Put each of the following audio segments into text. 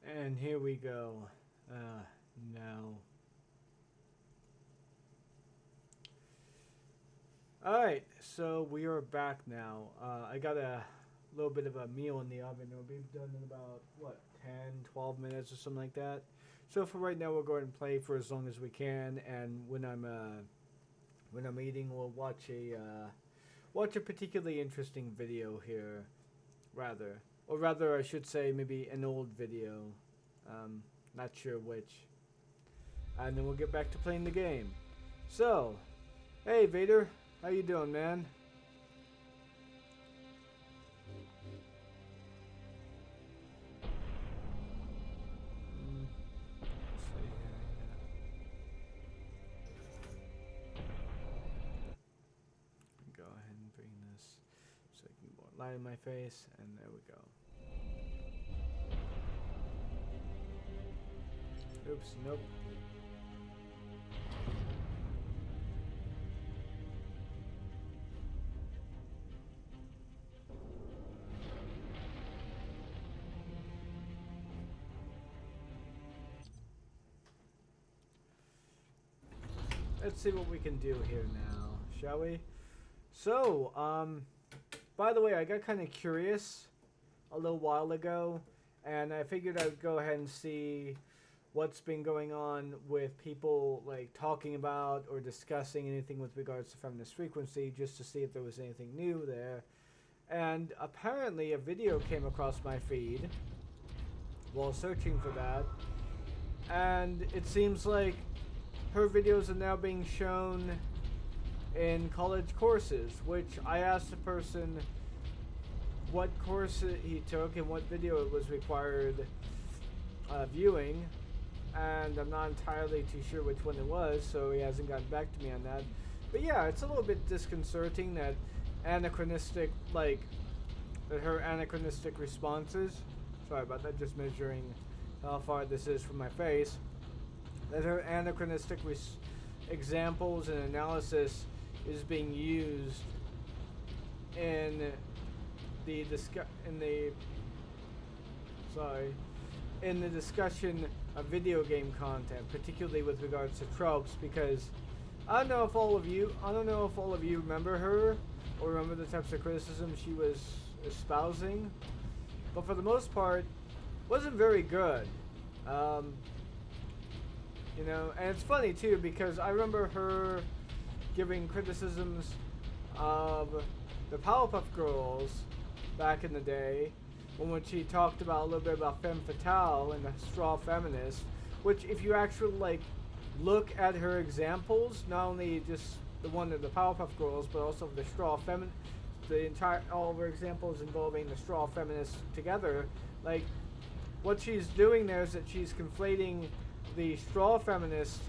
And here we go. No. Alright, so we are back now. I got a little bit of a meal in the oven. It'll be done in about, what, 10, 12 minutes or something like that. So for right now, we'll go ahead and play for as long as we can. And when I'm eating, we'll watch a particularly interesting video here, rather. Or rather, I should say maybe an old video. Not sure which. And then we'll get back to playing the game. So, hey Vader, how you doing, man? Go ahead and bring this so I can get more light in my face, and there we go. Oops, nope. Let's see what we can do here now, shall we? So, by the way, I got kind of curious a little while ago, and I figured I'd go ahead and see what's been going on with people like talking about or discussing anything with regards to feminist frequency, just to see if there was anything new there. And apparently a video came across my feed while searching for that, and it seems like her videos are now being shown in college courses, which I asked the person what course he took and what video it was required viewing, and I'm not entirely too sure which one it was, so he hasn't gotten back to me on that. But yeah, it's a little bit disconcerting that anachronistic, like, that her anachronistic responses, sorry about that, just measuring how far this is from my face, that her anachronistic examples and analysis is being used in the discussion of video game content, particularly with regards to tropes, because I don't know if all of you remember her or remember the types of criticism she was espousing, but for the most part wasn't very good. You know, and it's funny too because I remember her giving criticisms of the Powerpuff Girls back in the day when she talked about a little bit about femme fatale and the straw feminist, which if you actually like look at her examples, not only just the one of the Powerpuff Girls but also the straw feminist, all of her examples involving the straw feminists together, like what she's doing there is that she's conflating the straw feminist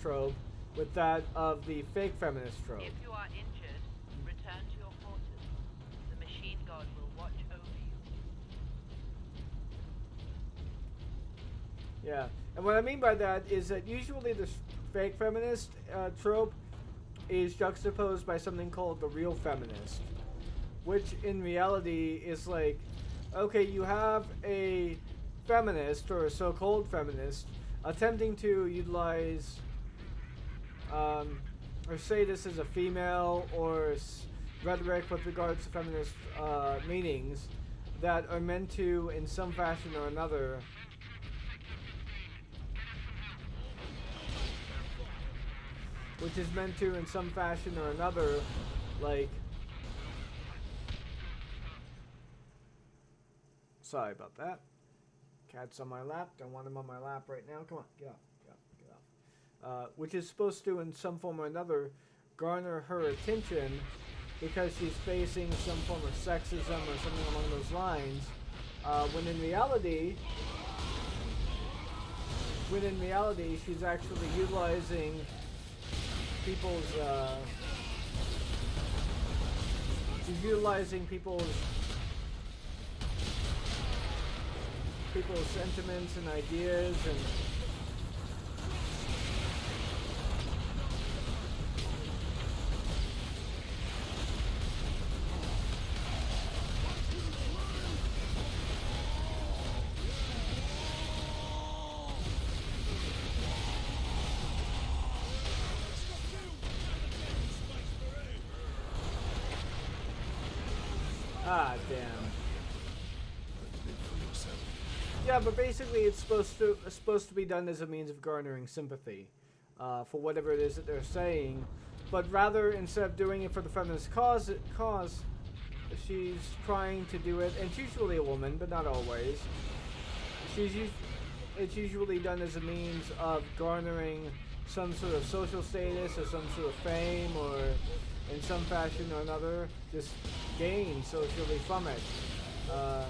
trope with that of the fake feminist trope. If you are injured, return to your quarters. The machine god will watch over you. Yeah, and what I mean by that is that usually the fake feminist trope is juxtaposed by something called the real feminist, which in reality is like, okay, you have a feminist or a so-called feminist attempting to utilize or say this is a female or rhetoric with regards to feminist meanings that are meant to, in some fashion or another, like, sorry about that. Cat's on my lap. Don't want him on my lap right now. Come on, get off, get off, get off. Which is supposed to, in some form or another, garner her attention because she's facing some form of sexism or something along those lines. When in reality, she's actually utilizing people's sentiments and ideas and Ah, damn. Live for yourself. Yeah, but basically it's supposed to be done as a means of garnering sympathy for whatever it is that they're saying. But rather, instead of doing it for the feminist cause, she's trying to do it, and she's usually a woman, but not always. It's usually done as a means of garnering some sort of social status or some sort of fame, or in some fashion or another, just gain socially from it. So,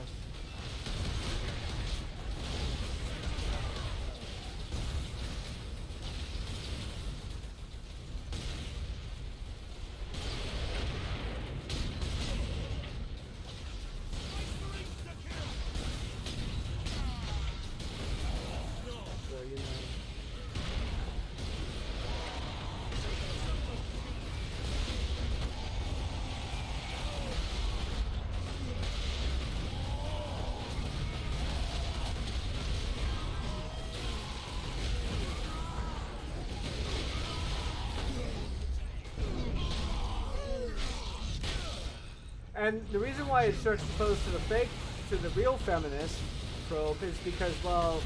you know. And the reason why it's juxtaposed to the real feminist trope is because, well,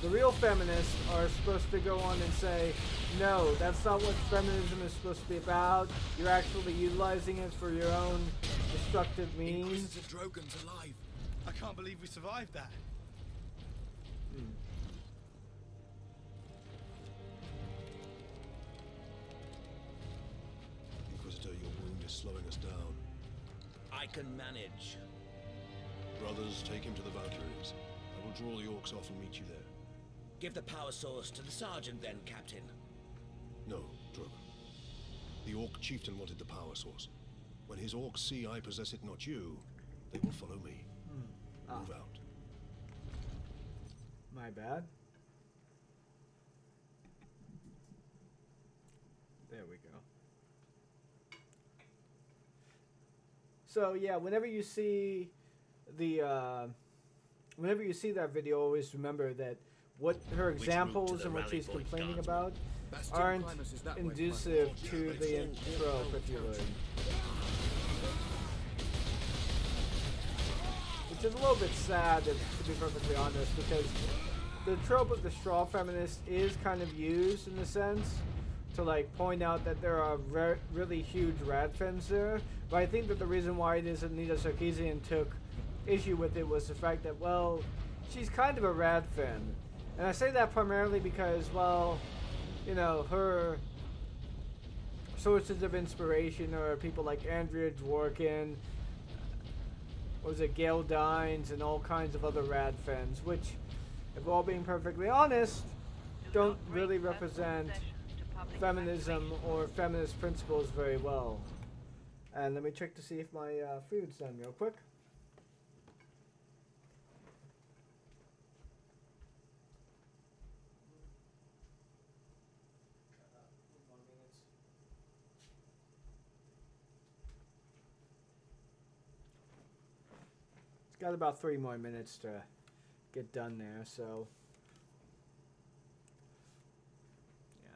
the real feminists are supposed to go on and say, no, that's not what feminism is supposed to be about. You're actually utilizing it for your own destructive means. Inquisitor Drogon's alive. I can't believe we survived that. Inquisitor, your wound is slowing us down. I can manage. Brothers, take him to the Valkyries. I will draw the orcs off and meet you there. Give the power source to the sergeant then, Captain. No, Drogon. The orc chieftain wanted the power source. When his orcs see I possess it, not you, they will follow me. Move out. My bad. There we go. So yeah, whenever you see that video, always remember that what her route to examples the and what rally she's point, complaining Guardsman? about Bastion aren't Primus is that way, conducive to the intro, if you would. Which is a little bit sad, to be perfectly honest, because the trope of the straw feminist is kind of used in a sense to like point out that there are really huge radfins there. But I think that the reason why it is that Nita Sarkeesian took issue with it was the fact that, well, she's kind of a radfin. And I say that primarily because, well, you know, her sources of inspiration are people like Andrea Dworkin, what was it, Gail Dines, and all kinds of other radfins, which, if we're all being perfectly honest, don't really represent feminism or feminist principles very well. And let me check to see if my food's done real quick. It's got about 3 more minutes to get done there, so yeah.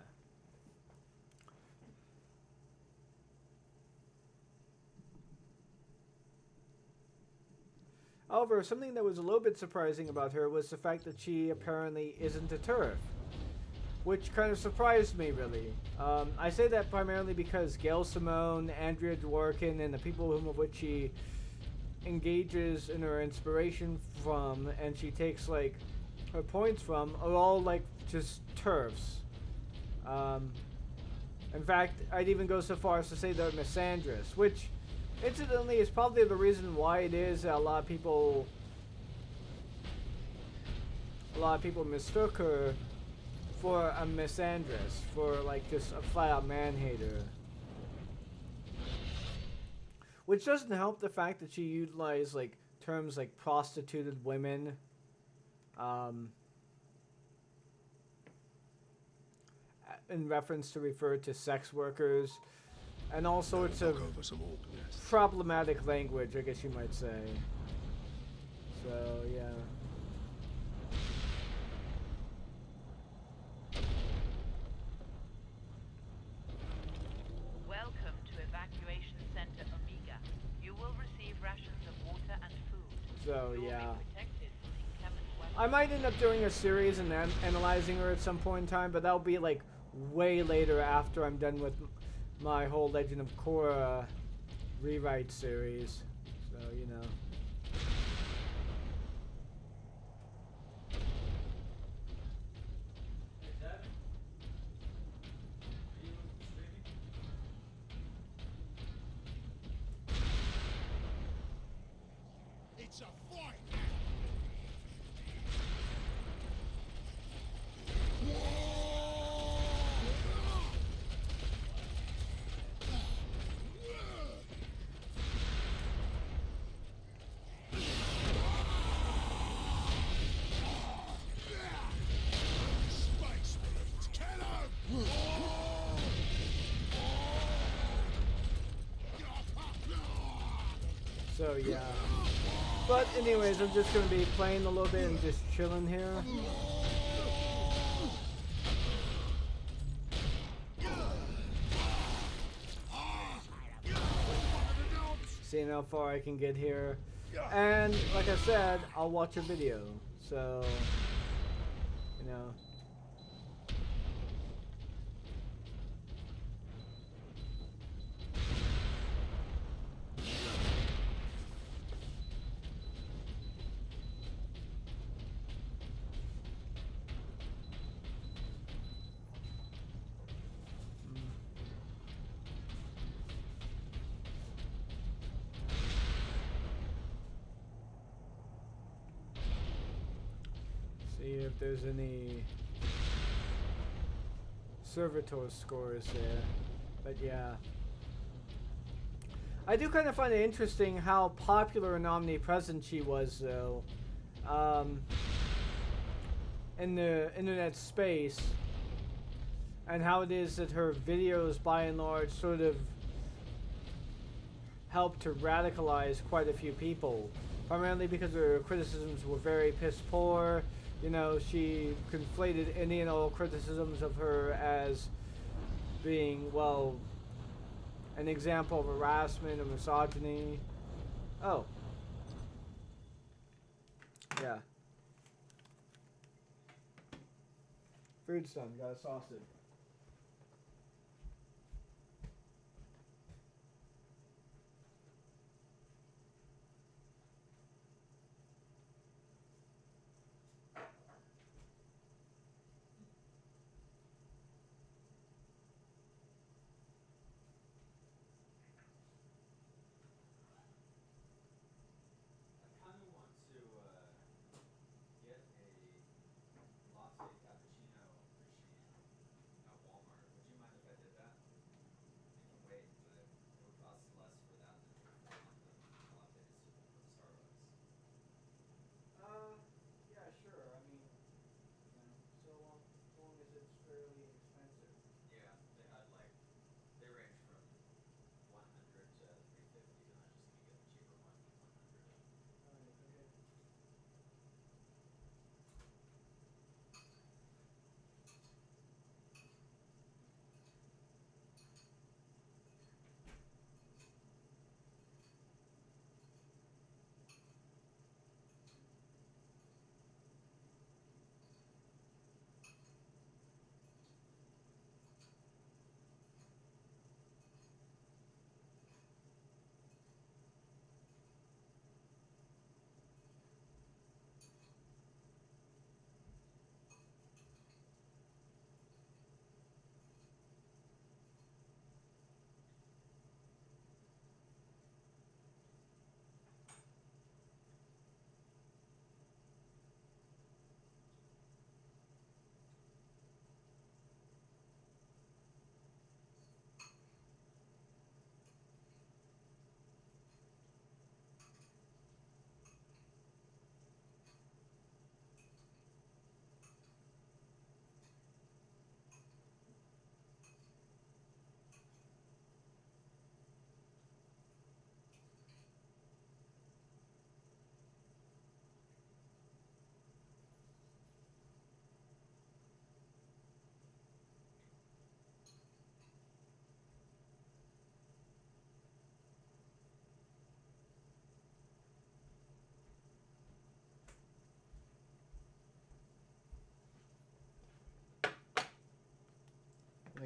However, something that was a little bit surprising about her was the fact that she apparently isn't a TERF, which kind of surprised me, really. I say that primarily because Gail Simone, Andrea Dworkin, and the people whom of which she engages in her inspiration from, and she takes like her points from, are all like just TERFs. In fact, I'd even go so far as to say they're misandrous, which incidentally is probably the reason why it is that a lot of people mistook her for a misandress, for like just a flat-out man-hater. Which doesn't help the fact that she utilized like terms like prostituted women, in reference to refer to sex workers, and all sorts of Knock over some orc nests. problematic language, I guess you might say. So yeah. Welcome to Evacuation Center Omega. You will receive rations So You'll yeah. be protected in Kevin's weapon. I might end up doing a series and analyzing her at some point in time, but that'll be like way later after I'm done with my whole Legend of Korra rewrite series. So, you know. It's a fight! Space Marines, kill him! So, yeah. But anyways, I'm just going to be playing a little bit and just chilling here. Seeing how far I can get here. And, like I said, I'll watch a video. So, you know. See if there's any servitor scores there. But yeah. I do kind of find it interesting how popular and omnipresent she was, though. In the internet space. And how it is that her videos, by and large, sort of helped to radicalize quite a few people. Primarily because her criticisms were very piss poor. You know, she conflated any and all criticisms of her as being, well, an example of harassment or misogyny. Oh. Yeah. Food's done. Got a sausage.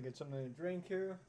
get something to drink here.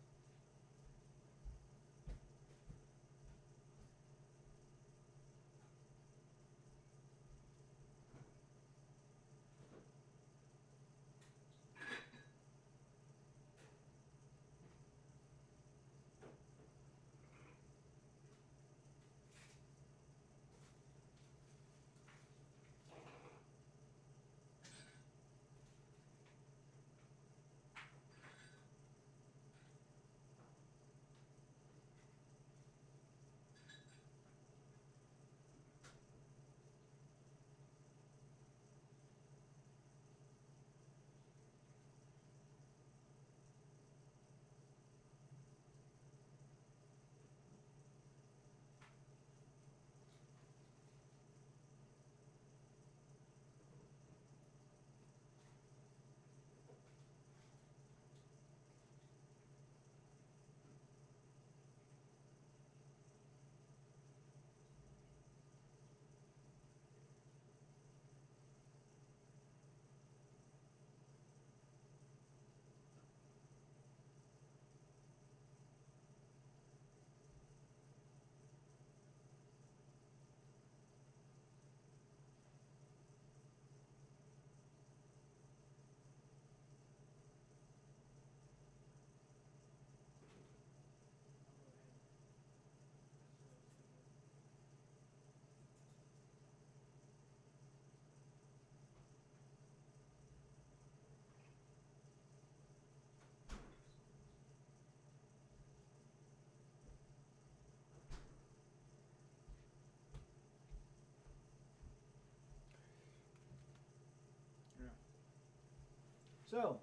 So,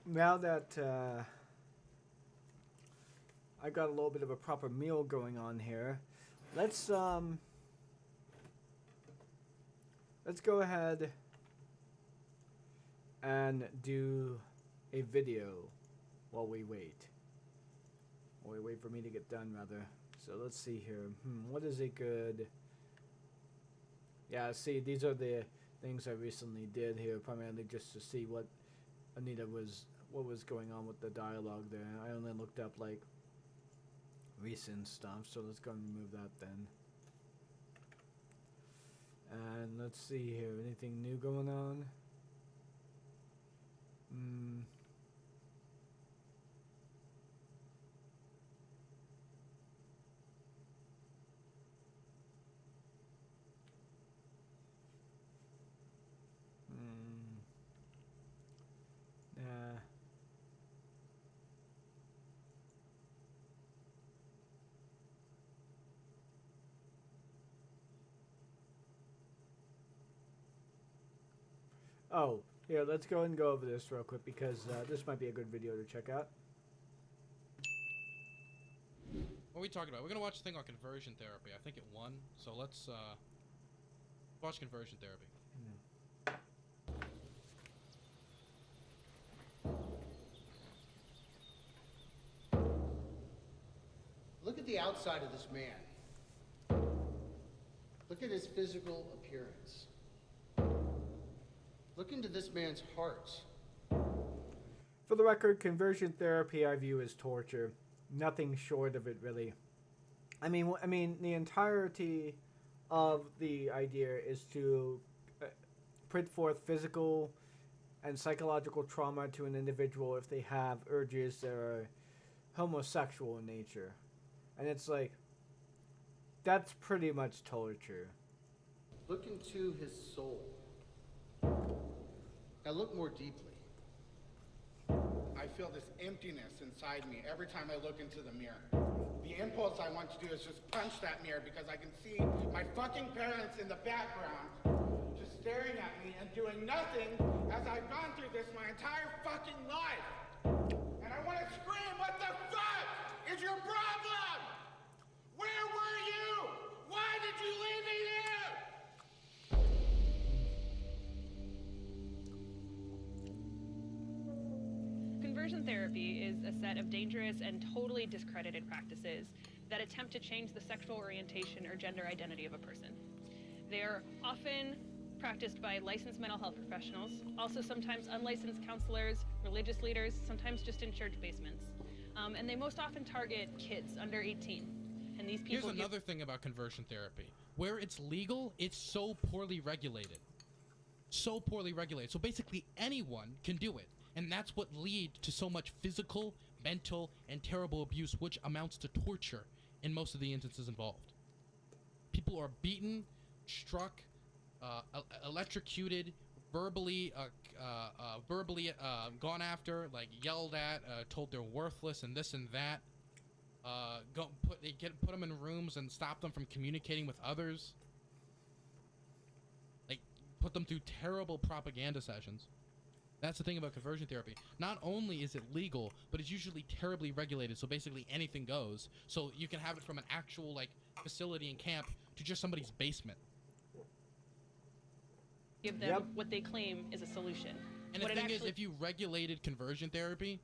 now that I got a little bit of a proper meal going on here, let's go ahead and do a video while we wait. While we wait for me to get done, rather. So let's see here. What is a good... Yeah, see, these are the things I recently did here, primarily just to see what what was going on with the dialogue there. I only looked up like recent stuff, so let's go and remove that then. And let's see here, anything new going on? Yeah. Oh, here, let's go and go over this real quick because this might be a good video to check out. What are we talking about? We're gonna watch a thing on conversion therapy. I think it won, so let's watch conversion therapy. Look at the outside of this man. Look at his physical appearance. Look into this man's heart. For the record, conversion therapy I view as torture. Nothing short of it, really. I mean, the entirety of the idea is to put forth physical and psychological trauma to an individual if they have urges that are homosexual in nature. And it's like, that's pretty much torture. Look into his soul. Now look more deeply. I feel this emptiness inside me every time I look into the mirror. The impulse I want to do is just punch that mirror because I can see my fucking parents in the background just staring at me and doing nothing as I've gone through this my entire fucking life. And I want to scream, what the fuck is your problem? Where were you? Why did you leave me here? Conversion therapy is a set of dangerous and totally discredited practices that attempt to change the sexual orientation or gender identity of a person. They are often practiced by licensed mental health professionals, also sometimes unlicensed counselors, religious leaders, sometimes just in church basements. And they most often target kids under 18. And these people Here's another thing about conversion therapy. Where it's legal, it's so poorly regulated. So poorly regulated. So basically anyone can do it. And that's what leads to so much physical, mental, and terrible abuse, which amounts to torture in most of the instances involved. People are beaten, struck, electrocuted, verbally gone after, like yelled at, told they're worthless and this and that. Put them in rooms and stop them from communicating with others. Like, put them through terrible propaganda sessions. That's the thing about conversion therapy. Not only is it legal, but it's usually terribly regulated, so basically anything goes. So you can have it from an actual, like, facility and camp to just somebody's basement. give them what they claim is a solution. And the thing is, if you regulated conversion therapy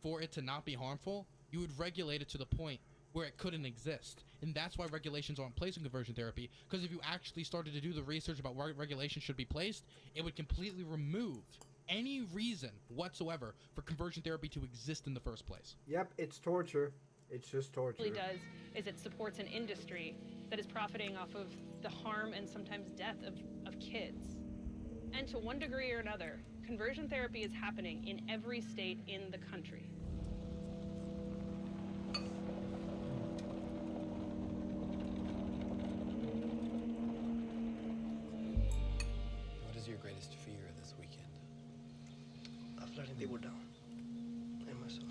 for it to not be harmful, you would regulate it to the point where it couldn't exist. And that's why regulations are in place in conversion therapy, because if you actually started to do the research about where regulations should be placed, it would completely remove any reason whatsoever for conversion therapy to exist in the first place. Yep, it's torture. It's just torture. What it does is it supports an industry that is profiting off of the harm and sometimes death of kids. And to one degree or another, conversion therapy is happening in every state in the country. What is your greatest fear this weekend? Of letting people down. And myself.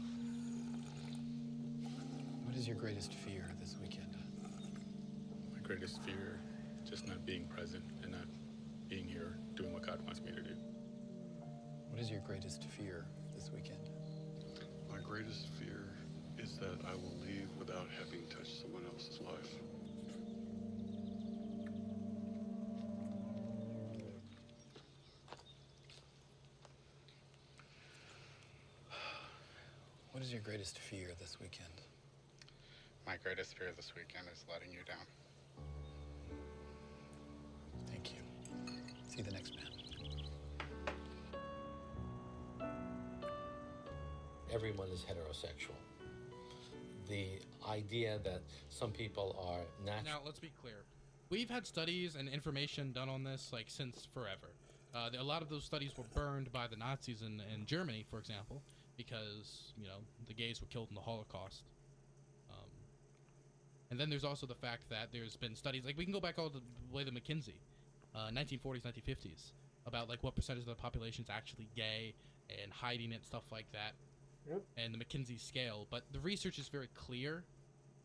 What is your greatest fear this weekend? My greatest fear, just not being present and not being here, doing what God wants me to do. What is your greatest fear this weekend? My greatest fear is that I will leave without having touched someone else's life. What is your greatest fear this weekend? My greatest fear this weekend is letting you down. Thank you. See the next man. Everyone is heterosexual. The idea that some people are natural. Now, let's be clear. We've had studies and information done on this like since forever. A lot of those studies were burned by the Nazis in Germany, for example, because, you know, the gays were killed in the Holocaust. And then there's also the fact that there's been studies, like we can go back all the way to McKinsey, 1940s, 1950s, about like what percentage of the population is actually gay and hiding it, stuff like that. Yep. And the McKinsey scale. But the research is very clear,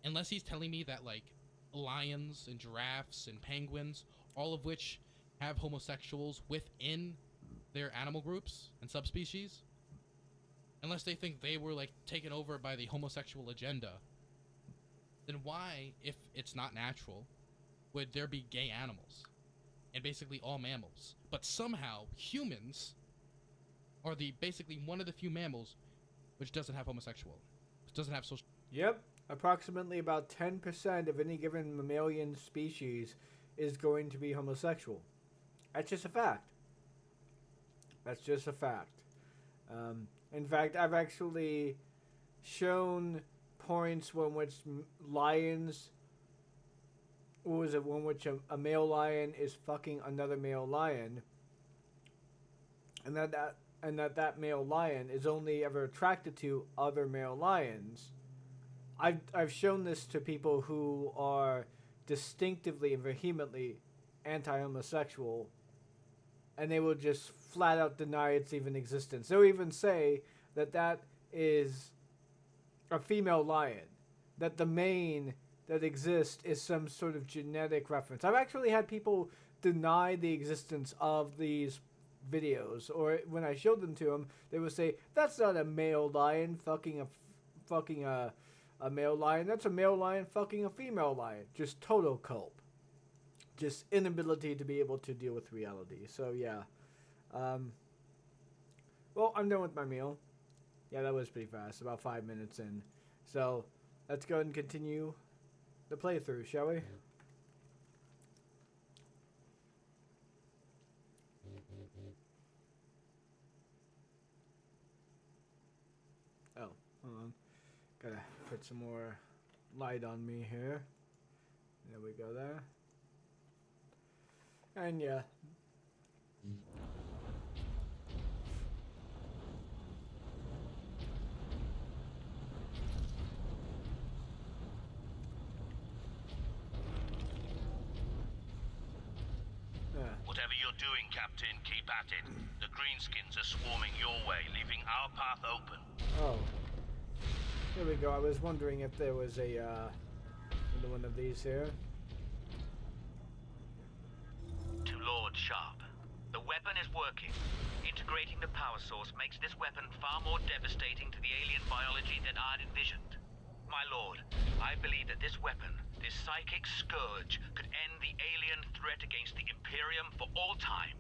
unless he's telling me that like lions and giraffes and penguins, all of which have homosexuals within their animal groups and subspecies, unless they think they were like taken over by the homosexual agenda, then why, if it's not natural, would there be gay animals and basically all mammals? But somehow humans are the basically one of the few mammals which doesn't have homosexual, which doesn't have social. Yep, approximately about 10% of any given mammalian species is going to be homosexual. That's just a fact. That's just a fact. In fact, I've actually shown points when which lions, what was it, when which a male lion is fucking another male lion, and that male lion is only ever attracted to other male lions. I've shown this to people who are distinctively and vehemently anti-homosexual, and they will just flat out deny its even existence. They'll even say that that is a female lion, that the mane that exists is some sort of genetic reference. I've actually had people deny the existence of these videos, or when I showed them to them, they would say, that's not a male lion fucking a male lion, that's a male lion fucking a female lion. Just total cope. Just inability to be able to deal with reality. So yeah. Well, I'm done with my meal. Yeah, that was pretty fast, about 5 minutes in. So, let's go ahead and continue the playthrough, shall we? Gotta put some more light on me here. There we go there. And yeah. Whatever you're doing, Captain, keep at it. The Greenskins are swarming your way, leaving our path open. Oh. Here we go. I was wondering if there was a, another one of these here. To Lord Sharp, the weapon is working. Integrating the power source makes this weapon far more devastating to the alien biology than I'd envisioned. My lord, I believe that this weapon, this psychic scourge, could end the alien threat against the Imperium for all time.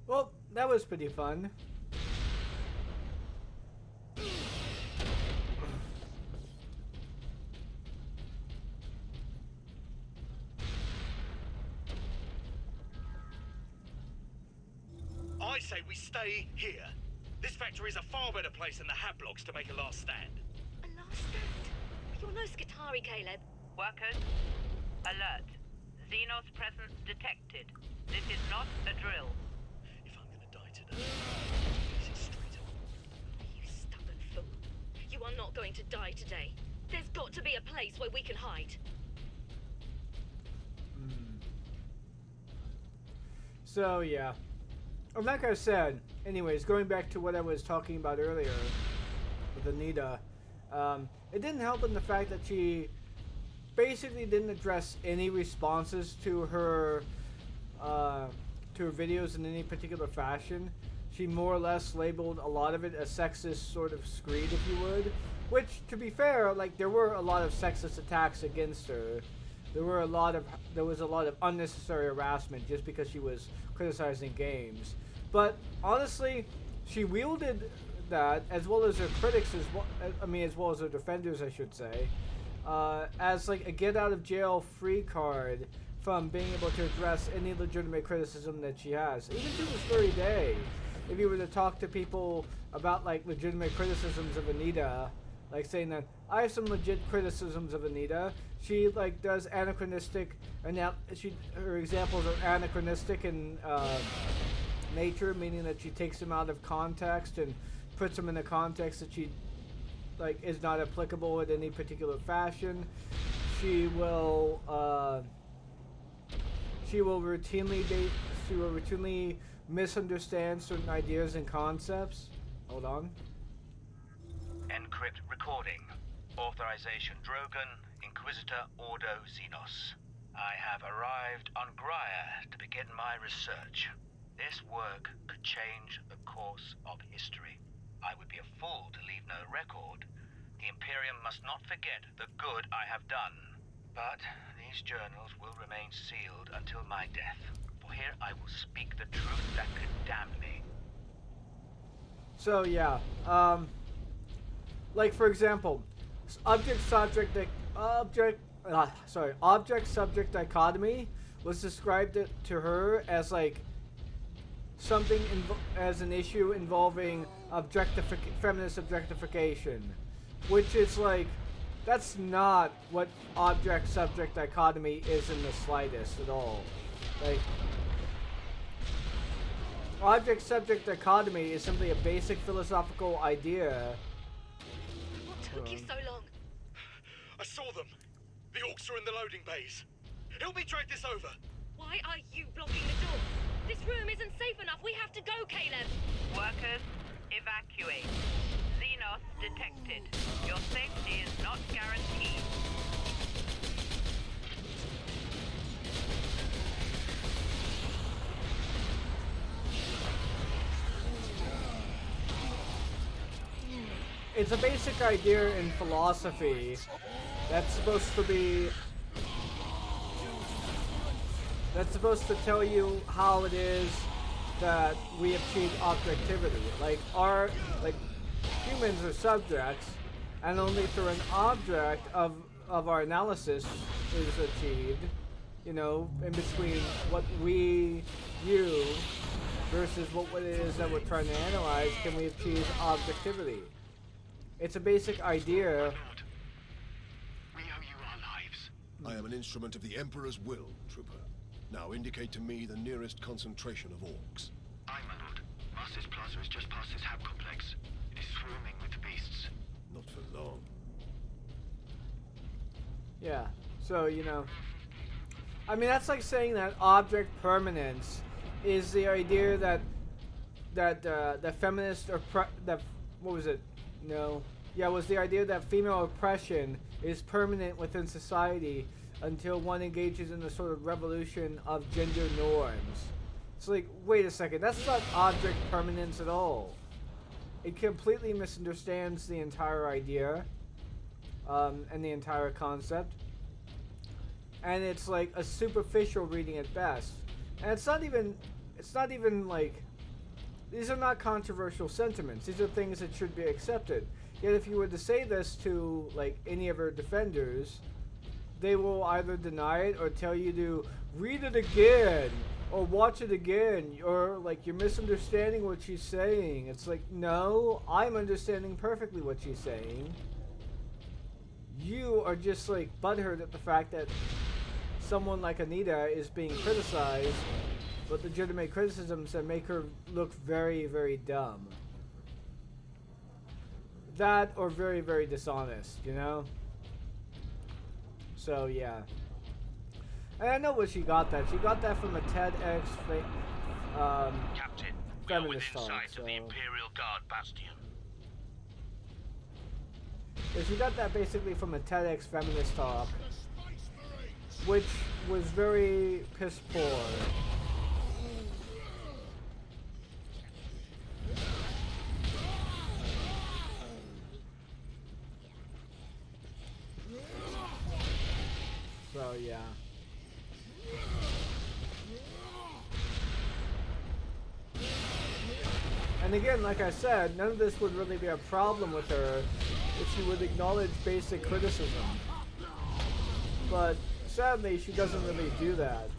Well, that was pretty fun. I say we stay here. This factory is a far better place than the Hat Blocks to make a last stand. A last stand? You're no Skitarii, Caleb. Workers, alert. Xenos presence detected. This is not a drill. If I'm gonna die today, this is straight up. You stubborn fool. You are not going to die today. There's got to be a place where we can hide. So, yeah. Like I said, anyways, going back to what I was talking about earlier with Anita, it didn't help in the fact that she basically didn't address any responses to her videos in any particular fashion. She more or less labeled a lot of it as sexist sort of screed, if you would. Which, to be fair, like, there were a lot of sexist attacks against her. There was a lot of unnecessary harassment just because she was criticizing games. But honestly, she wielded that, as well as her critics, as well as her defenders, I should say, as like a get out of jail free card from being able to address any legitimate criticism that she has. Even to this very day, if you were to talk to people about like legitimate criticisms of Anita, like saying that I have some legit criticisms of Anita, she like does anachronistic, and now her examples are anachronistic in nature, meaning that she takes them out of context and puts them in a context that she like is not applicable in any particular fashion. She will routinely misunderstand certain ideas and concepts. Hold on. Encrypt recording. Authorization Drogon, Inquisitor Ordo Xenos. I have arrived on Graia to begin my research. This work could change the course of history. I would be a fool to leave no record. The Imperium must not forget the good I have done. But these journals will remain sealed until my death. For here I will speak the truth that could damn me. So yeah, like for example, object-subject dichotomy was described to her as like something as an issue involving feminist objectification, which is like That's not what object-subject dichotomy is in the slightest at all. Like, object-subject dichotomy is simply a basic philosophical idea. What took you so long? I saw them. The orcs are in the loading bays. Help me drag this over. Why are you blocking the door? This room isn't safe enough. We have to go, Caleb. Workers, evacuate. Xenos detected. Your safety is not guaranteed. It's a basic idea in philosophy that's supposed to tell you how it is that we achieve objectivity. Like humans are subjects, and only through an object of our analysis is achieved, you know, in between what we view versus what it is that we're trying to analyze, can we achieve objectivity. It's a basic idea. We owe you our lives. I am an instrument of the Emperor's will, Trooper. Now indicate to me the nearest concentration of orcs. Aye, my lord. Master's Plaza is just past this hab complex. It is swarming with the beasts. Not for long. Yeah, so, you know, I mean, that's like saying that object permanence is the idea that feminist or what was it? No. Yeah, it was the idea that female oppression is permanent within society until one engages in a sort of revolution of gender norms. It's like, wait a second, that's not object permanence at all. It completely misunderstands the entire idea, and the entire concept. And it's like a superficial reading at best. And it's not even like, these are not controversial sentiments. These are things that should be accepted. Yet if you were to say this to, like, any of our defenders, they will either deny it or tell you to read it again or watch it again, or like you're misunderstanding what she's saying. It's like, no, I'm understanding perfectly what she's saying. You are just like butthurt at the fact that someone like Anita is being criticized, but legitimate criticisms that make her look very, very dumb. That or very, very dishonest, you know? So, yeah. And I know where she got that. She got that from a TEDx Captain, we are within feminist talk, sight so. of the Imperial Guard bastion. Yeah, she got that basically from a TEDx feminist talk, which was very piss poor. So, yeah. And again, like I said, none of this would really be a problem with her if she would acknowledge basic criticism. But sadly, she doesn't really do that.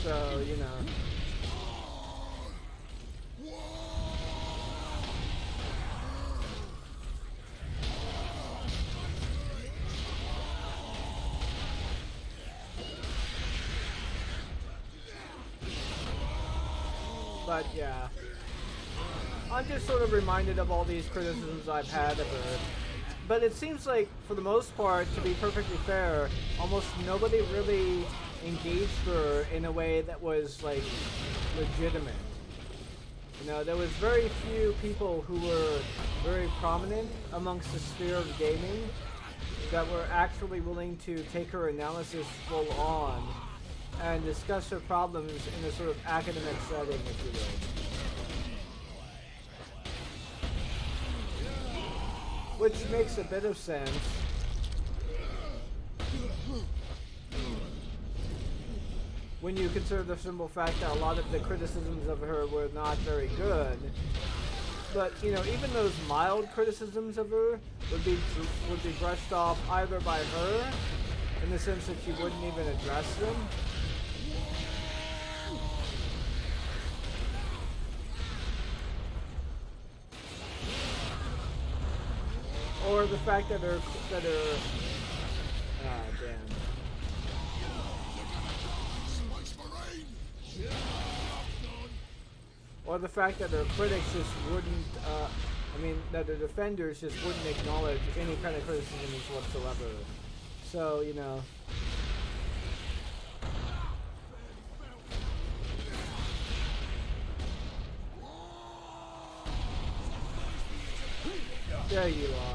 So, you know. But yeah, I'm just sort of reminded of all these criticisms I've had of her. But it seems like, for the most part, to be perfectly fair, almost nobody really engaged her in a way that was, like, legitimate. You know, there was very few people who were very prominent amongst the sphere of gaming that were actually willing to take her analysis full on and discuss her problems in a sort of academic setting, if you will. Which makes a bit of sense. when you consider the simple fact that a lot of the criticisms of her were not very good. But, you know, even those mild criticisms of her would be brushed off either by her, in the sense that she wouldn't even address them, or the fact that her or the fact that her critics just wouldn't, I mean, that her defenders just wouldn't acknowledge any kind of criticisms whatsoever. So, you know. There you are.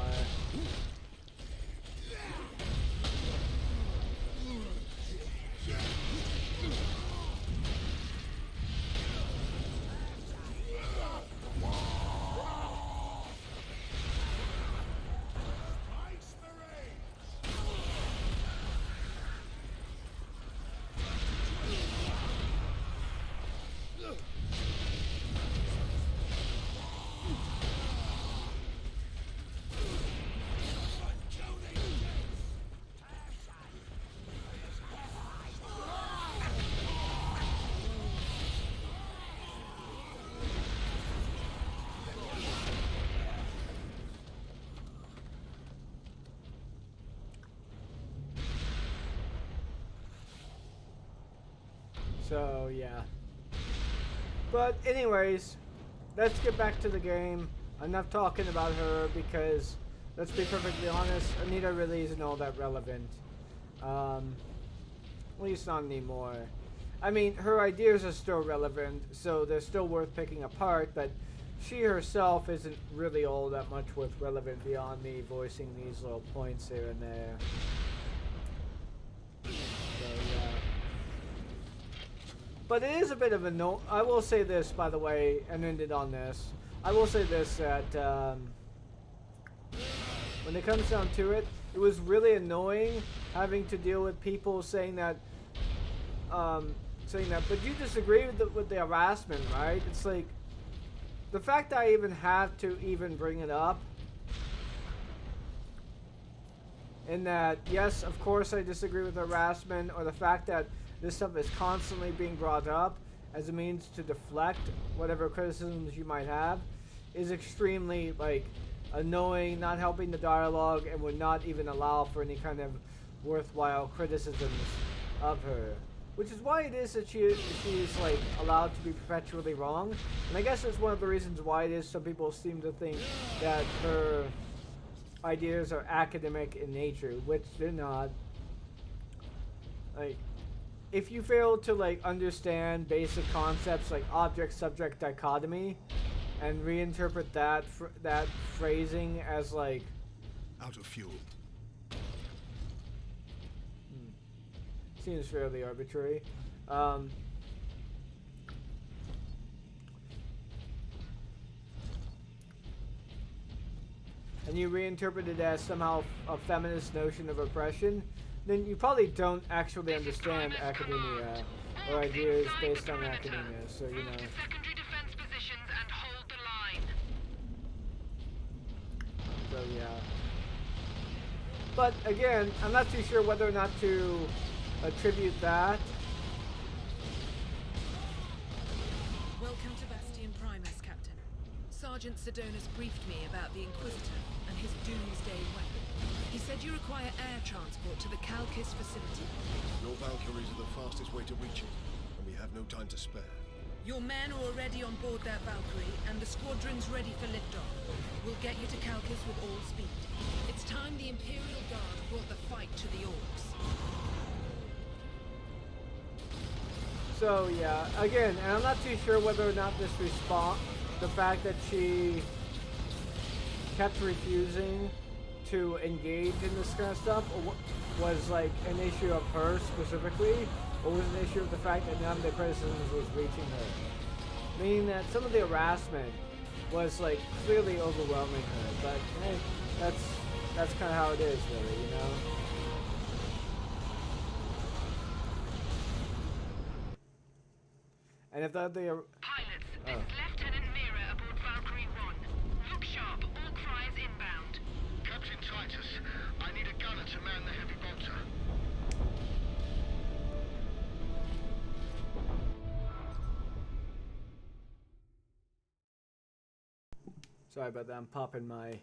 So, yeah. But anyways, let's get back to the game. Enough talking about her, because, let's be perfectly honest, Anita really isn't all that relevant. At least not anymore. I mean, her ideas are still relevant, so they're still worth picking apart, but she herself isn't really all that much worth relevant beyond me voicing these little points here and there. So, yeah. But it is a bit of a I will say this, by the way, and end it on this. I will say this, that when it comes down to it, it was really annoying having to deal with people saying that, but you disagree with the harassment, right? It's like, the fact that I even have to even bring it up, in that, yes, of course I disagree with harassment, or the fact that this stuff is constantly being brought up as a means to deflect whatever criticisms you might have, is extremely, like, annoying, not helping the dialogue, and would not even allow for any kind of worthwhile criticisms of her. Which is why it is that she's like allowed to be perpetually wrong. And I guess that's one of the reasons why it is some people seem to think that her ideas are academic in nature, which they're not. Like, if you fail to like understand basic concepts like object-subject dichotomy and reinterpret that that phrasing as like out of fuel. Seems fairly arbitrary. And you reinterpret it as somehow a feminist notion of oppression, then you probably don't actually understand academia or ideas based on academia. So, you know. Secondary defense positions and hold the line. So, yeah. But again, I'm not too sure whether or not to attribute that. Welcome to Bastion Primus, Captain. Sergeant Sedonis briefed me about the Inquisitor and his doomsday weapon. He said you require air transport to the Calkis facility. Your Valkyries are the fastest way to reach it, and we have no time to spare. Your men are already on board that Valkyrie, and the squadron's ready for liftoff. We'll get you to Calkis with all speed. It's time the Imperial Guard brought the fight to the Orcs. So yeah, again, and I'm not too sure whether or not this the fact that she kept refusing to engage in this kind of stuff was like an issue of her specifically, or was an issue of the fact that none of the criticisms was reaching her. Meaning that some of the harassment was like clearly overwhelming her, but hey, that's kind of how it is really, you know? And if that they are... Pilots, this is Lieutenant Mira aboard Valkyrie 1. Look sharp, all cries inbound. Captain Titus, I need a gunner to man the heavy bolter. Sorry about that, I'm popping my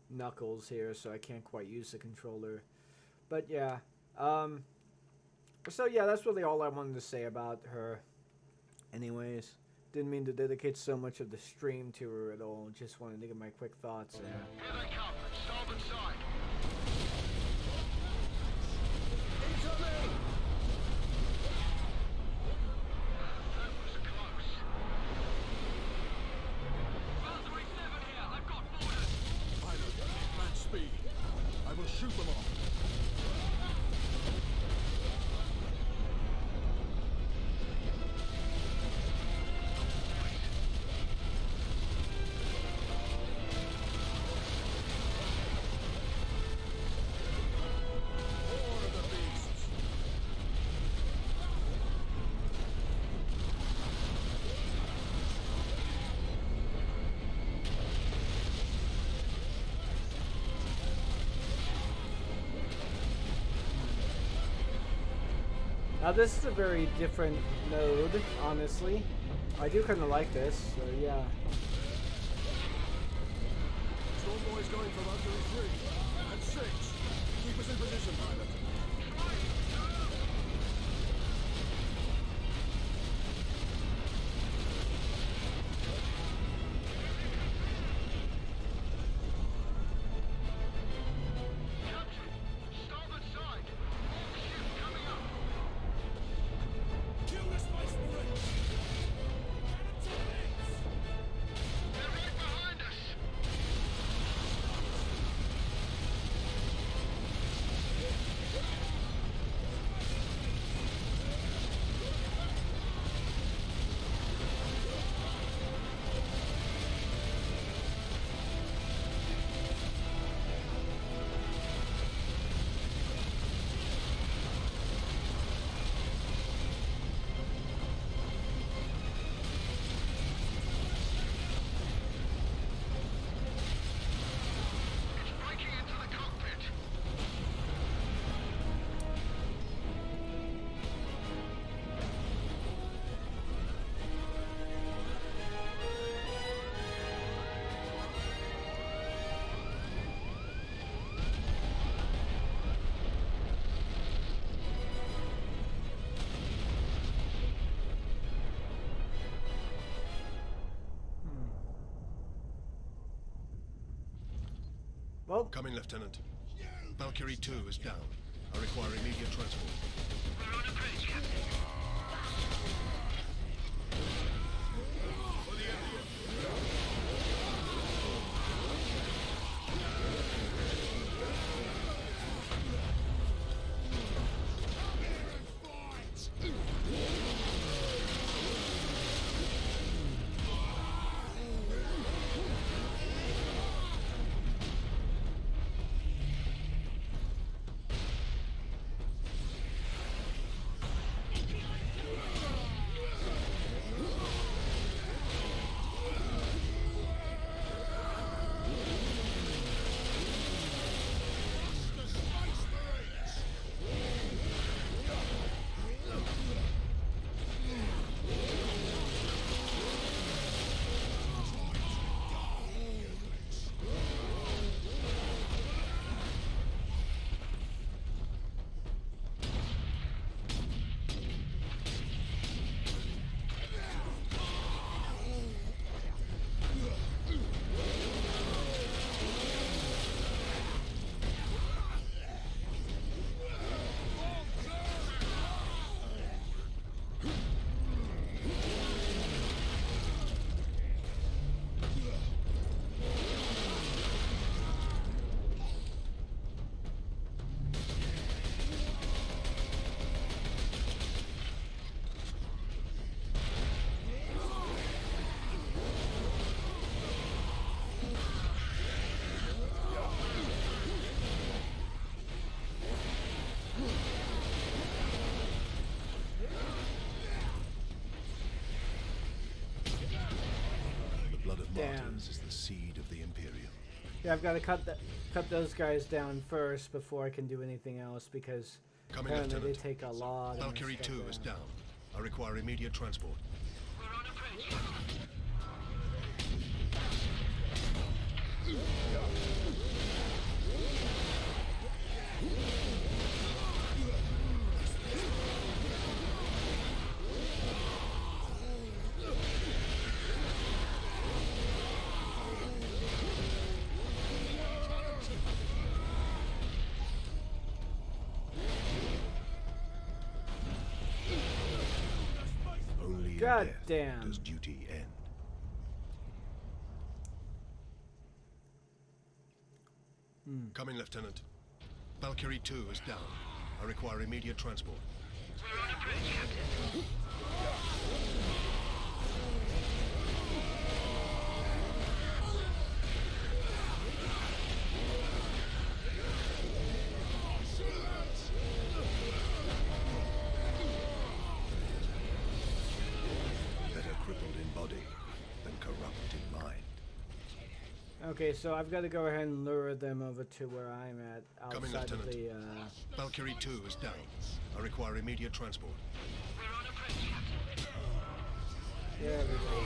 knuckles here, so I can't quite use the controller. But yeah, so yeah, that's really all I wanted to say about her. Anyways, didn't mean to dedicate so much of the stream to her at all, just wanted to get my quick thoughts there. Here they come, starboard side. That was close. Valkyrie 7 here, I've got orders. Pilot, match speed. I will shoot them off. Now this is a very different mode, honestly. I do kind of like this, so yeah. Storm Boy's going for Valkyrie 3 and 6. Keep us in position, pilot. Starboard side. Orc ship coming up. Kill this Space Marine! They're right behind us. It's breaking into the cockpit. Well, Come in, Lieutenant. Valkyrie 2 is down. I require immediate transport. We're on approach, Captain. damn. martyrs is the seed of the Imperium. Yeah, I've got to cut those guys down first before I can do anything else because Coming, apparently they Lieutenant. take a lot. of Valkyrie stuff 2 is down. I require immediate transport. Only in God death damn. does duty end. Coming, Lieutenant. Valkyrie 2 is down. I require immediate transport. We're on approach, Captain. Better crippled in body than corrupt in mind. Okay, so I've got to go ahead and lure them over to where I'm at Coming, outside of Lieutenant. the. Valkyrie 2 is down. I require immediate transport. There we go.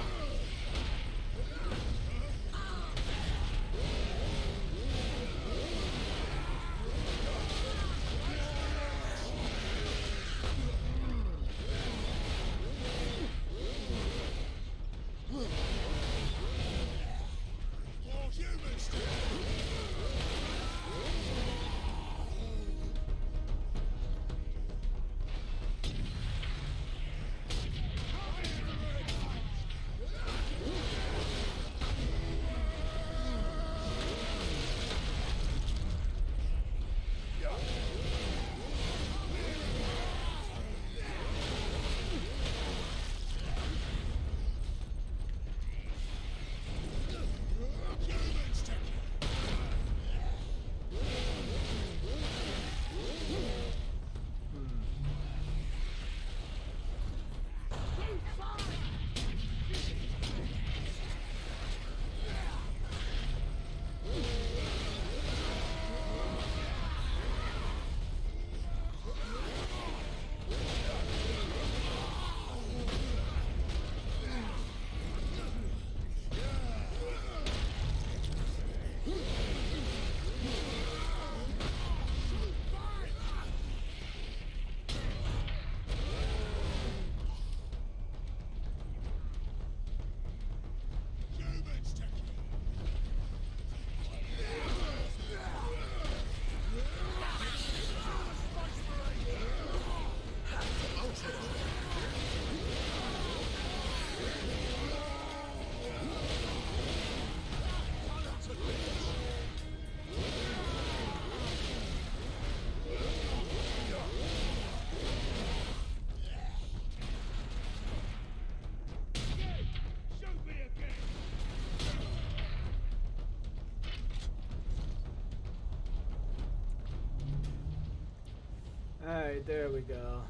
Alright, there we go.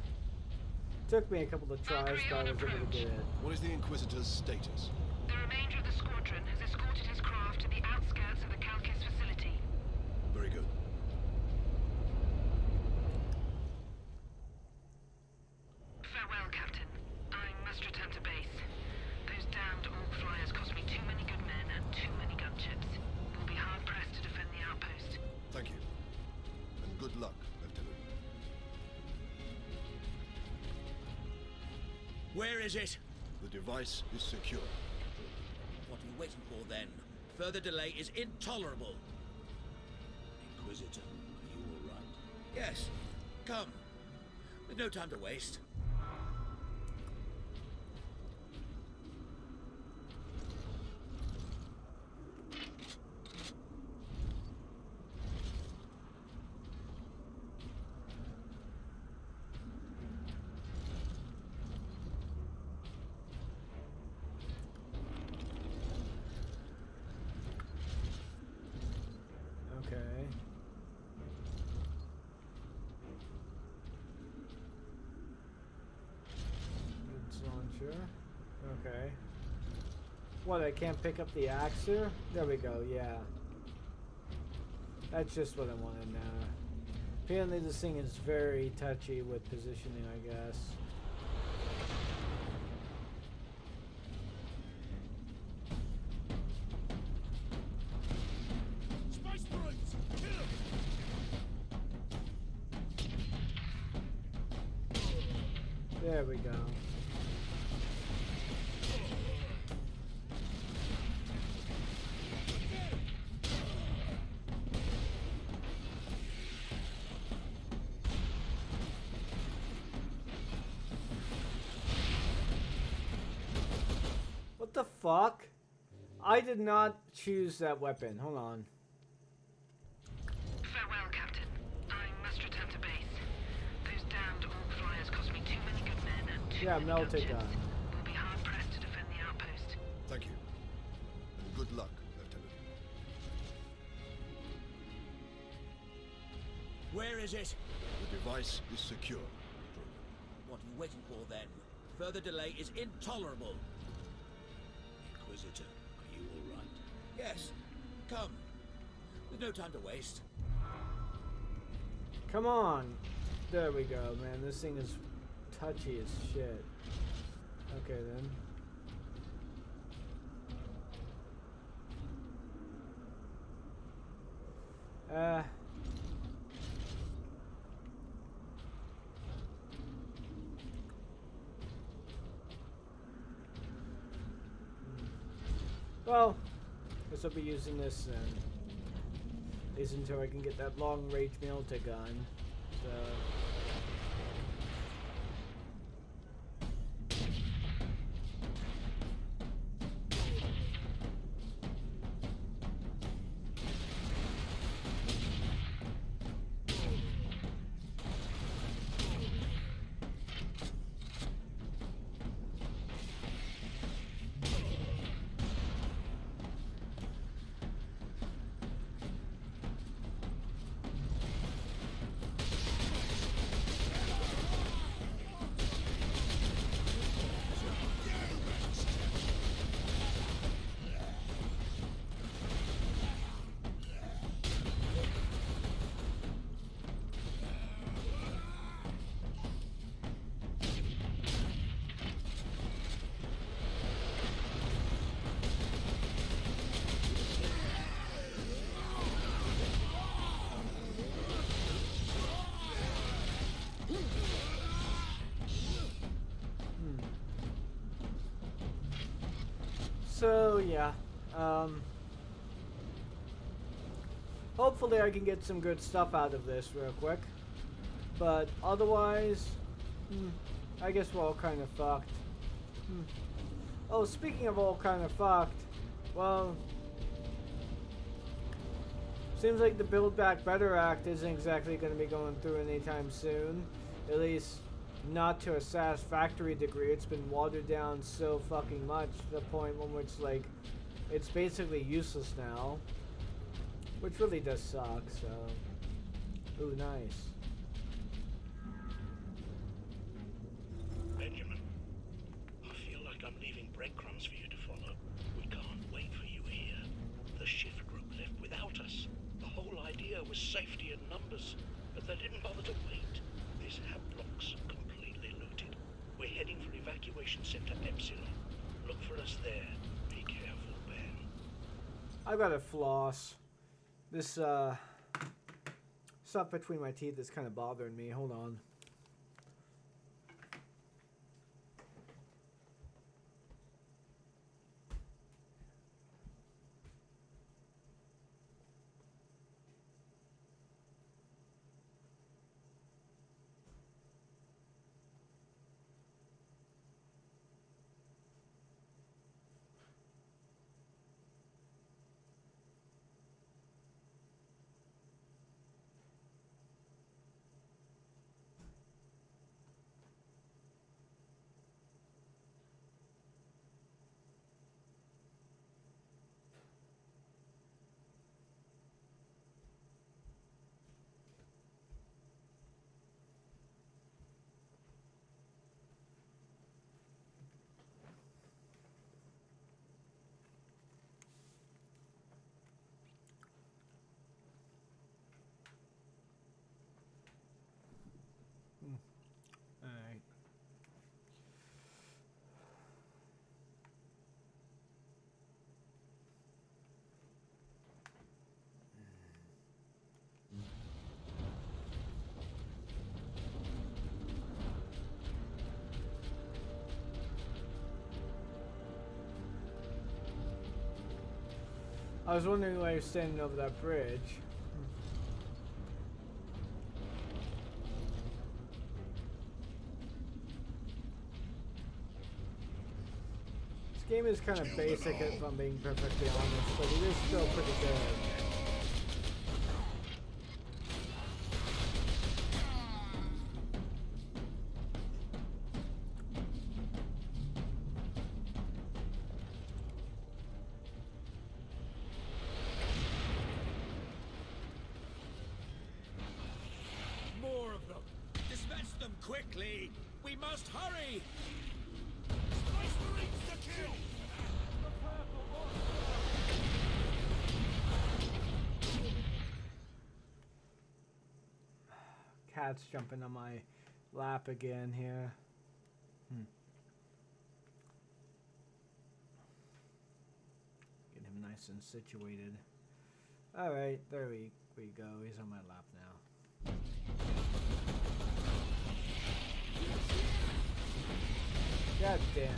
Took me a couple of tries, but I was able to get it. What is the Inquisitor's status? The remainder of the squadron has escorted his craft to the outskirts of the Calkis facility. Very good. Farewell, Captain. I must return to base. Those damned Orc flyers cost me too many good men and too many gunships. We'll be hard-pressed to defend the outpost. Thank you. And good luck, Lieutenant. Where is it? The device is secure. What are you waiting for then? Further delay is intolerable. Inquisitor, are you all right? Yes. Come. There's no time to waste. Okay. Goods launcher. Okay. What, I can't pick up the axe here? There we go, yeah. That's just what I wanted now. Apparently this thing is very touchy with positioning, I guess. Space Marines! Kill! There we go. What the fuck? I did not choose that weapon. Hold on. Farewell, Captain. I must return to base. Those damned Orc flyers cost me too many good men and too Yeah, many melted gunships. gun. We'll be hard pressed to defend the outpost. Thank you. And good luck, Lieutenant. Where is it? The device is secure. What are you waiting for then? Further delay is intolerable. Inquisitor, are you all right? Yes. Come. There's no time to waste. Come on. There we go, man. This thing is touchy as shit. Okay, then. Well, guess I'll be using this then. At least until I can get that long range melter gun. So. So yeah, hopefully I can get some good stuff out of this real quick, but otherwise, I guess we're all kind of fucked. Oh, speaking of all kind of fucked, well, seems like the Build Back Better Act isn't exactly going to be going through anytime soon, at least not to a satisfactory degree. It's been watered down so fucking much to the point when it's like, it's basically useless now, which really does suck. So, ooh, nice. Benjamin, I feel like I'm leaving breadcrumbs for you to follow. We can't wait for you here. The shift group left without us. The whole idea was safety in numbers, but they didn't bother to wait. This hab block's completely looted. We're heading for evacuation center Epsilon. Look for us there. Be careful, Ben. I gotta floss. This stuff between my teeth is kind of bothering me. Hold on. I was wondering why you're standing over that bridge. This game is kind of basic if I'm being perfectly honest, but it is still pretty good. More of them! Dispatch them quickly! We must hurry! Space Marines to kill! Cat's jumping on my lap again here. Get him nice and situated. Alright, there we go. He's on my lap now. God damn.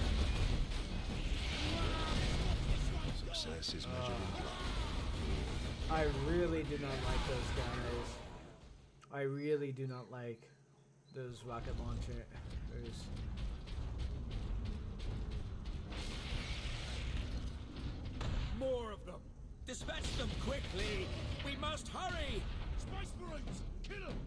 Success is measured in blood. I really do not like those guys. I really do not like those rocket launchers. More of them! Dispatch them quickly! We must hurry! Space Marines, kill them!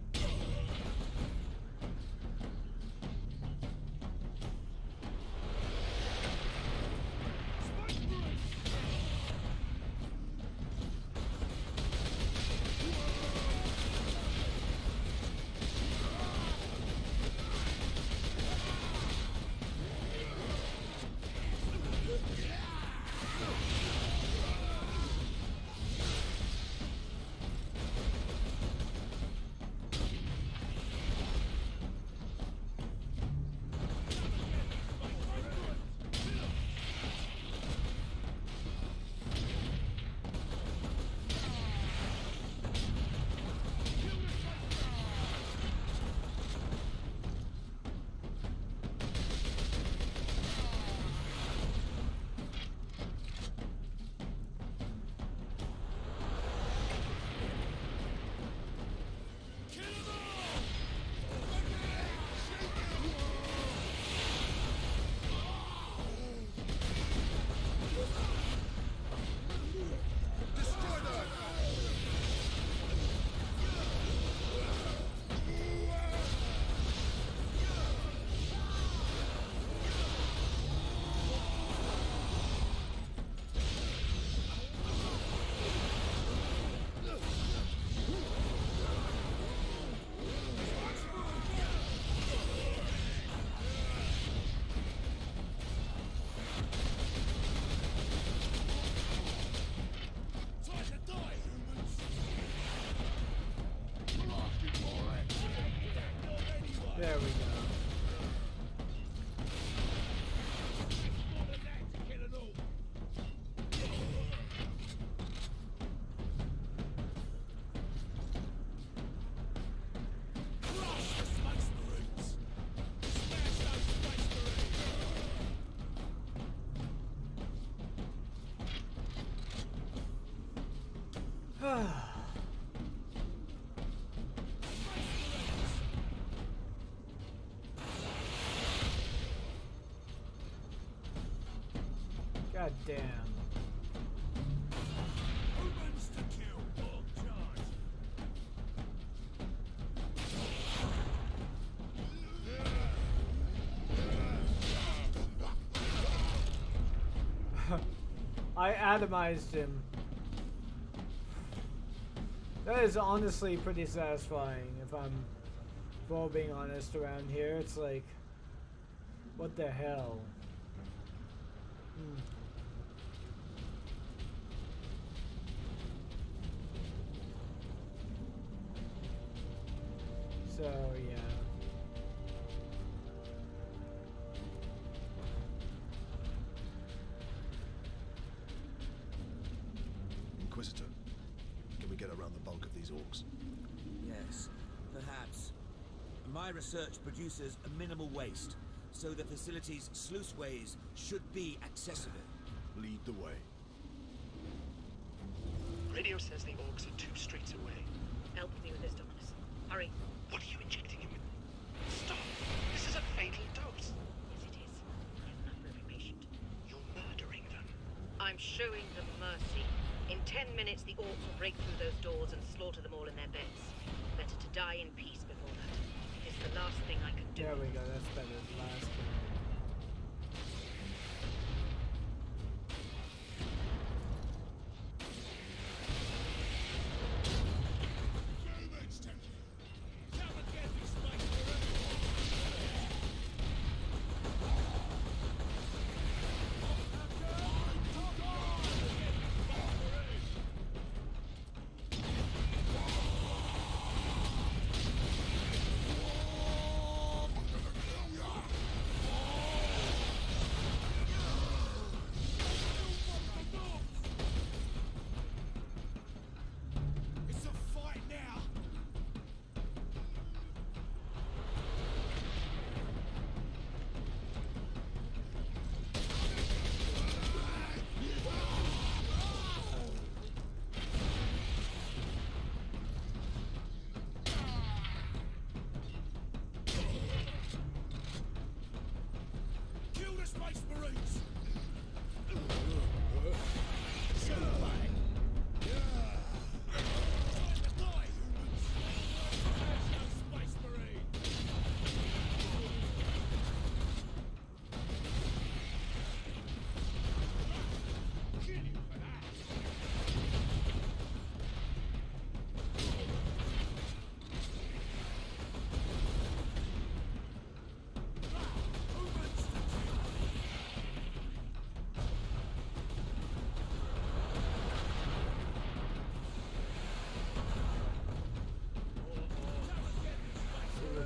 There we go. God damn. Humans to kill, or charge. I atomized him. That is honestly pretty satisfying if I'm all being honest around here. It's like, what the hell? So, yeah. Inquisitor, can we get around the bulk of these orcs? Yes, perhaps. My research produces a minimal waste, so the facility's sluiceways should be accessible. Lead the way. radio says the orcs are 2 streets away. Help me with this, Dominus. Hurry. What are you injecting him with? Stop! This is a fatal dose. Yes, it is. I have enough for every patient. You're murdering them. I'm showing them mercy. In 10 minutes, the orcs will break through those doors and slaughter them all in their beds. Better to die in peace before that. It's the last thing I could do. There we go, that's better than last game.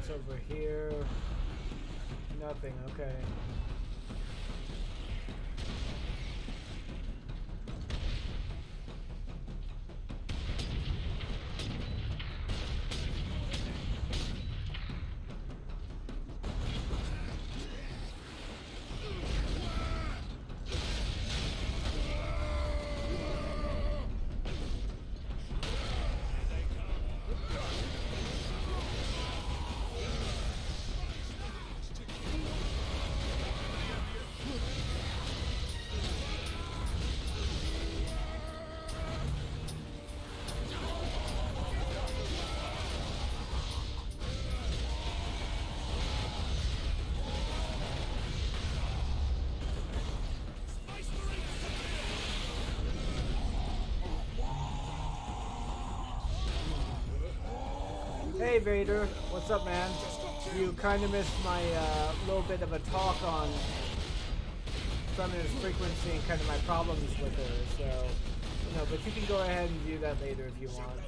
Over here. Nothing, okay. Hey Vader, what's up, man? You kind of missed my little bit of a talk on Feminist frequency and kind of my problems with her, so, you know, but you can go ahead and do that later if you want.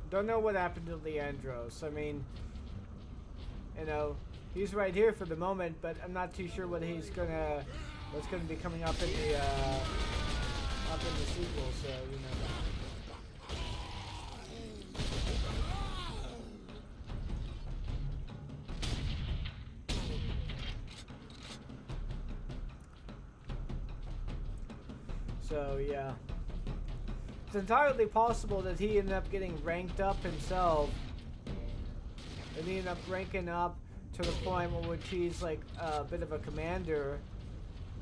Don't know what happened to Leandros. I mean, you know, he's right here for the moment, but I'm not too sure what's gonna be coming up in the sequel. So you know. So yeah. It's entirely possible that he ended up getting ranked up himself. And he ended up ranking up to the point where which he's like a bit of a commander.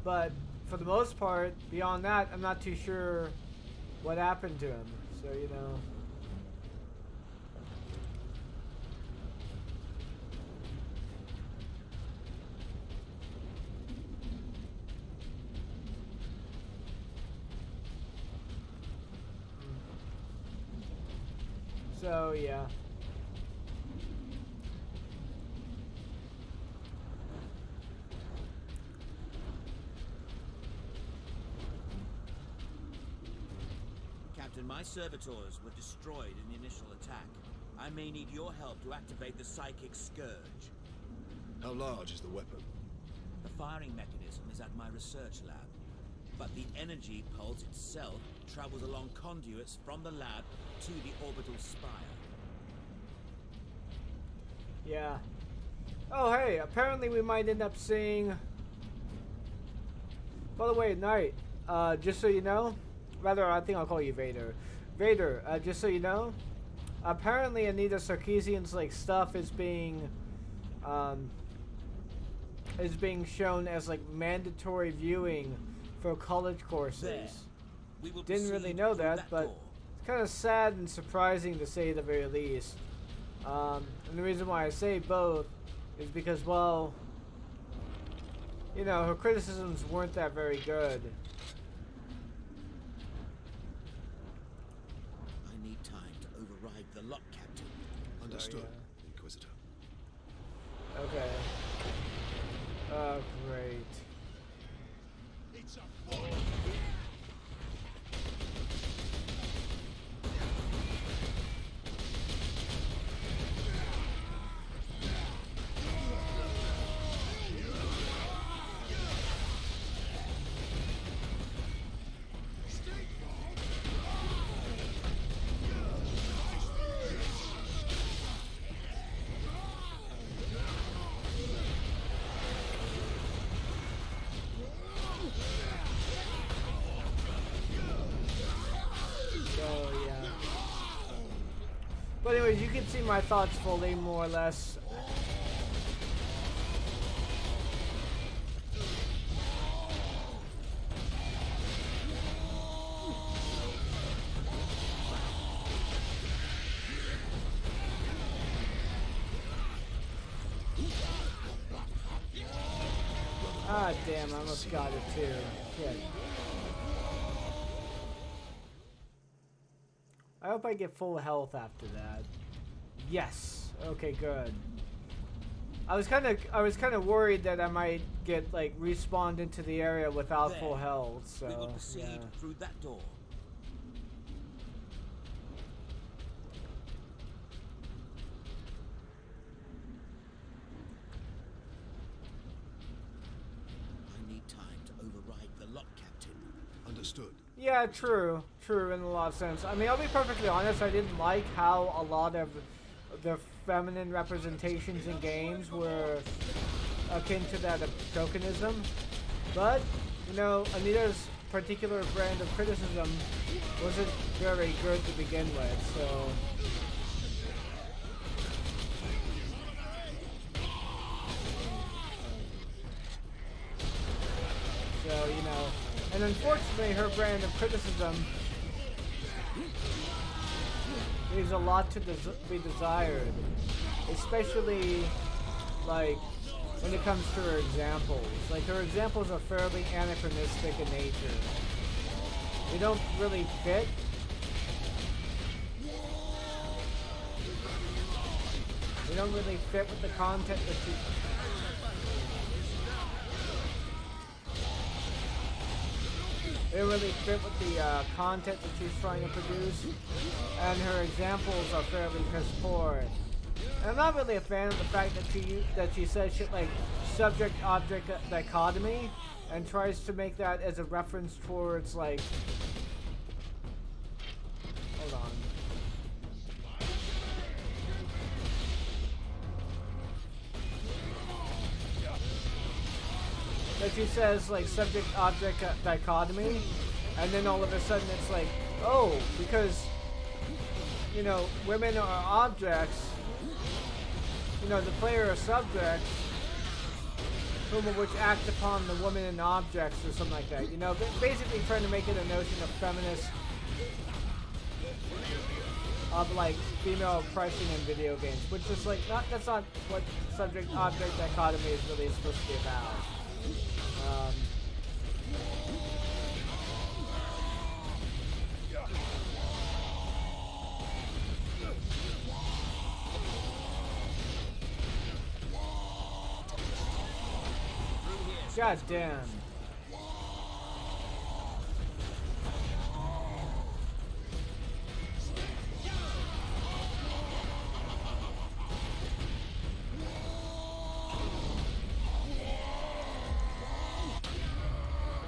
But for the most part, beyond that, I'm not too sure what happened to him. So, you know. So, yeah. Captain, my servitors were destroyed in the initial attack. I may need your help to activate the psychic scourge. How large is the weapon? The firing mechanism is at my research lab, but the energy pulse itself travels along conduits from the lab to the orbital spire. Yeah. Oh, hey, apparently we might end up seeing... By the way, Knight, just so you know, rather, I think I'll call you Vader. Vader, just so you know, apparently Anita Sarkeesian's, like, stuff is being shown as, like, mandatory viewing for college courses. Didn't really know that, but it's kind of sad and surprising to say the very least. And the reason why I say both is because, well, you know, her criticisms weren't that very good. I need time to override the lock, Captain. Understood, Inquisitor. Okay. Oh, great. It's a But anyways, you can see my thoughts fully, more or less. Ah, damn, I almost got it too. Shit. I hope I get full health after that. Yes. Okay, good. I was kind of worried that I might get like respawned into the area without full health. So we will proceed through that door. I need time to override the lock, Captain. Understood. Yeah, true in a lot of sense. I mean, I'll be perfectly honest, I didn't like how a lot of the feminine representations in games were akin to that of tokenism. But, you know, Anita's particular brand of criticism wasn't very good to begin with, so... So, you know, and unfortunately her brand of criticism leaves a lot to be desired, especially like when it comes to her examples. Like her examples are fairly anachronistic in nature. They don't really fit. They don't really fit with the content that she... They don't really fit with the content that she's trying to produce, and her examples are fairly piss poor. And I'm not really a fan of the fact that she says shit like subject-object dichotomy, and tries to make that as a reference towards like. Hold on. That she says like subject-object dichotomy, and then all of a sudden it's like, oh, because, you know, women are objects, you know, the player are subjects, whom of which act upon the woman and objects or something like that, you know, basically trying to make it a notion of feminist, of like female oppression in video games, which is like, that's not what subject-object dichotomy is really supposed to be about. God damn.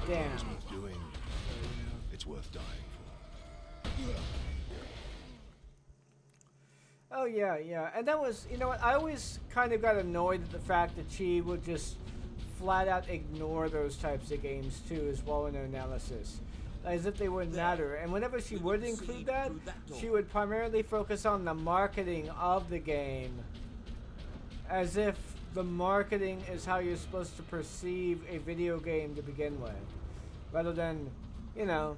Damn. It's worth doing. It's worth dying for. Oh yeah, yeah, and that was, you know what, I always kind of got annoyed at the fact that she would just flat out ignore those types of games too as well in her analysis, as if they wouldn't matter. And whenever she would include that, she would primarily focus on the marketing of the game, as if the marketing is how you're supposed to perceive a video game to begin with, rather than, you know,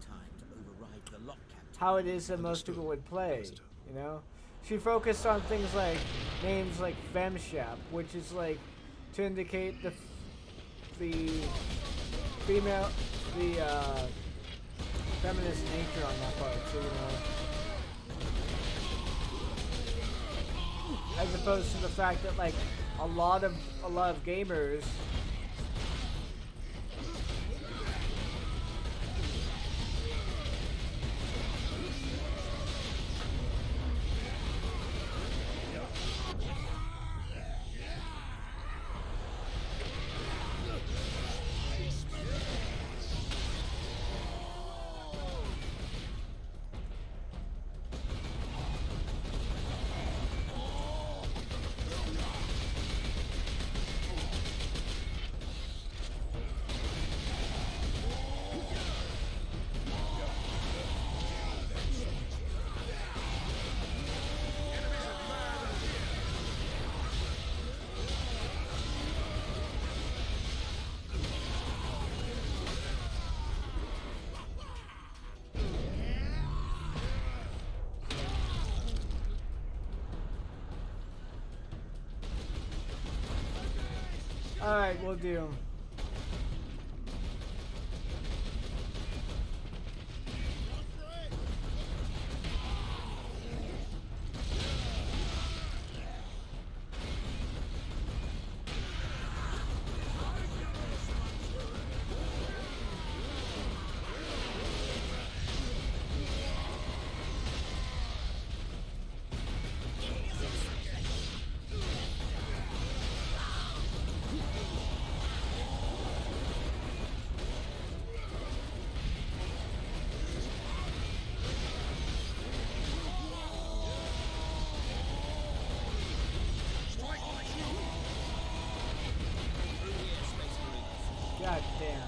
how it is that most people would play, you know? She focused on things like names like FemShap, which is like to indicate the female, feminist nature on that part. So, you know, as opposed to the fact that like a lot of gamers. Alright, we'll do. God damn.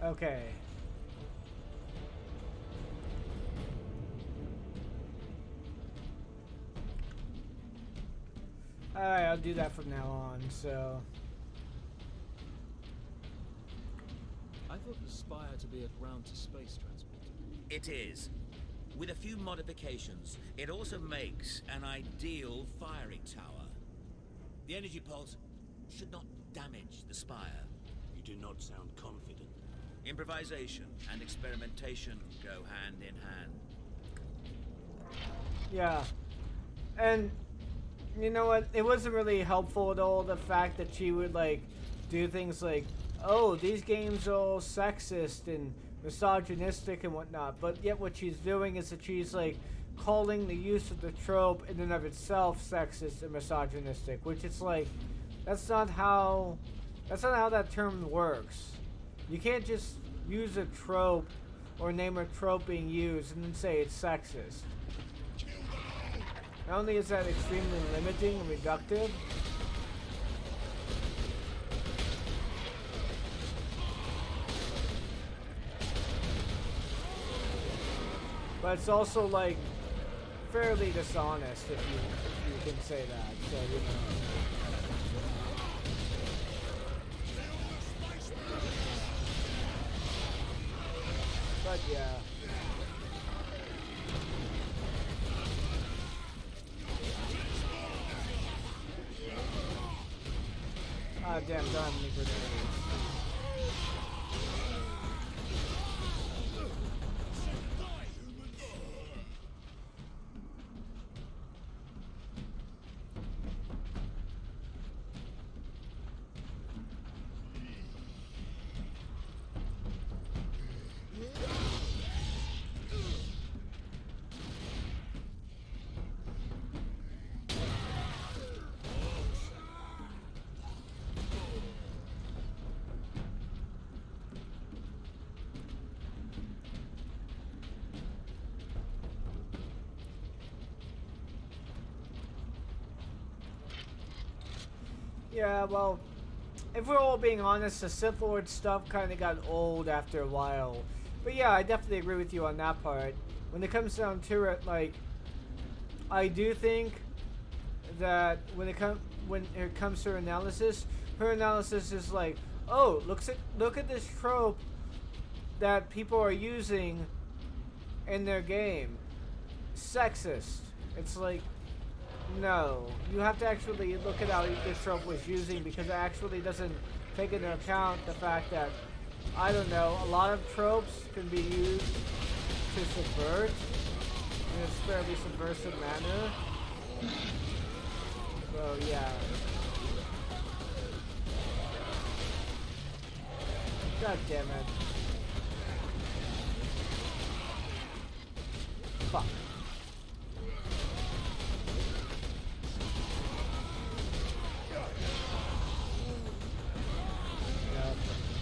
Okay. Alright, I'll do that from now on, so. I thought the Spire to be a ground-to-space transport. It is. With a few modifications, it also makes an ideal firing tower. The energy pulse should not damage the Spire. You do not sound confident. Improvisation and experimentation go hand in hand. Yeah. And you know what? It wasn't really helpful at all, the fact that she would like do things like, oh, these games are all sexist and misogynistic and whatnot, but yet what she's doing is that she's like calling the use of the trope in and of itself sexist and misogynistic, which it's like, that's not how that term works. You can't just use a trope or name a trope being used and then say it's sexist. Not only is that extremely limiting and reductive, but it's also like fairly dishonest if you can say that. So, you know. But yeah. Ah, damn, don't have any grenades. Yeah, well, if we're all being honest, the Sith Lord stuff kind of got old after a while. But yeah, I definitely agree with you on that part. When it comes down to it, like, I do think that when it comes to her analysis is like, oh, look at this trope that people are using in their game. Sexist. It's like, no, you have to actually look at how this trope was using, because it actually doesn't take into account the fact that, I don't know, a lot of tropes can be used to subvert in a fairly subversive manner. So yeah. God damn it. Fuck.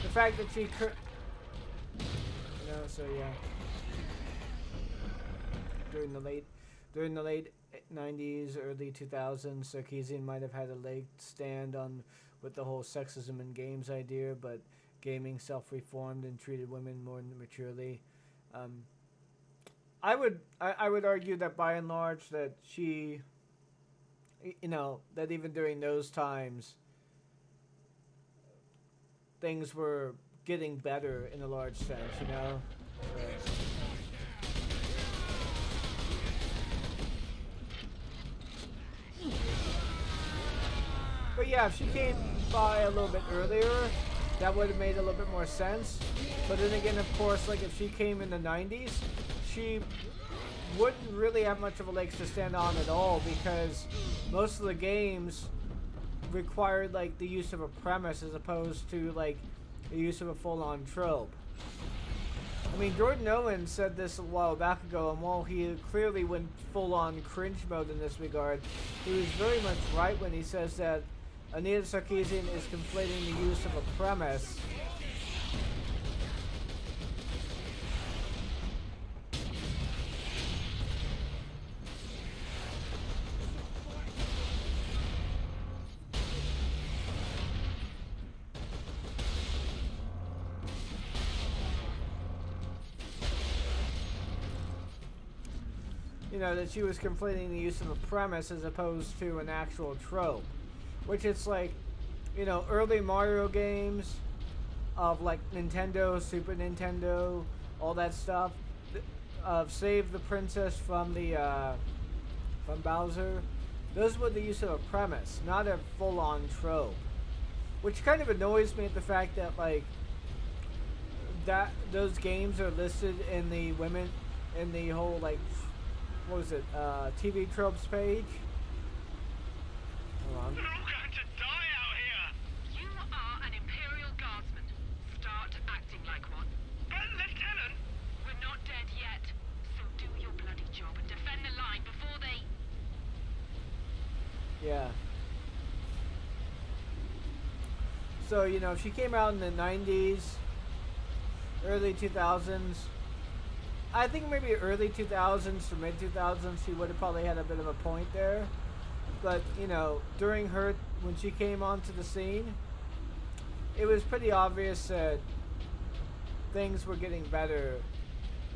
The fact that she so yeah. During the late 90s, early 2000s, Sarkeesian might have had a leg stand on with the whole sexism in games idea, but gaming self-reformed and treated women more maturely. I would argue that by and large that she, that even during those times, things were getting better in a large sense, But yeah, if she came by a little bit earlier, that would have made a little bit more sense. But then again, of course, like if she came in the 90s, she wouldn't really have much of a leg to stand on at all, because most of the games required like the use of a premise as opposed to like the use of a full-on trope. I mean, Jordan Owen said this a while back ago, and while he clearly went full-on cringe mode in this regard, he was very much right when he says that Anita Sarkeesian is conflating the use of a premise that she was conflating the use of a premise as opposed to an actual trope. Which it's like, early Mario games of like Nintendo, Super Nintendo, all that stuff, of Save the Princess from from Bowser. Those were the use of a premise, not a full-on trope. Which kind of annoys me at the fact that like those games are listed in the whole like, what was it, TV tropes page? Hold on. We're all going to die out here! You are an Imperial Guardsman. Start acting like one. But, Lieutenant! We're not dead yet, so do your bloody job and defend the line before they... Yeah. So, if she came out in the 90s, early 2000s, I think maybe early 2000s to mid 2000s, she would have probably had a bit of a point there. But, during when she came onto the scene, it was pretty obvious that things were getting better.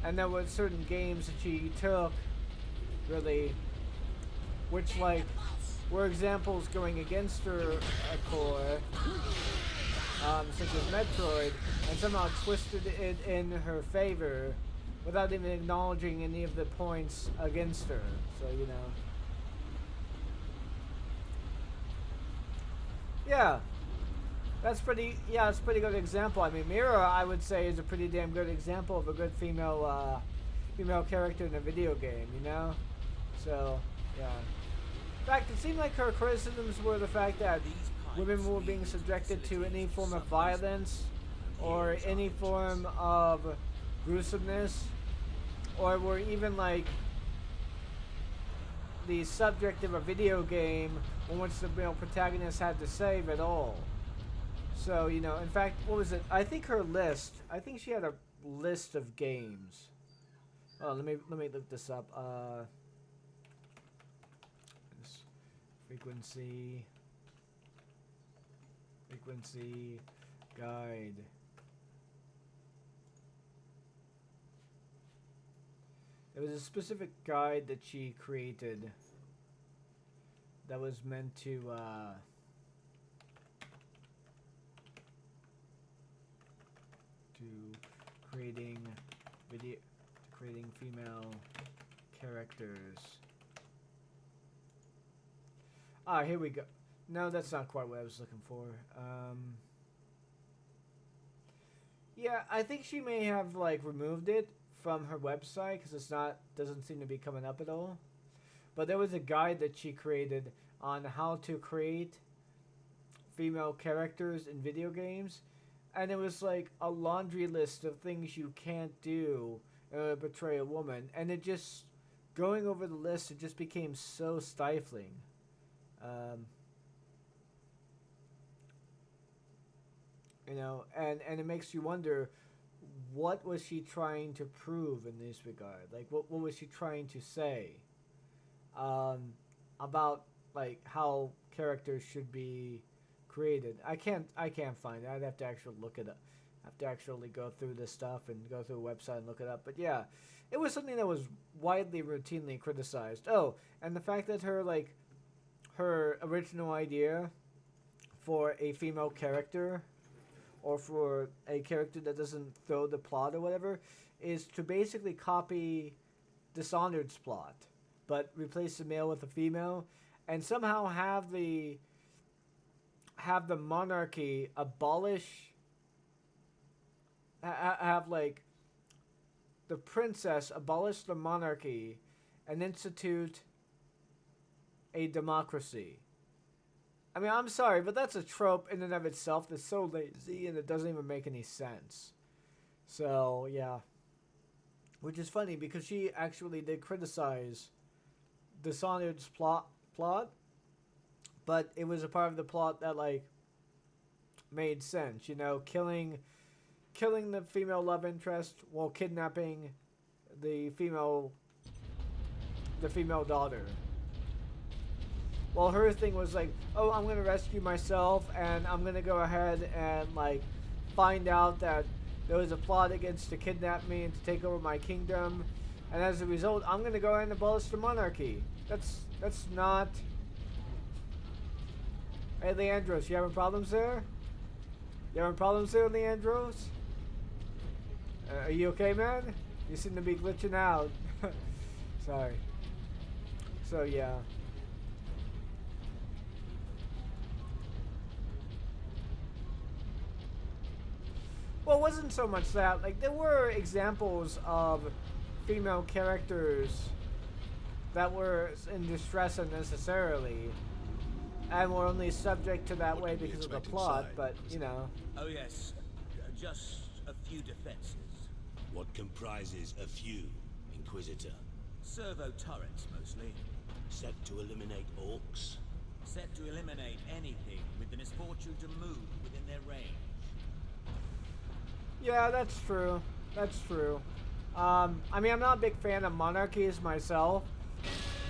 And there were certain games that she took, really, which, like, were examples going against her core, such as Metroid, and somehow twisted it in her favor, without even acknowledging any of the points against her. So, yeah. It's a pretty good example. I mean, Mira, I would say, is a pretty damn good example of a good female character in a video game, So, yeah. In fact, it seemed like her criticisms were the fact that women were being subjected to any form of violence, or any form of gruesomeness, or were even like the subject of a video game in which the male protagonist had to save it all. So, in fact, what was it? I think she had a list of games. Oh, let me look this up. Frequency. Frequency guide. It was a specific guide that she created that was meant to creating female characters. Ah, here we go. No, that's not quite what I was looking for. Yeah, I think she may have like removed it from her website because doesn't seem to be coming up at all. But there was a guide that she created on how to create female characters in video games, and it was like a laundry list of things you can't do to portray a woman, and it just going over the list, it just became so stifling. You know, and it makes you wonder, what was she trying to prove in this regard? Like, what was she trying to say about like how characters should be created? I can't find it. I'd have to actually look it up. I have to actually go through this stuff and go through a website and look it up. But yeah, it was something that was widely, routinely criticized. Oh, and the fact that her original idea for a female character, or for a character that doesn't throw the plot or whatever, is to basically copy Dishonored's plot, but replace the male with a female, and somehow have the monarchy abolish, have like the princess abolish the monarchy and institute a democracy. I mean, I'm sorry, but that's a trope in and of itself that's so lazy and it doesn't even make any sense. So, yeah. Which is funny because she actually did criticize Dishonored's plot, but it was a part of the plot that, like, made sense. You know, killing the female love interest while kidnapping the female daughter. Well, her thing was like, oh, I'm going to rescue myself, and I'm going to go ahead and, like, find out that there was a plot against to kidnap me and to take over my kingdom, and as a result, I'm going to go ahead and abolish the monarchy. That's not... Hey, Leandros, you having problems there? You having problems there, Leandros? Are you okay, man? You seem to be glitching out. Sorry. So, yeah. Well, it wasn't so much that. Like, there were examples of female characters that were in distress unnecessarily, and were only subject to that way because of the plot, but, you know. Oh, yes. Just a few defenses. What comprises a few, Inquisitor? Servo turrets, mostly. Set to eliminate orcs? Set to eliminate anything with the misfortune to move within their range. Yeah, that's true. That's true. I mean, I'm not a big fan of monarchies myself,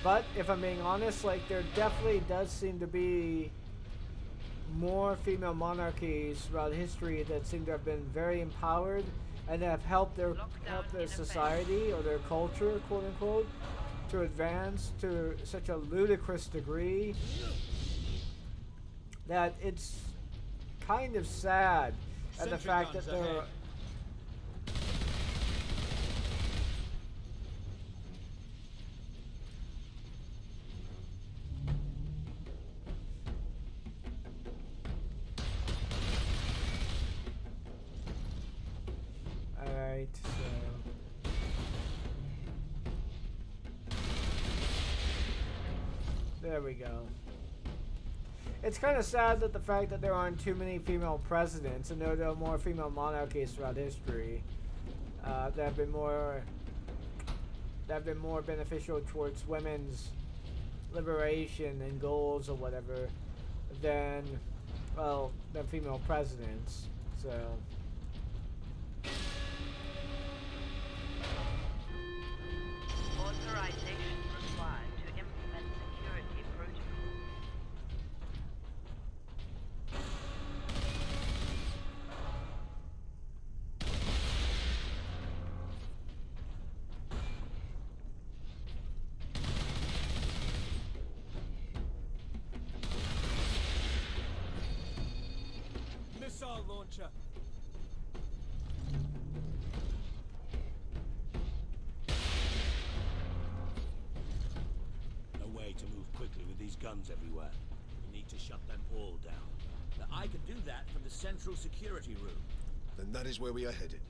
but if I'm being honest, like, there definitely does seem to be more female monarchies throughout history that seem to have been very empowered and have helped their society or their culture, quote unquote, to advance to such a ludicrous degree that it's kind of sad at the fact that there are... Alright, so... There we go. It's kind of sad that the fact that there aren't too many female presidents and there are more female monarchies throughout history that have been more beneficial towards women's liberation and goals or whatever than, well, than female presidents. So... Authorization required to implement security protocol. launcher. No way to move quickly with these guns everywhere. We need to shut them all down. But I can do that from the central security room. Then that is where we are headed.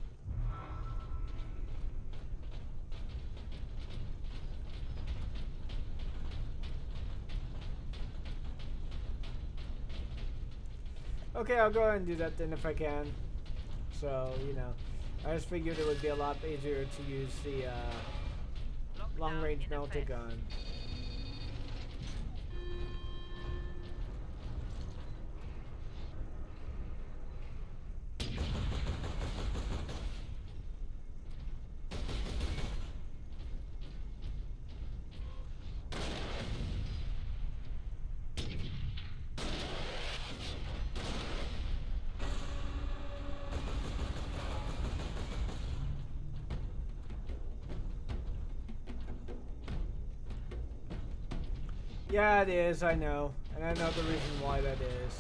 Okay, I'll go ahead and do that then if I can. So, you know, I just figured it would be a lot easier to use the long-range melter gun. Yeah, it is, I know. And I know the reason why that is.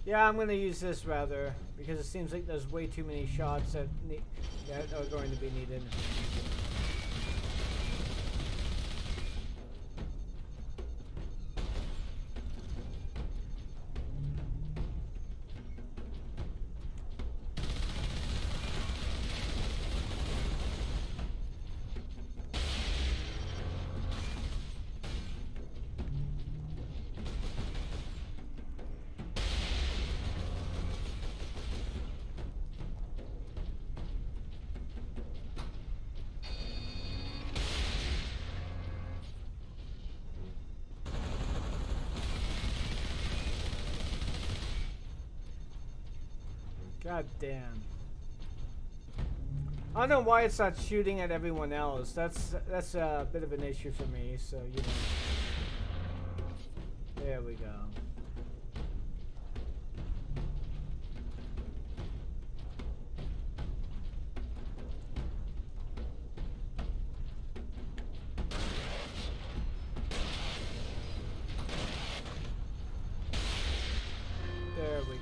Yeah, I'm gonna use this rather, because it seems like there's way too many shots that are going to be needed. God damn. I don't know why it's not shooting at everyone else. That's a bit of an issue for me, so you know. There we go. There we go.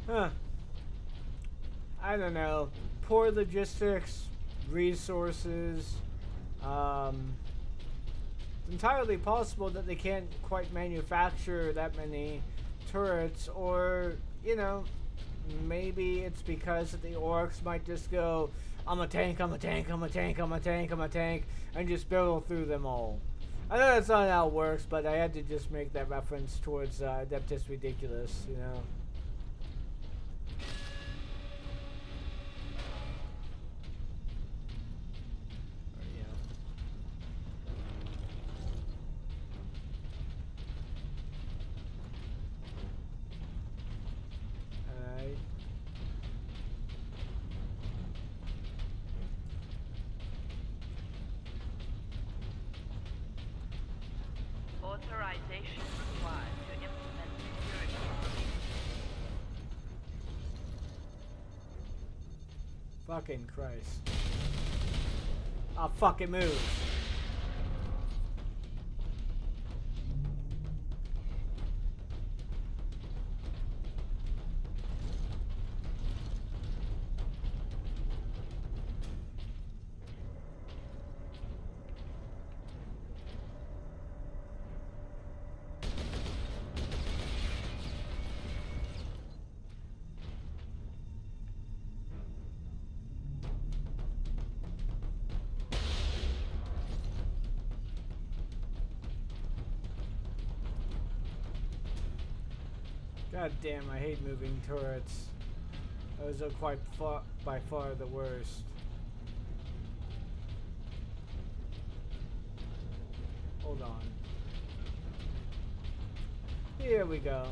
Huh. I don't know. Poor logistics, resources. It's entirely possible that they can't quite manufacture that many turrets, or, you know, maybe it's because the orcs might just go, I'm a tank, I'm a tank, I'm a tank, I'm a tank, I'm a tank, and just barrel through them all. I know that's not how it works, but I had to just make that reference towards Adeptus Ridiculous, you know. Authorization required to implement security. Fucking Christ. I'll fucking move. God damn, I hate moving turrets. Those are by far the worst. Hold on. Here we go.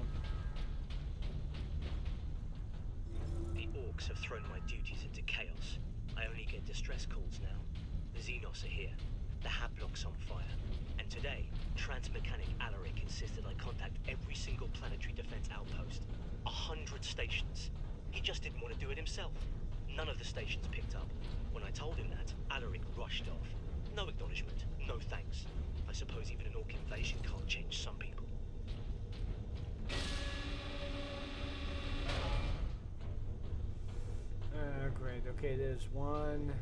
Orcs have thrown my duties into chaos. I only get distress calls now. The Xenos are here. The Haplok's on fire. And today, Transmechanic Alaric insisted I contact every single planetary defense outpost. 100 stations. He just didn't want to do it himself. None of the stations picked up. When I told him that, Alaric rushed off. No acknowledgement, no thanks. I suppose even an Orc invasion can't change some people. Great. Okay, there's one.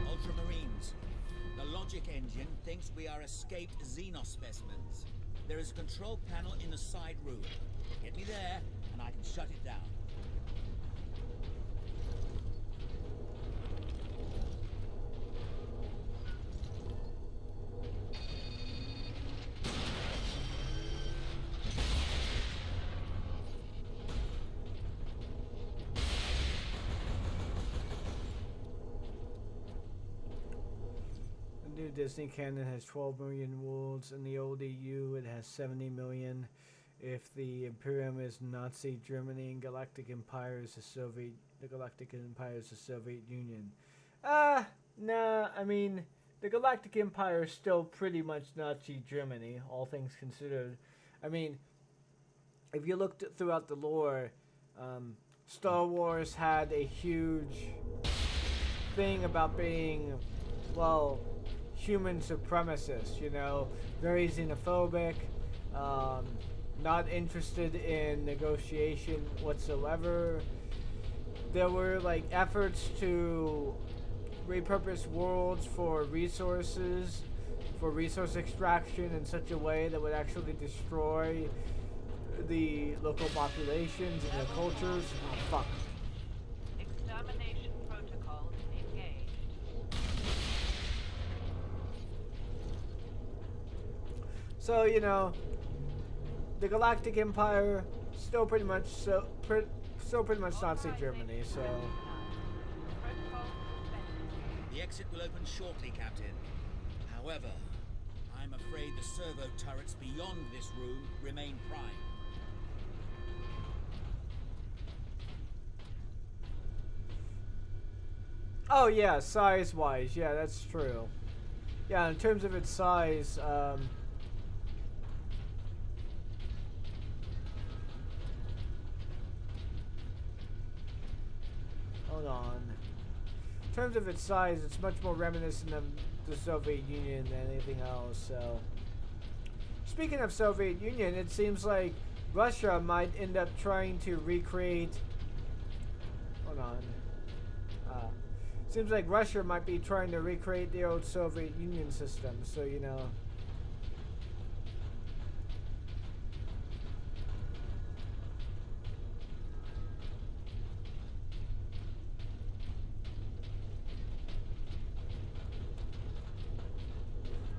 Ultramarines, the logic engine thinks we are escaped Xenos specimens. There is a control panel in the side room. Get me there, and I can shut it down. The new Disney canon has 12 million worlds. In the old EU, it has 70 million. If the Imperium is Nazi Germany and Galactic Empire is the Galactic Empire is the Soviet Union. Nah, I mean, the Galactic Empire is still pretty much Nazi Germany, all things considered. I mean, if you looked throughout the lore, Star Wars had a huge thing about being, well, human supremacist, you know, very xenophobic, not interested in negotiation whatsoever. There were like efforts to repurpose worlds for resources, for resource extraction in such a way that would actually destroy the local populations and their cultures. Oh, fuck. Extermination protocols engaged. So, you know, the Galactic Empire still pretty much Nazi Germany, so The exit will open shortly, Captain. However, I'm afraid the servo turrets beyond this room remain prime. oh yeah, size-wise, yeah, that's true. Yeah, in terms of its size, hold on. In terms of its size, it's much more reminiscent of the Soviet Union than anything else, so. Speaking of Soviet Union, it seems like Russia might end up trying to recreate. Hold on. Seems like Russia might be trying to recreate the old Soviet Union system, so you know.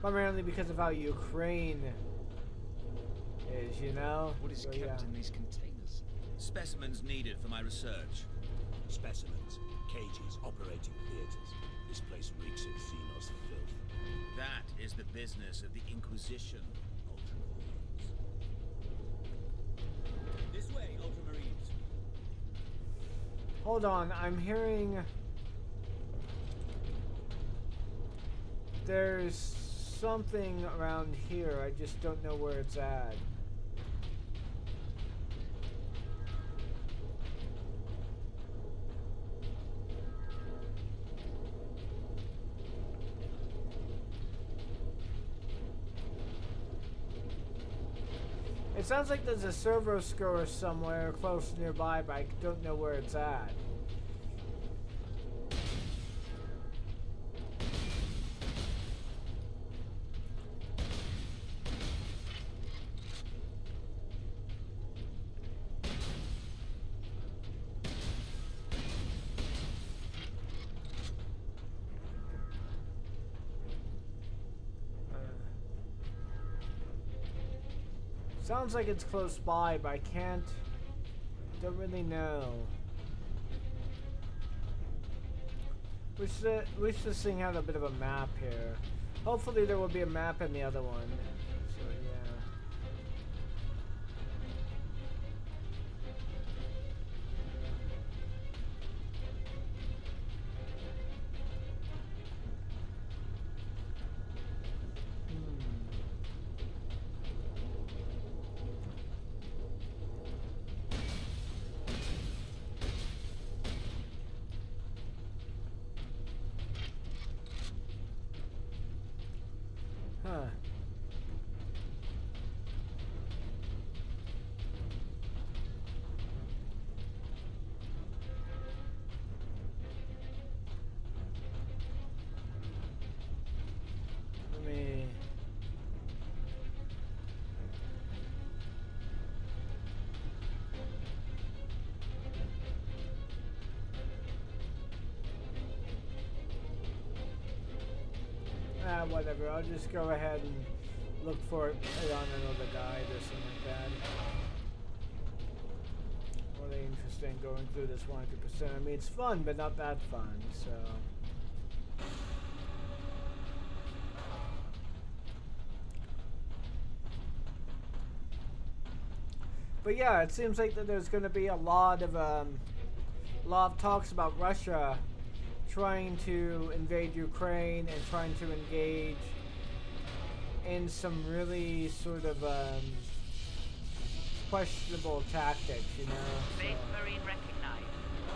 Primarily because of how Ukraine is, you know? What is So, kept yeah. in these containers? Specimens needed for my research. Specimens, cages, operating theaters. This place reeks of Xenos filth. That is the business of the Inquisition, Ultramarines. This way, Ultramarines. Hold on, I'm hearing there's something around here. I just don't know where it's at. It sounds like there's a servo score somewhere close nearby, but I don't know where it's at. Sounds like it's close by, but I don't really know. Wish this thing had a bit of a map here. Hopefully there will be a map in the other one. So yeah. Huh. Let me... whatever, I'll just go ahead and look for it on another guide or something like that. Really interesting going through this 100%. I mean, it's fun, but not that fun, so... But yeah, it seems like that there's going to be a lot of talks about Russia trying to invade Ukraine and trying to engage in some really sort of questionable tactics, you know. Space Marine recognized.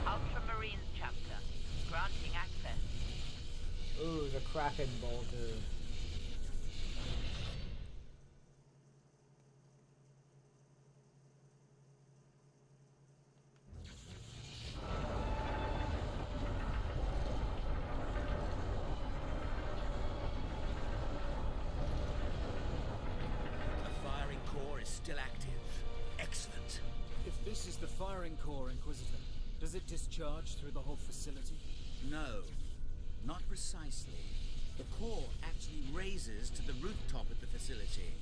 Ultramarines chapter. Granting access. Ooh, the Kraken bolter. Still active. Excellent. If this is the firing core, Inquisitor, does it discharge through the whole facility? No, not precisely. The core actually raises to the rooftop of the facility.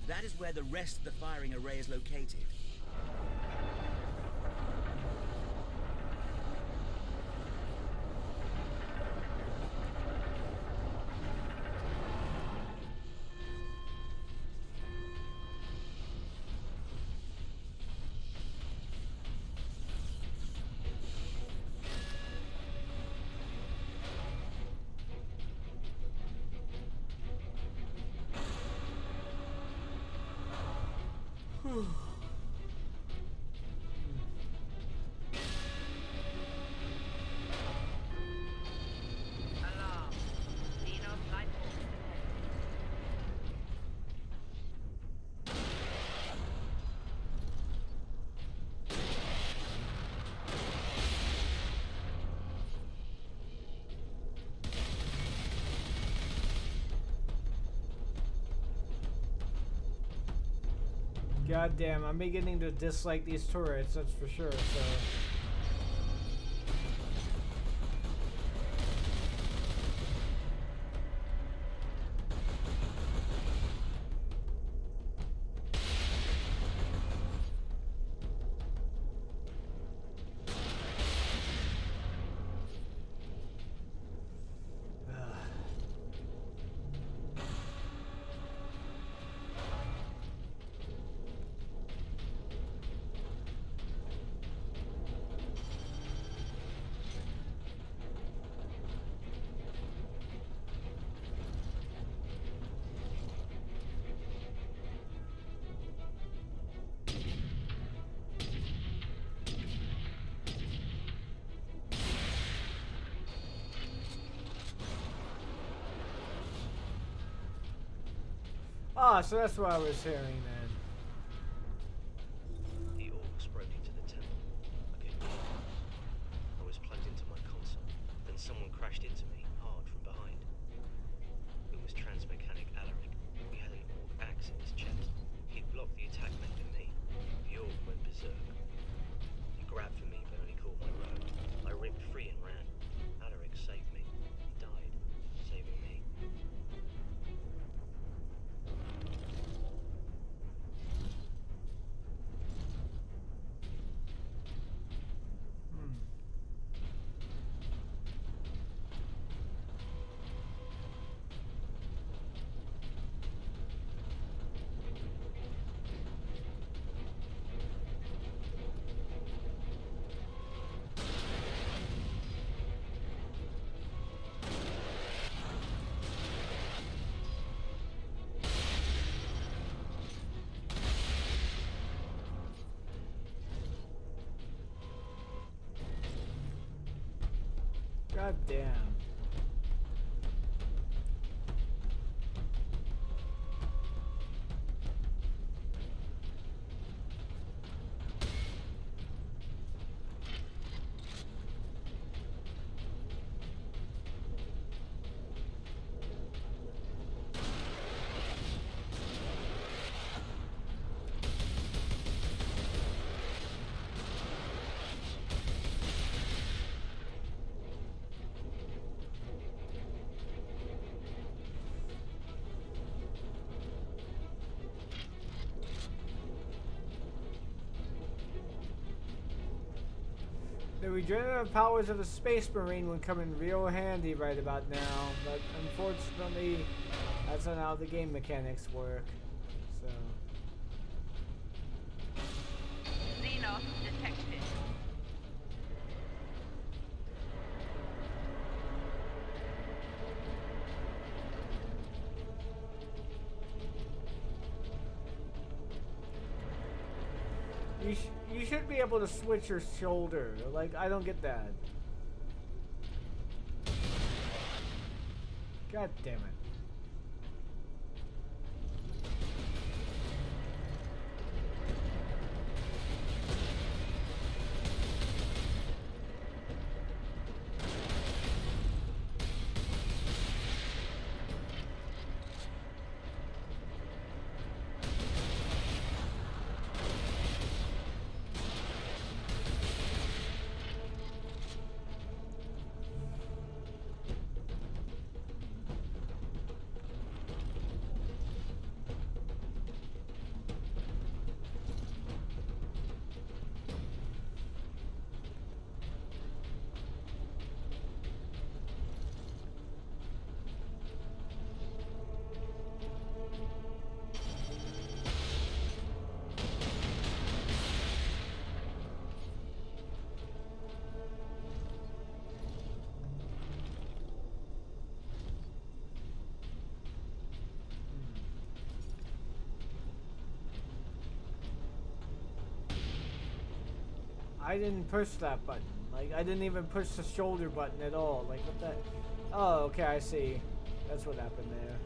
That is where the rest of the firing array is located. God damn, I'm beginning to dislike these turrets, that's for sure, so... Ah, so that's what I was hearing then. The orcs broke into the temple. I couldn't move. I was plugged into my console. Then someone crashed into me, hard from behind. It was Transmechanic Alaric. He had an orc axe in his chest. He'd blocked the attack meant at me. The orc went berserk. He grabbed for me, but only caught my robe. I ripped free and ran. Alaric saved me. He died, saving me. God damn. The regenerative powers of a space marine would come in real handy right about now, but unfortunately, that's not how the game mechanics work. So. Xenos detected. You should be able to switch your shoulder. Like, I don't get that. God damn it. I didn't push that button. Like, I didn't even push the shoulder button at all. Like, what the... Oh, okay, I see. That's what happened there.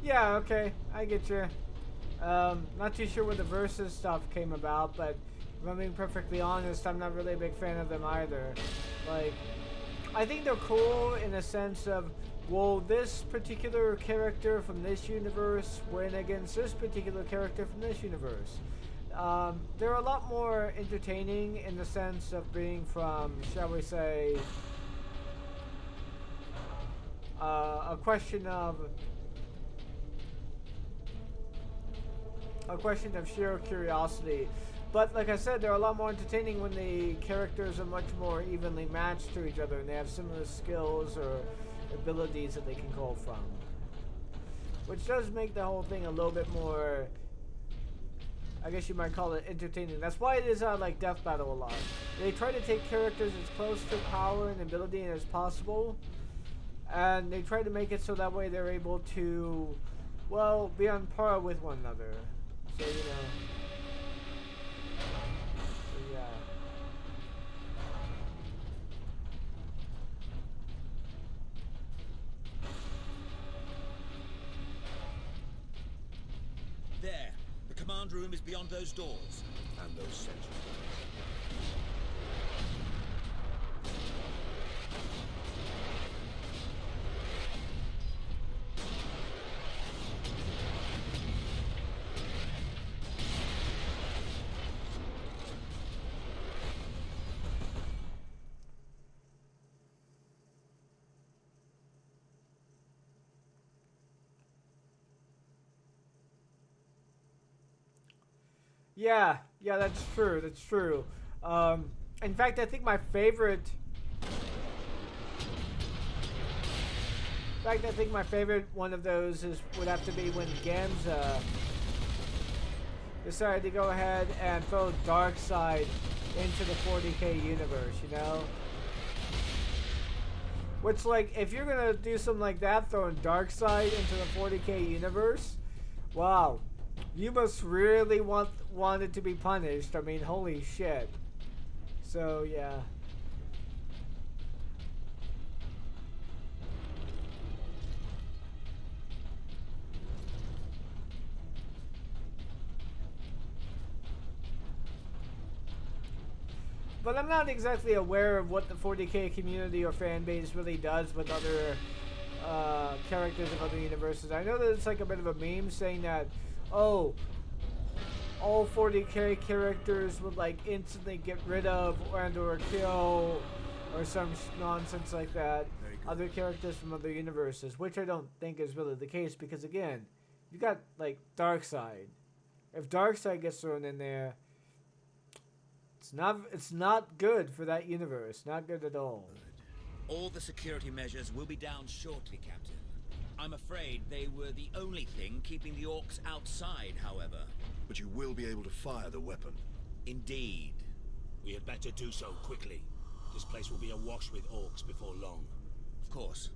Yeah, okay. I get you. Not too sure where the Versus stuff came about, but if I'm being perfectly honest, I'm not really a big fan of them either. Like, I think they're cool in a sense of, well, this particular character from this universe went against this particular character from this universe. They're a lot more entertaining in the sense of being from, shall we say, a question of sheer curiosity. But like I said, they're a lot more entertaining when the characters are much more evenly matched to each other and they have similar skills or abilities that they can call from. Which does make the whole thing a little bit more, I guess you might call it, entertaining. That's why it is like Death Battle a lot. They try to take characters as close to power and ability as possible, and they try to make it so that way they're able to, well, be on par with one another. So, you know. So, yeah. There. The command room is beyond those doors. And those sentries. Yeah, that's true. That's true. In fact, I think my favorite. In fact, I think my favorite one of those would have to be when Gamza decided to go ahead and throw Darkseid into the 40K universe. You know. Which, like, if you're gonna do something like that, throwing Darkseid into the 40k universe, wow, you must really want it to be punished. I mean, holy shit. So yeah. But I'm not exactly aware of what the 40k community or fan base really does with other characters of other universes. I know that it's like a bit of a meme saying that, oh, all 40k characters would like instantly get rid of or kill or some nonsense like that other characters from other universes, which I don't think is really the case because again, you got like Darkseid. If Darkseid gets thrown in there, it's not good for that universe. Not good at all. All the security measures will be down shortly, Captain. I'm afraid they were the only thing keeping the orcs outside, however. But you will be able to fire the weapon. Indeed. We had better do so quickly. This place will be awash with orcs before long. Of course.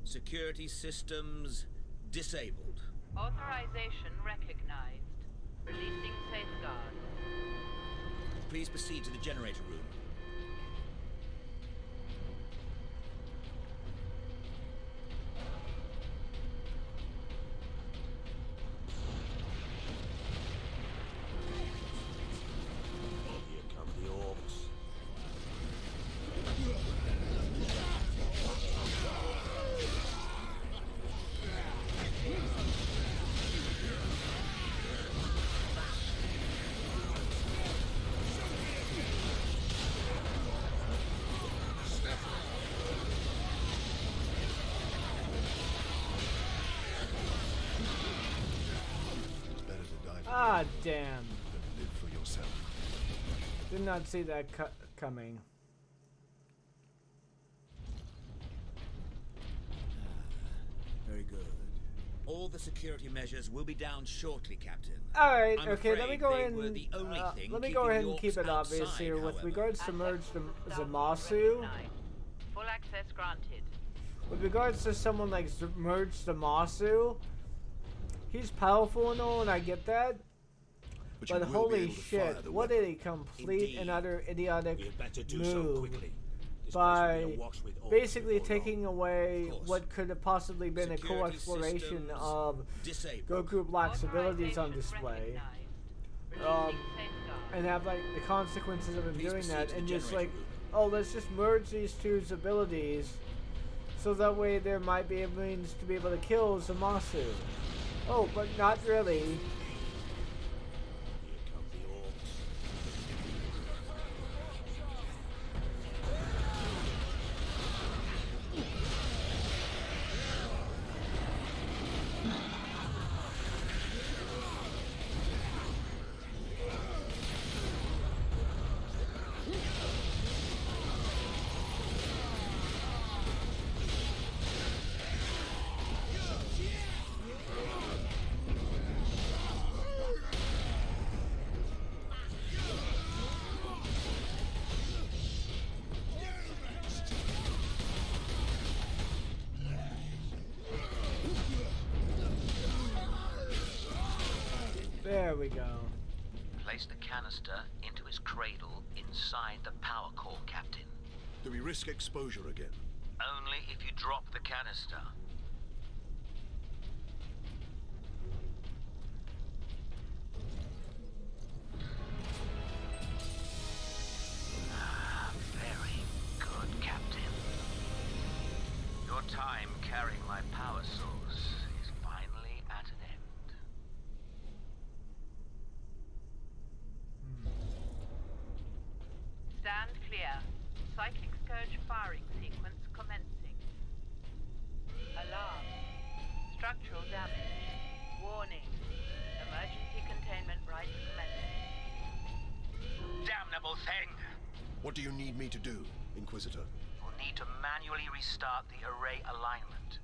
Security systems disabled. Authorization recognized. Releasing safeguards. Please proceed to the generator room. Here come the orcs. Ah, damn. Live for yourself. Did not see that coming. Very good. All the security measures will be down shortly, Captain. Alright, I'm okay, let me afraid go they ahead were and the only thing let me keeping go ahead the and keep orcs it obvious outside, here with however. regards to Merge Zamasu. Full access granted. With regards to someone like Merge Zamasu, he's powerful and all, and I get that. But But you will be holy able to fire shit, the what weapon. a complete Indeed. and utter idiotic We had better do so move quickly. This place by will be awash with orcs basically before long. taking away Of course. what could have possibly been a cool Security exploration systems of disabled. Goku Black's abilities on Authorization display. recognized. Releasing Um, safeguards. and have like the consequences of him Please doing proceed that to the and just generator like, room. oh, let's just merge these two's abilities so that way there might be a means to be able to kill Zamasu. Oh, but not really. Here come the orcs. There we go. Place the canister into his cradle inside the power core, Captain. Do we risk exposure again? Only if you drop the canister. Very good, Captain. Your time carrying my power source is finally at an end. Stand clear. Cyclic Scourge firing sequence commencing. Alarm. Structural damage. Warning. Emergency containment rights commencing. Damnable thing! What do you need me to do, Inquisitor? You'll need to manually restart the array alignment.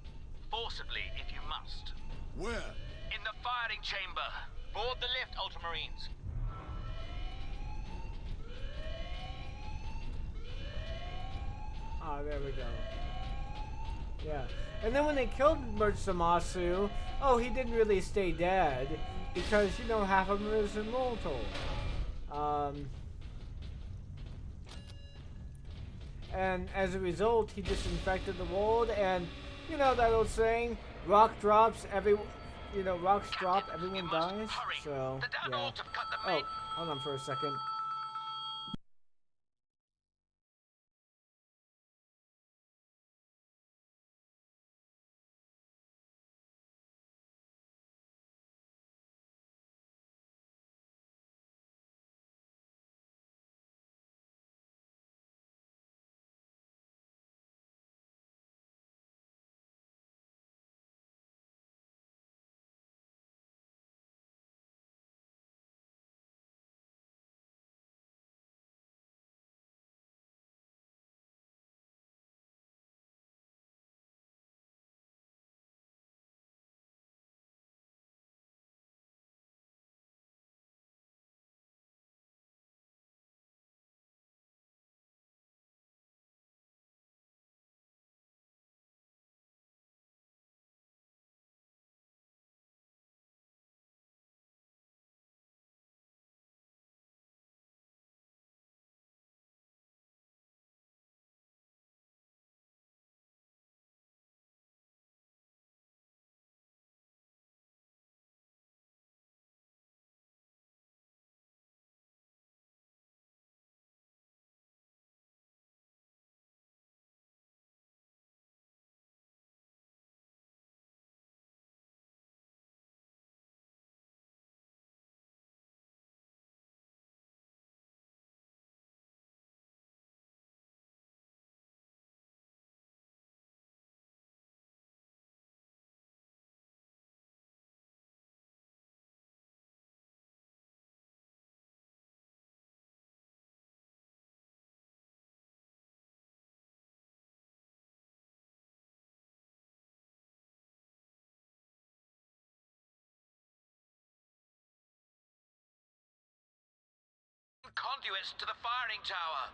Forcibly, if you must. Where? In the firing chamber. Board the lift, Ultramarines. Ah, there we go. Yeah. And then when they killed Murtsamasu, oh, he didn't really stay dead because, you know, half of him is immortal. And as a result, he disinfected the world, and you know that old saying, rocks drop, everyone dies. So, yeah. Oh, hold on for a second. Conduits to the firing tower.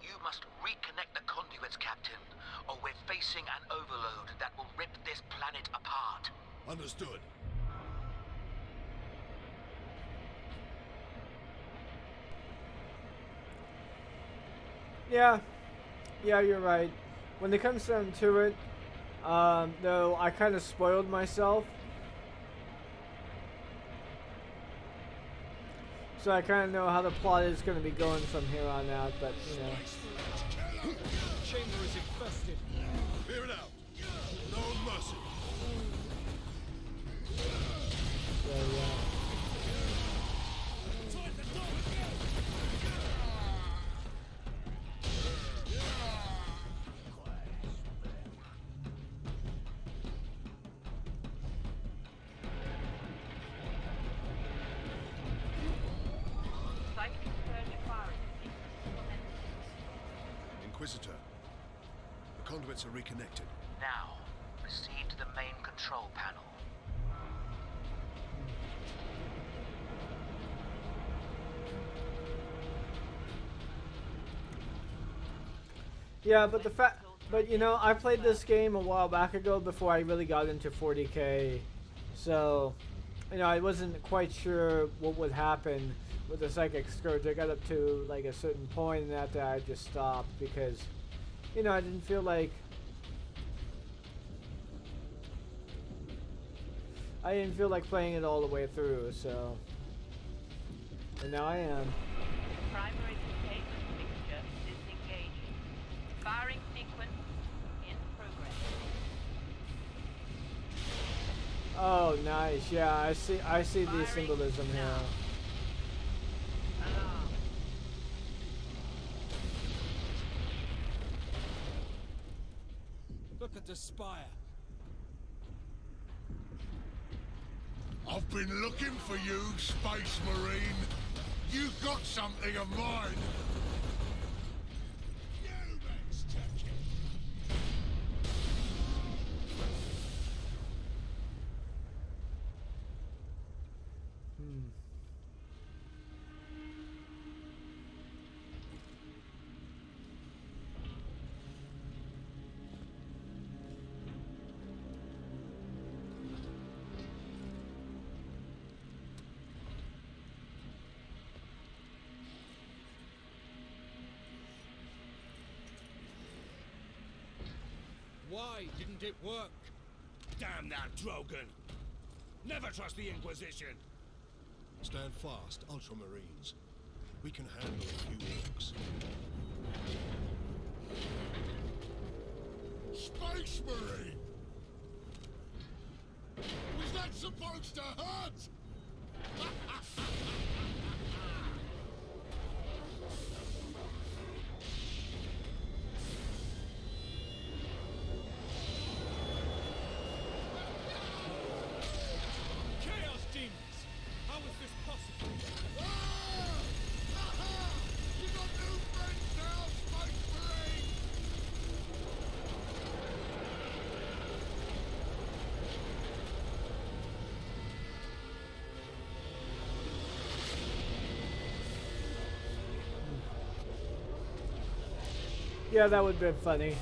You must reconnect the conduits, Captain, or we're facing an overload that will rip this planet apart. Understood. Yeah, you're right. When it comes down to it, though I kind of spoiled myself. So I kind of know how the plot is going to be going from here on out, but, you know. The chamber is infested. Clear it out. No mercy. So, yeah. Inquisitor, the conduits are reconnected. Now, proceed to the main control panel. Yeah, but you know, I played this game a while back ago before I really got into 40K, so, you know, I wasn't quite sure what would happen with the Psychic Scourge. I got up to like a certain point, and after I just stopped because, you know, I didn't feel like playing it all the way through. So, and now I am. Primary containment fixture disengaging. Firing sequence in progress. Oh, nice. Yeah, I see the symbolism here. Look at the spire. I've been looking for you, Space Marine. You got something of mine. Why didn't it work? Damn that Drogon! Never trust the Inquisition! Stand fast, Ultramarines. We can handle a few orcs. Space Marine! Was that supposed to hurt? Chaos demons! How is this possible? You got new friends now, Space Marine! Yeah, that would have been funny.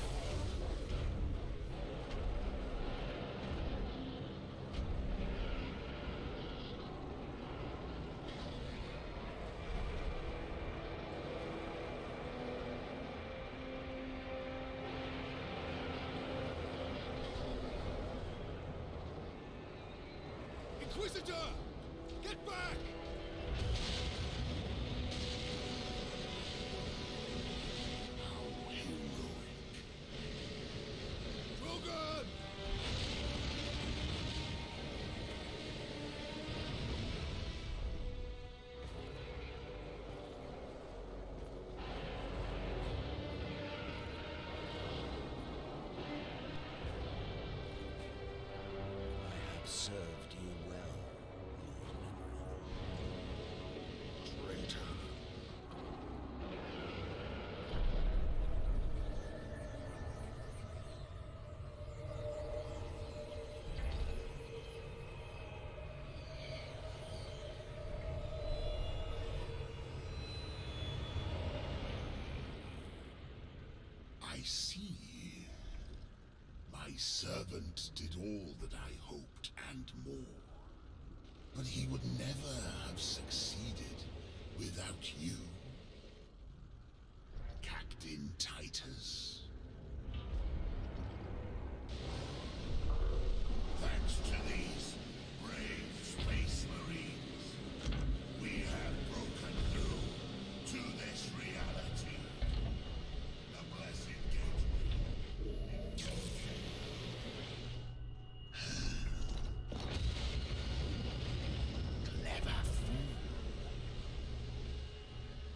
Inquisitor! Get back! How heroic. Drogon! I have served you well, Lord Nemeron. Traitor. I see. My servant did all that I hoped and more. But he would never have succeeded without you. Captain Titus. Thanks to these brave Space Marines, we have broken through to this reality. The Blessed Gateway. Clever fool.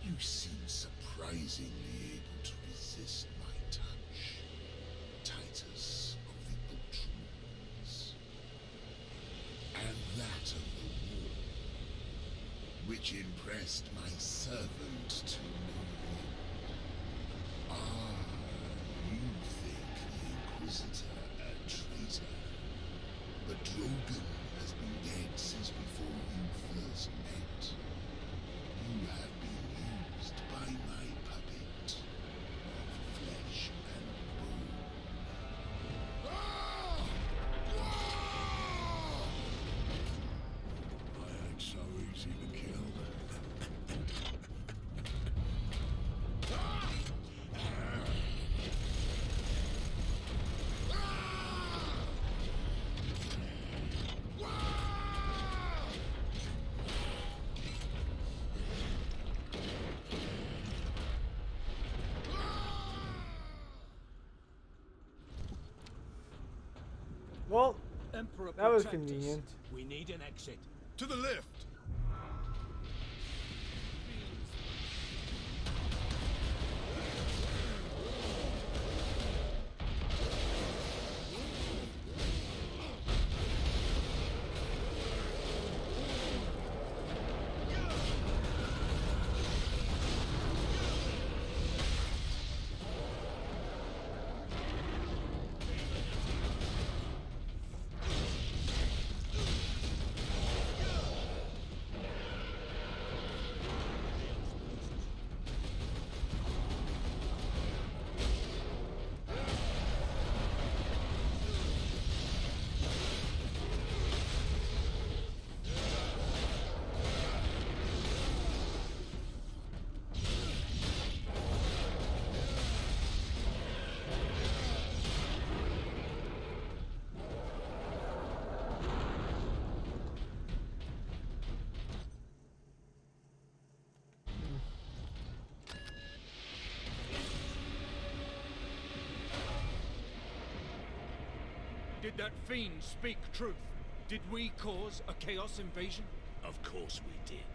You seem surprisingly able to resist my touch, Titus of the Ultramarines. And that of the war, which impressed my servant to no end. Ah, you think the Inquisitor a traitor, but Drogon has been dead since before you first met. You have been used by my puppet of flesh and bone. I ain't so easy to kill. Well, Emperor, that was protect us. convenient. We need an exit. To the lift! Did that fiend speak truth? Did we cause a Chaos invasion? Of course we did.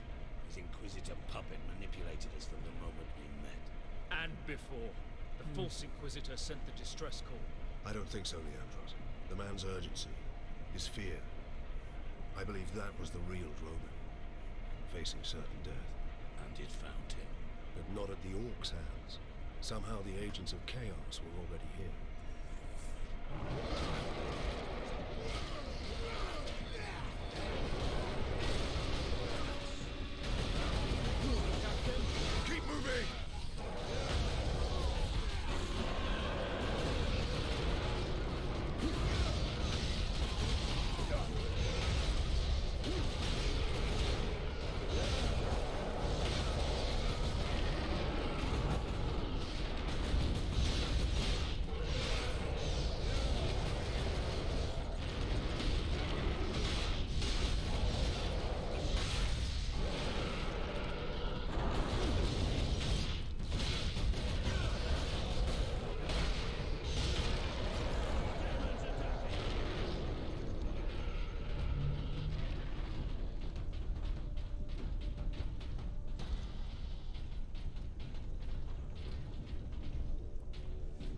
His Inquisitor puppet manipulated us from the moment we met. And before. The false Inquisitor sent the distress call. I don't think so, Leandros. The man's urgency, his fear. I believe that was the real Drogon, facing certain death. And it found him. But not at the Orcs' hands. Somehow the agents of Chaos were already here. Keep moving!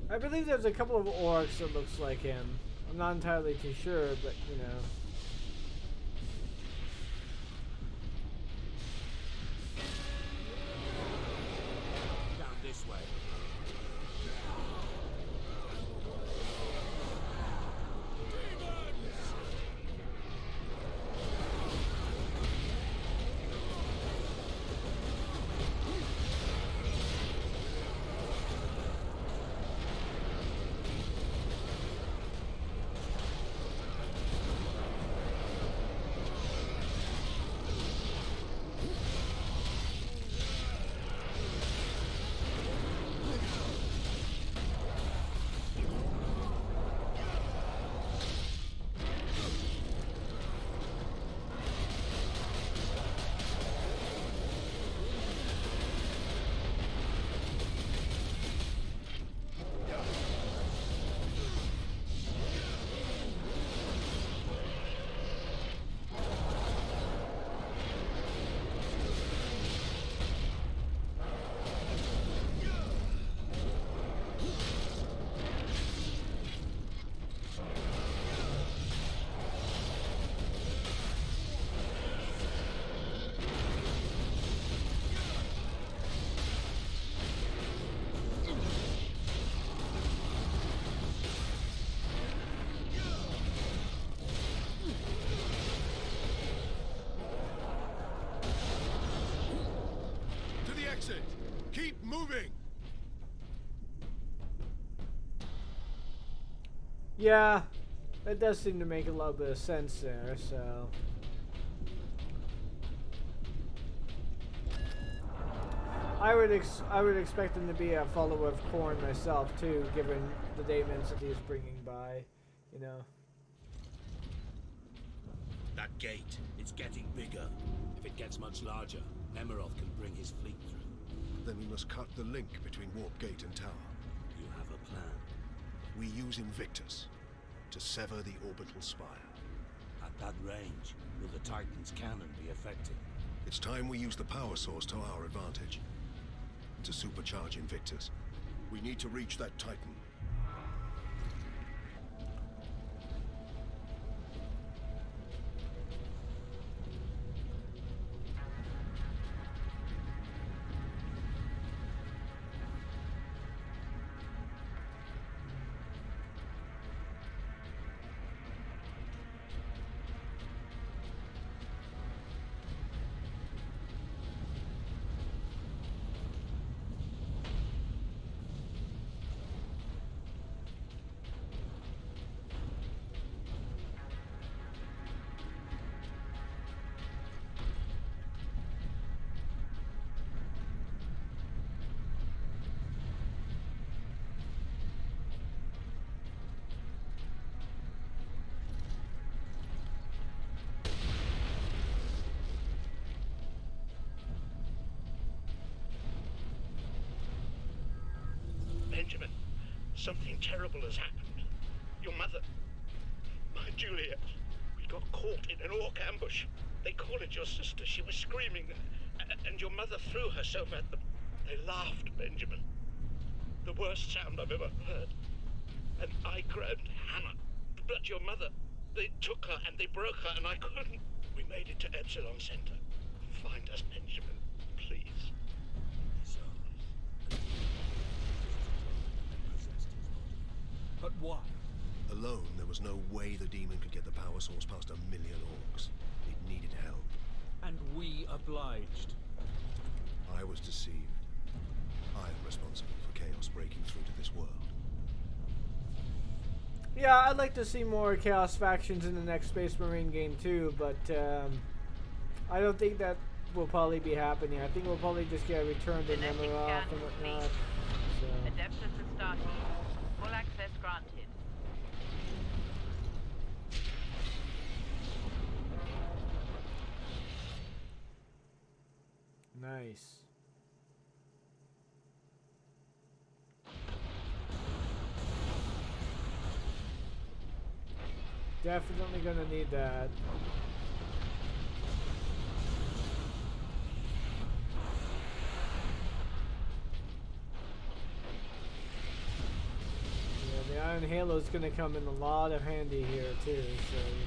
I believe there's a couple of orcs that looks like him. I'm not entirely too sure, but you know. Down this way. Keep moving! Yeah, that does seem to make a little bit of sense there, so. I would expect him to be a follower of Khorne myself too, given the daemons that he's bringing by, you know. That gate, it's getting bigger. If it gets much larger, Nemeroth can bring his fleet through. Then we must cut the link between Warp Gate and Tower. You have a plan. We use Invictus to sever the orbital spire. At that range, will the Titan's cannon be effective? It's time we use the power source to our advantage. To supercharge Invictus, we need to reach that Titan. Benjamin, something terrible has happened. Your mother... Juliet. We got caught in an orc ambush. They cornered your sister. She was screaming, and your mother threw herself at them. They laughed, Benjamin. The worst sound I've ever heard. And I grabbed Hannah. But your mother, they took her and they broke her, and I couldn't. We made it to Epsilon Center. Find us, Benjamin, please. But why? Alone, there was no way the demon could get the power source past 1 million orcs. It needed help. And we obliged. I was deceived. I am responsible for chaos breaking through to this world. Yeah, I'd like to see more Chaos factions in the next Space Marine game too, but I don't think that will probably be happening. I think we'll probably just get a return to Nemiroth and whatnot. So. Adeptus Astartes. Full access granted. Nice. Definitely gonna need that. Yeah, the Iron Halo is gonna come in a lot of handy here too, so you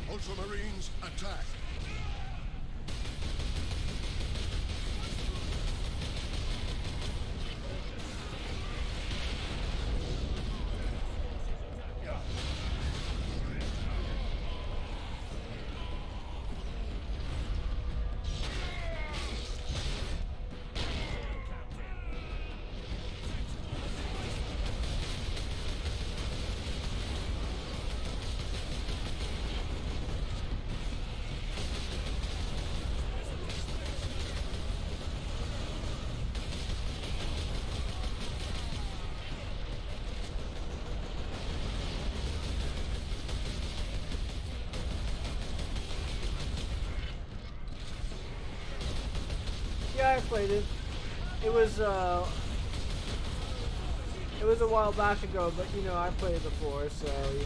know. Ultramarines, attack! Yeah, I played it. It was a while back ago, but you know, I played it before, so you know.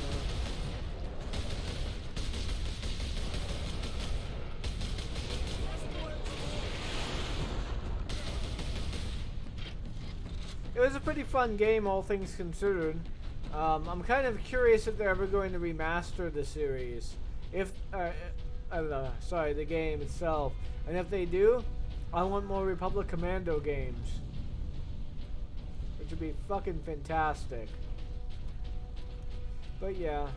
It was a pretty fun game, all things considered. I'm kind of curious if they're ever going to remaster the series. If, sorry, the game itself. And if they do, I want more Republic Commando games. Which would be fucking fantastic. But yeah.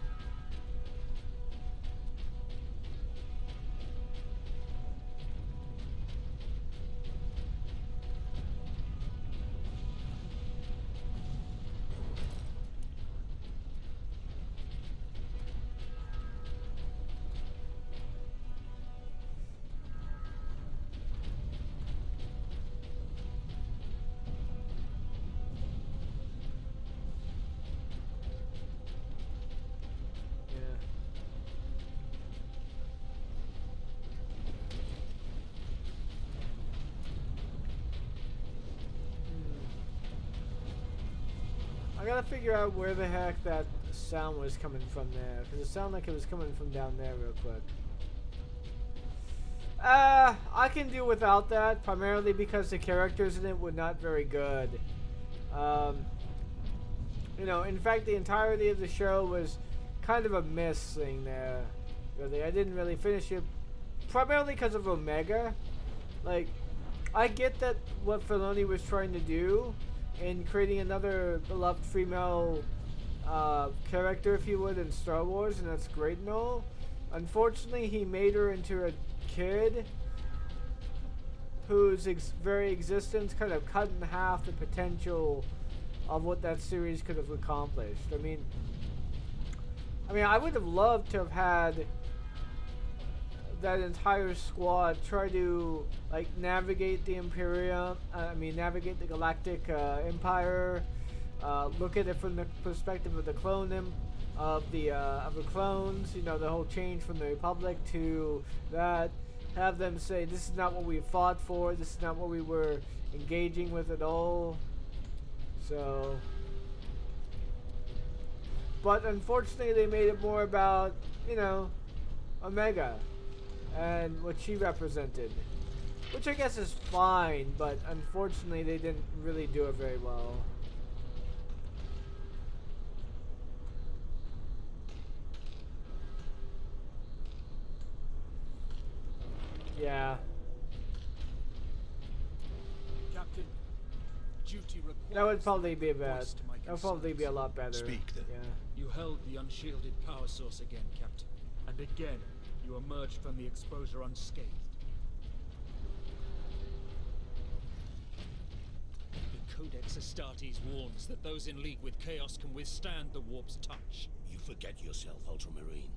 I gotta figure out where the heck that sound was coming from there, because it sounded like it was coming from down there real quick. I can do without that, primarily because the characters in it were not very good. You know, in fact, the entirety of the show was kind of a miss thing there. Really, I didn't really finish it, primarily because of Omega. Like, I get that what Filoni was trying to do in creating another beloved female character, if you would, in Star Wars, and that's great and all. Unfortunately, he made her into a kid whose very existence kind of cut in half the potential of what that series could have accomplished. I mean, I would have loved to have had that entire squad try to like navigate the Imperium. Navigate the Galactic Empire. Look at it from the perspective of the of the clones. You know, the whole change from the Republic to that. Have them say, "This is not what we fought for. This is not what we were engaging with at all." So, but unfortunately they made it more about, you know, Omega and what she represented, which I guess is fine, but unfortunately they didn't really do it very well. Yeah. Captain, duty requires That would probably be bad. voice to my That would probably be a lot better. Speak, then. Yeah. You held the unshielded power source again, Captain. And again, you emerged from the exposure unscathed. The Codex Astartes warns that those in league with Chaos can withstand the warp's touch. You forget yourself, Ultramarine.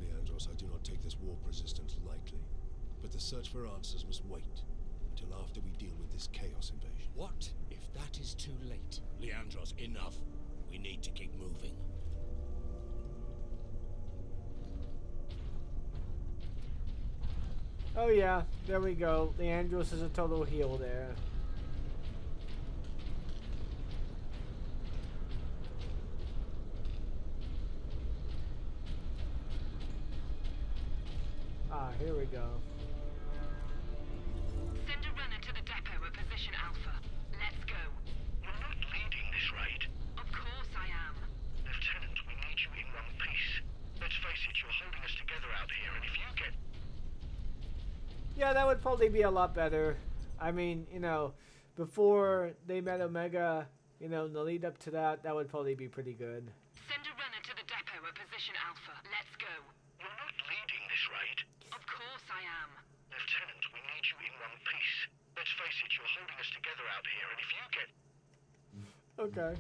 Leandros, I do not take this warp resistance lightly. But the search for answers must wait until after we deal with this Chaos invasion. What if that is too late? Leandros, enough. We need to keep moving. Oh yeah, there we go. Leandros is a total heel there. Ah, here we go. Send a runner to the depot at position Alpha. Let's go. You're not leading this raid. Of course I am. Lieutenant, we need you in one piece. Let's face it, you're holding us together out here, and if you get... Yeah, that would probably be a lot better. I mean, you know, before they met Omega, you know, in the lead up to that, that would probably be pretty good. Send a runner to the depot at position Alpha. Let's go. You're not leading this raid. Of course I am. Lieutenant, we need you in one piece. Let's face it, you're holding us together out here, and if you get... Okay.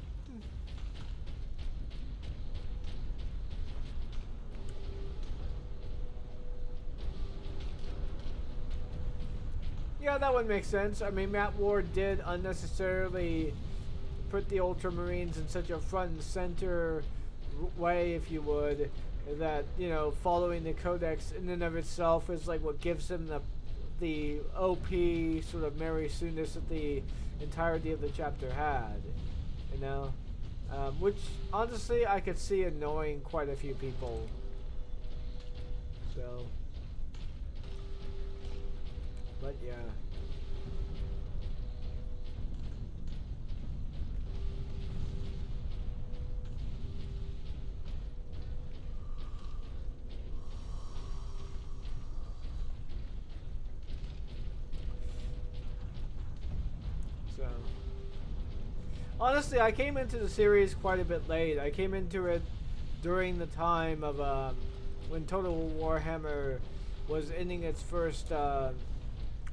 Yeah, that would make sense. I mean, Matt Ward did unnecessarily put the Ultramarines in such a front and center way, if you would, that, you know, following the Codex in and of itself is like what gives him the OP sort of Mary Sooness that the entirety of the chapter had, you know? Which, honestly, I could see annoying quite a few people. So... But yeah. So honestly, I came into the series quite a bit late. I came into it during the time of when Total Warhammer was ending its first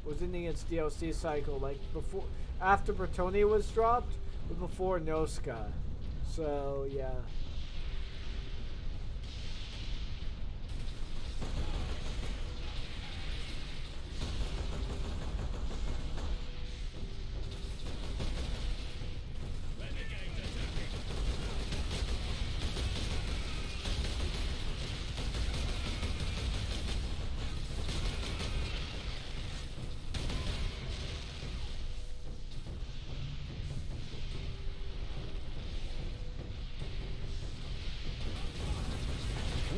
was ending its DLC cycle, like before, after Bretonia was dropped, but before Noska. So yeah.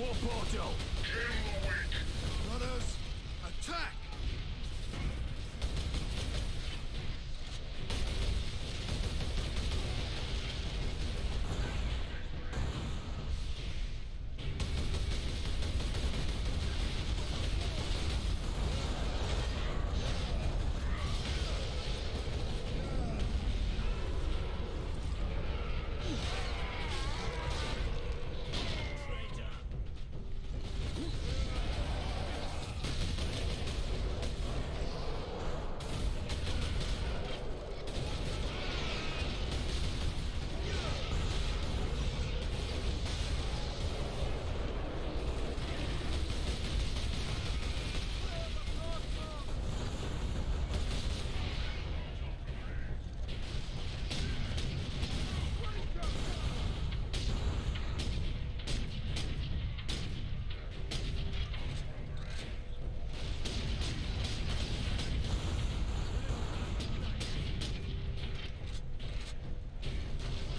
Warportal! Runners, attack!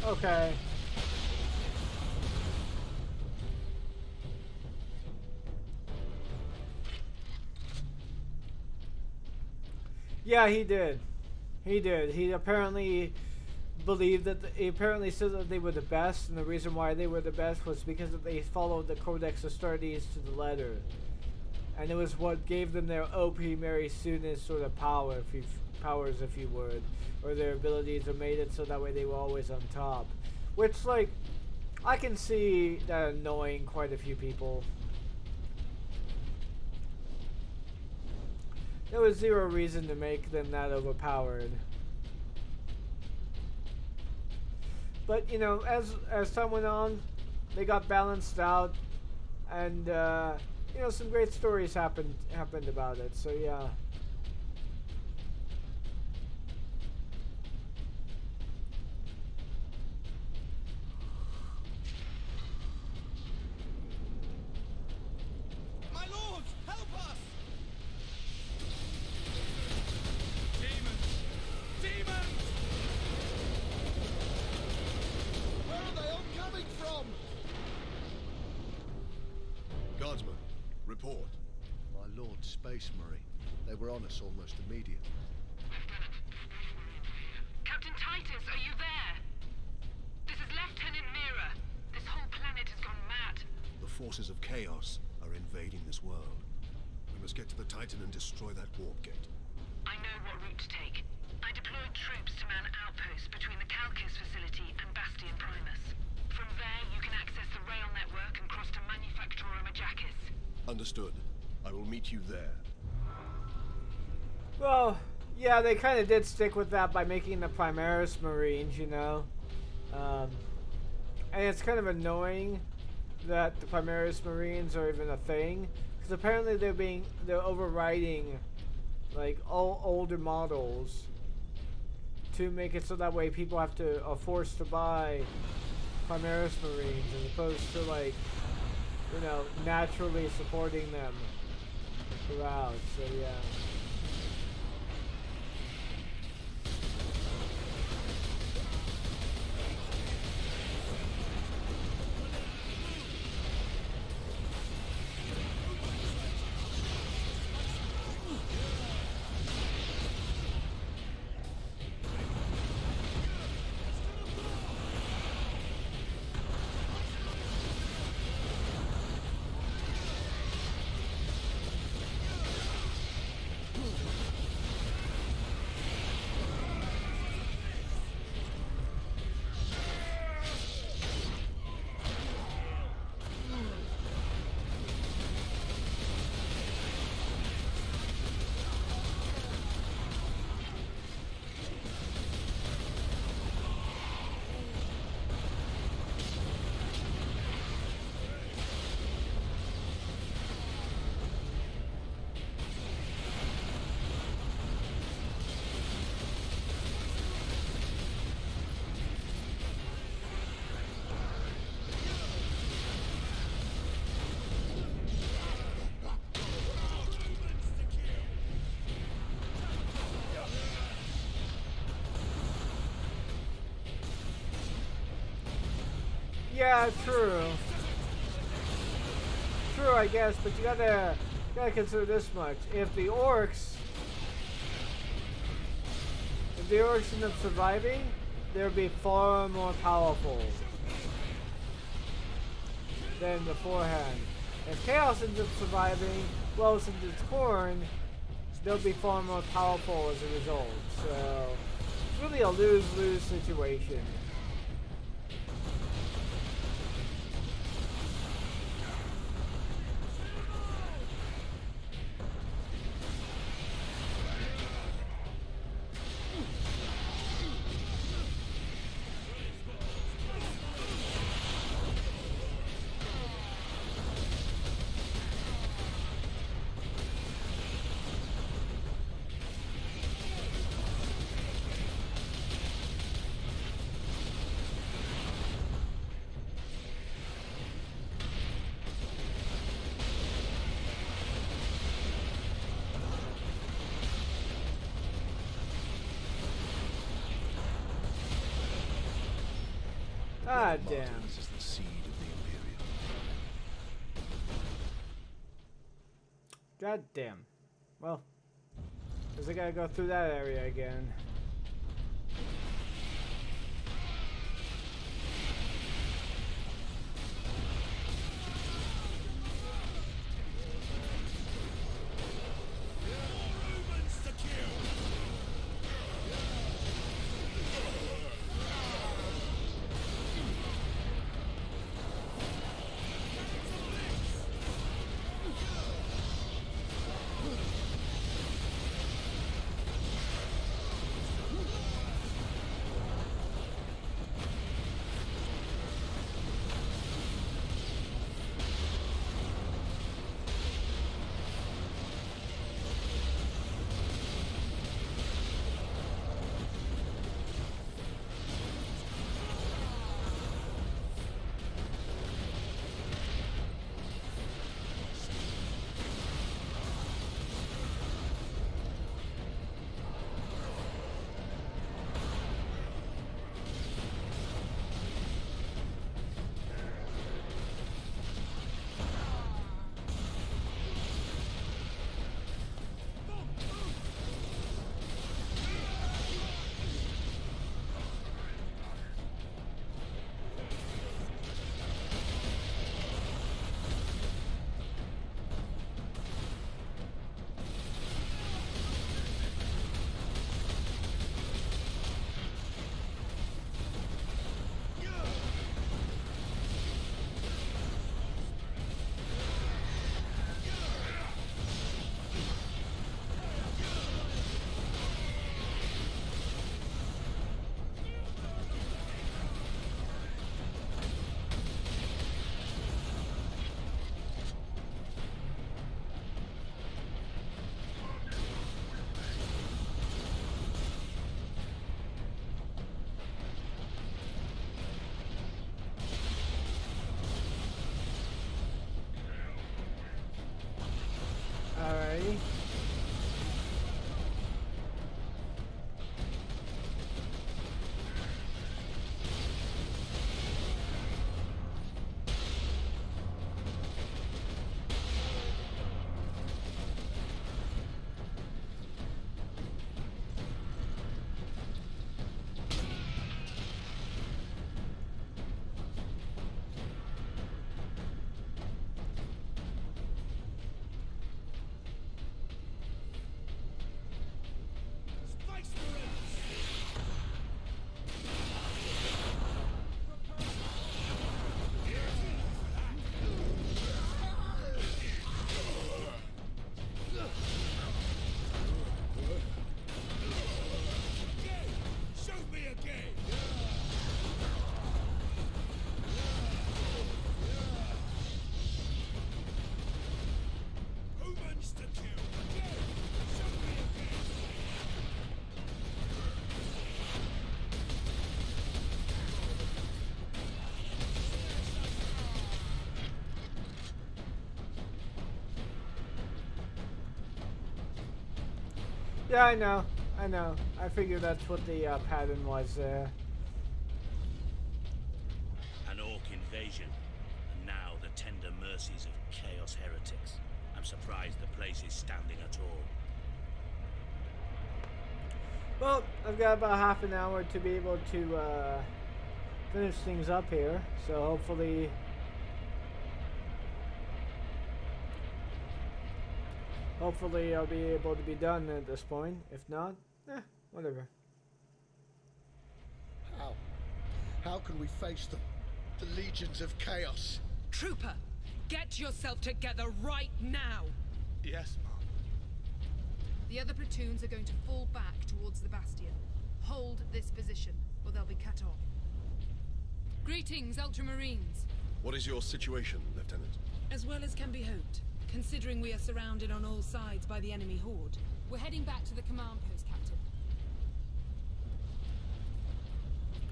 Okay. Yeah, he did. He did. He apparently believed that he apparently said that they were the best, and the reason why they were the best was because that they followed the Codex Astartes to the letter, and it was what gave them their OP Mary Student sort of powers, if you would, or their abilities, or made it so that way they were always on top. Which, like, I can see that annoying quite a few people. There was zero reason to make them that overpowered. But, you know, as time went on, they got balanced out, and you know, some great stories happened about it. So yeah. My lords, help us! Demons! Where are they all coming from? Guardsman, report. My Lord Space Marine. They were on us almost immediately. Captain Titus, are you there? This is Lieutenant Mira. This whole planet has gone mad. The forces of chaos are invading this world. We must get to the Titan and destroy that warp gate. I know what route to take. I deployed troops to man outposts between the Calkis facility and Bastion Primus. From there, you can access the rail network and cross to Manufactorum Ajakis. Understood. I will meet you there. Well, yeah, they kind of did stick with that by making the Primaris Marines, you know. And it's kind of annoying that the Primaris Marines are even a thing, because apparently they're overriding like all older models to make it so that way people are forced to buy Primaris Marines as opposed to, like, you know, naturally supporting them throughout. So yeah. Yeah, true. True, I guess, but you gotta consider this much. If the orcs end up surviving, they'll be far more powerful than beforehand. If Chaos ends up surviving, well, since it's Khorne, they'll be far more powerful as a result. So, it's really a lose-lose situation. God damn. This is the seed of the Imperium. God damn. Well, Because I gotta go through that area again. Alrighty. Yeah, I know. I figured that's what the pattern was there. An Orc invasion, and now the tender mercies of Chaos heretics. I'm surprised the place is standing at all. Well, I've got about half an hour to be able to finish things up here, so hopefully I'll be able to be done at this point. If not, whatever. How can we face them? The legions of chaos. Trooper, get yourself together right now! Yes, Mom. The other platoons are going to fall back towards the bastion. Hold this position, or they'll be cut off. Greetings, Ultramarines. What is your situation, Lieutenant? As well as can be hoped, considering we are surrounded on all sides by the enemy horde. We're heading back to the command post, Captain.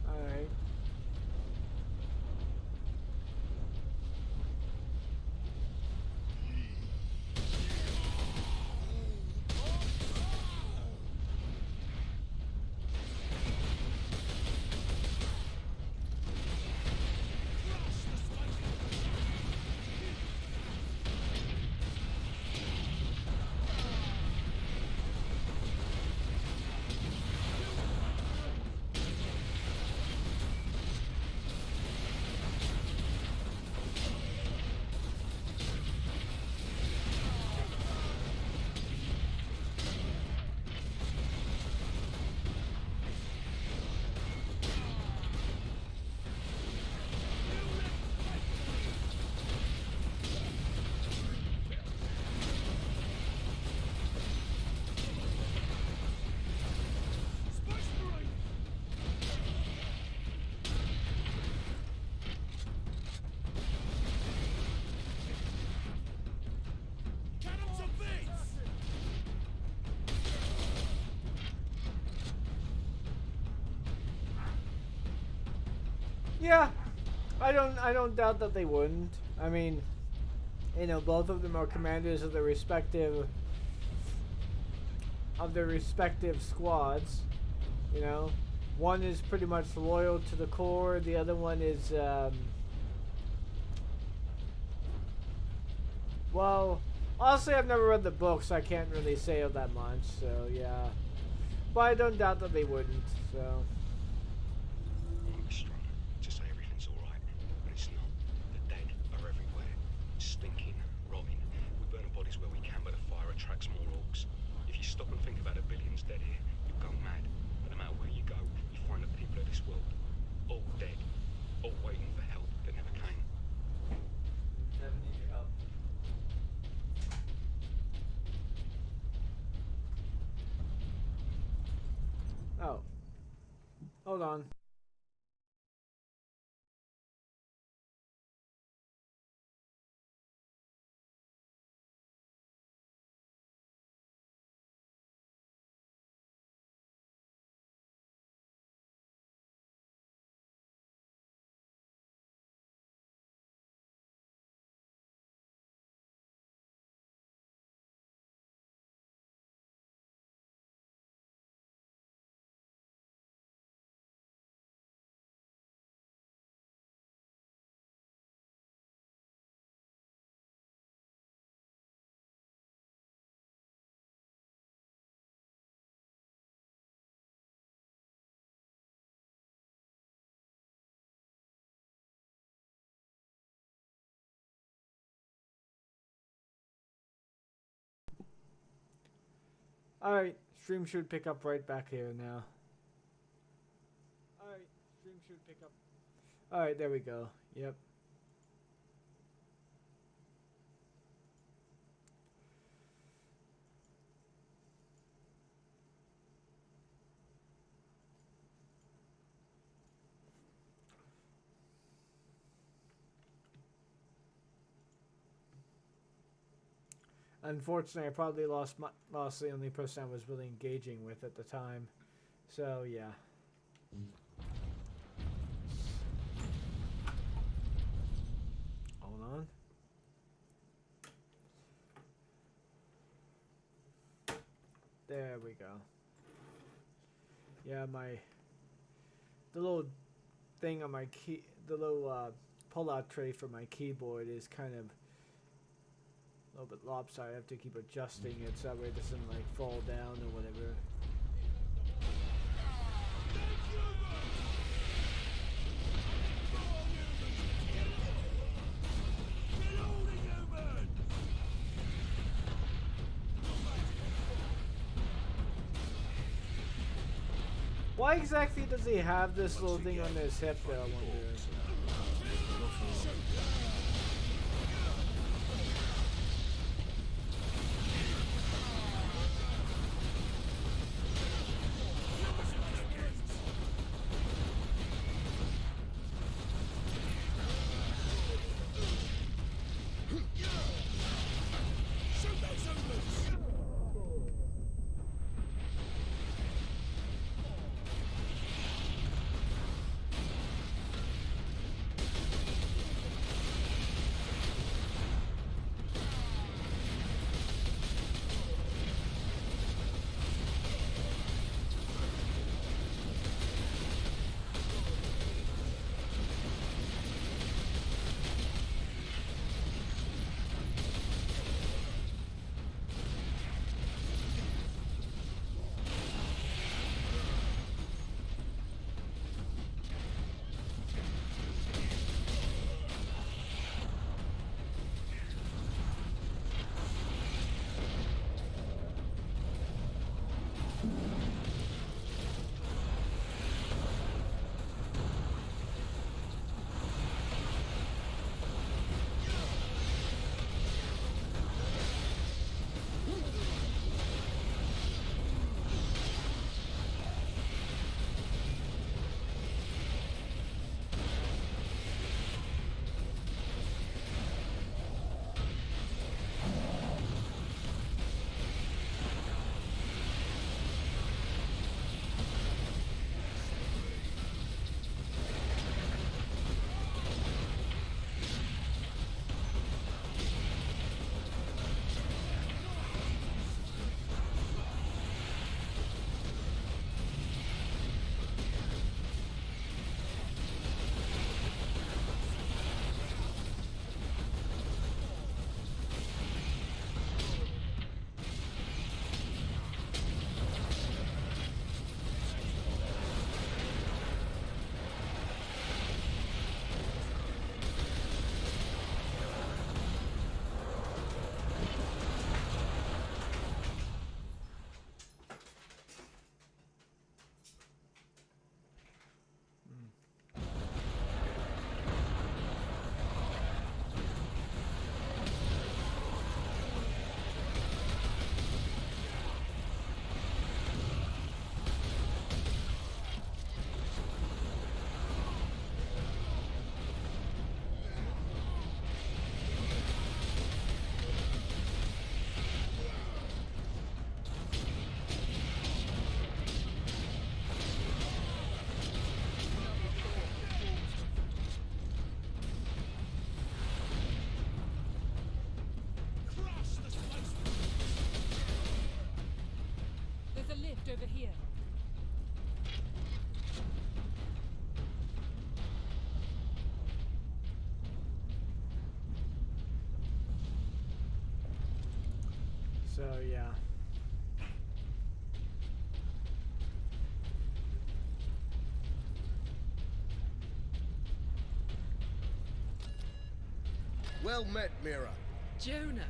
Alright. Yeah, I don't doubt that they wouldn't. I mean, you know, both of them are commanders of their respective squads. You know, one is pretty much loyal to the core. The other one is, well, honestly, I've never read the book, so I can't really say that much. So yeah, but I don't doubt that they wouldn't. So. To say everything's alright, but it's not. The dead are everywhere. Stinking, rotting. We burn the bodies where we can, but the fire attracts more orcs. If you stop and think about the billions dead here, you'll go mad. But no matter where you go, you find the people of this world, all dead, all waiting for help that never came. Never need your help. Oh. Hold on. Alright, stream should pick up right back here now. Alright, stream should pick up. Alright, there we go. Yep. Unfortunately, I probably lost the only person I was really engaging with at the time. So, yeah. Hold on. There we go. Yeah, the little thing on my key, the little pull-out tray for my keyboard is kind of a little bit lopsided. I have to keep adjusting it so that way it doesn't like fall down or whatever. Why exactly does he have this little thing on his hip there, I wonder? over here. So yeah. Well met, Mira. Jonah,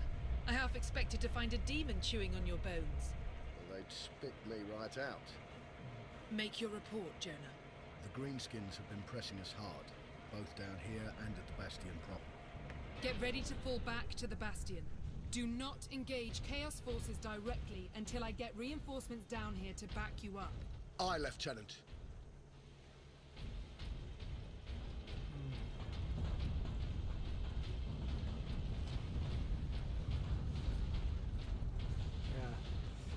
I half expected to find a demon chewing on your bones. Well, they'd spit me right out. Make your report, Jonah. The Greenskins have been pressing us hard, both down here and at the Bastion proper. Get ready to fall back to the Bastion. Do not engage Chaos forces directly until I get reinforcements down here to back you up. Aye, Lieutenant.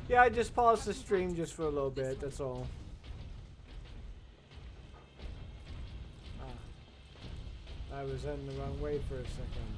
Yeah, I just paused the stream just for a little bit, that's all. I was heading the wrong way for a second.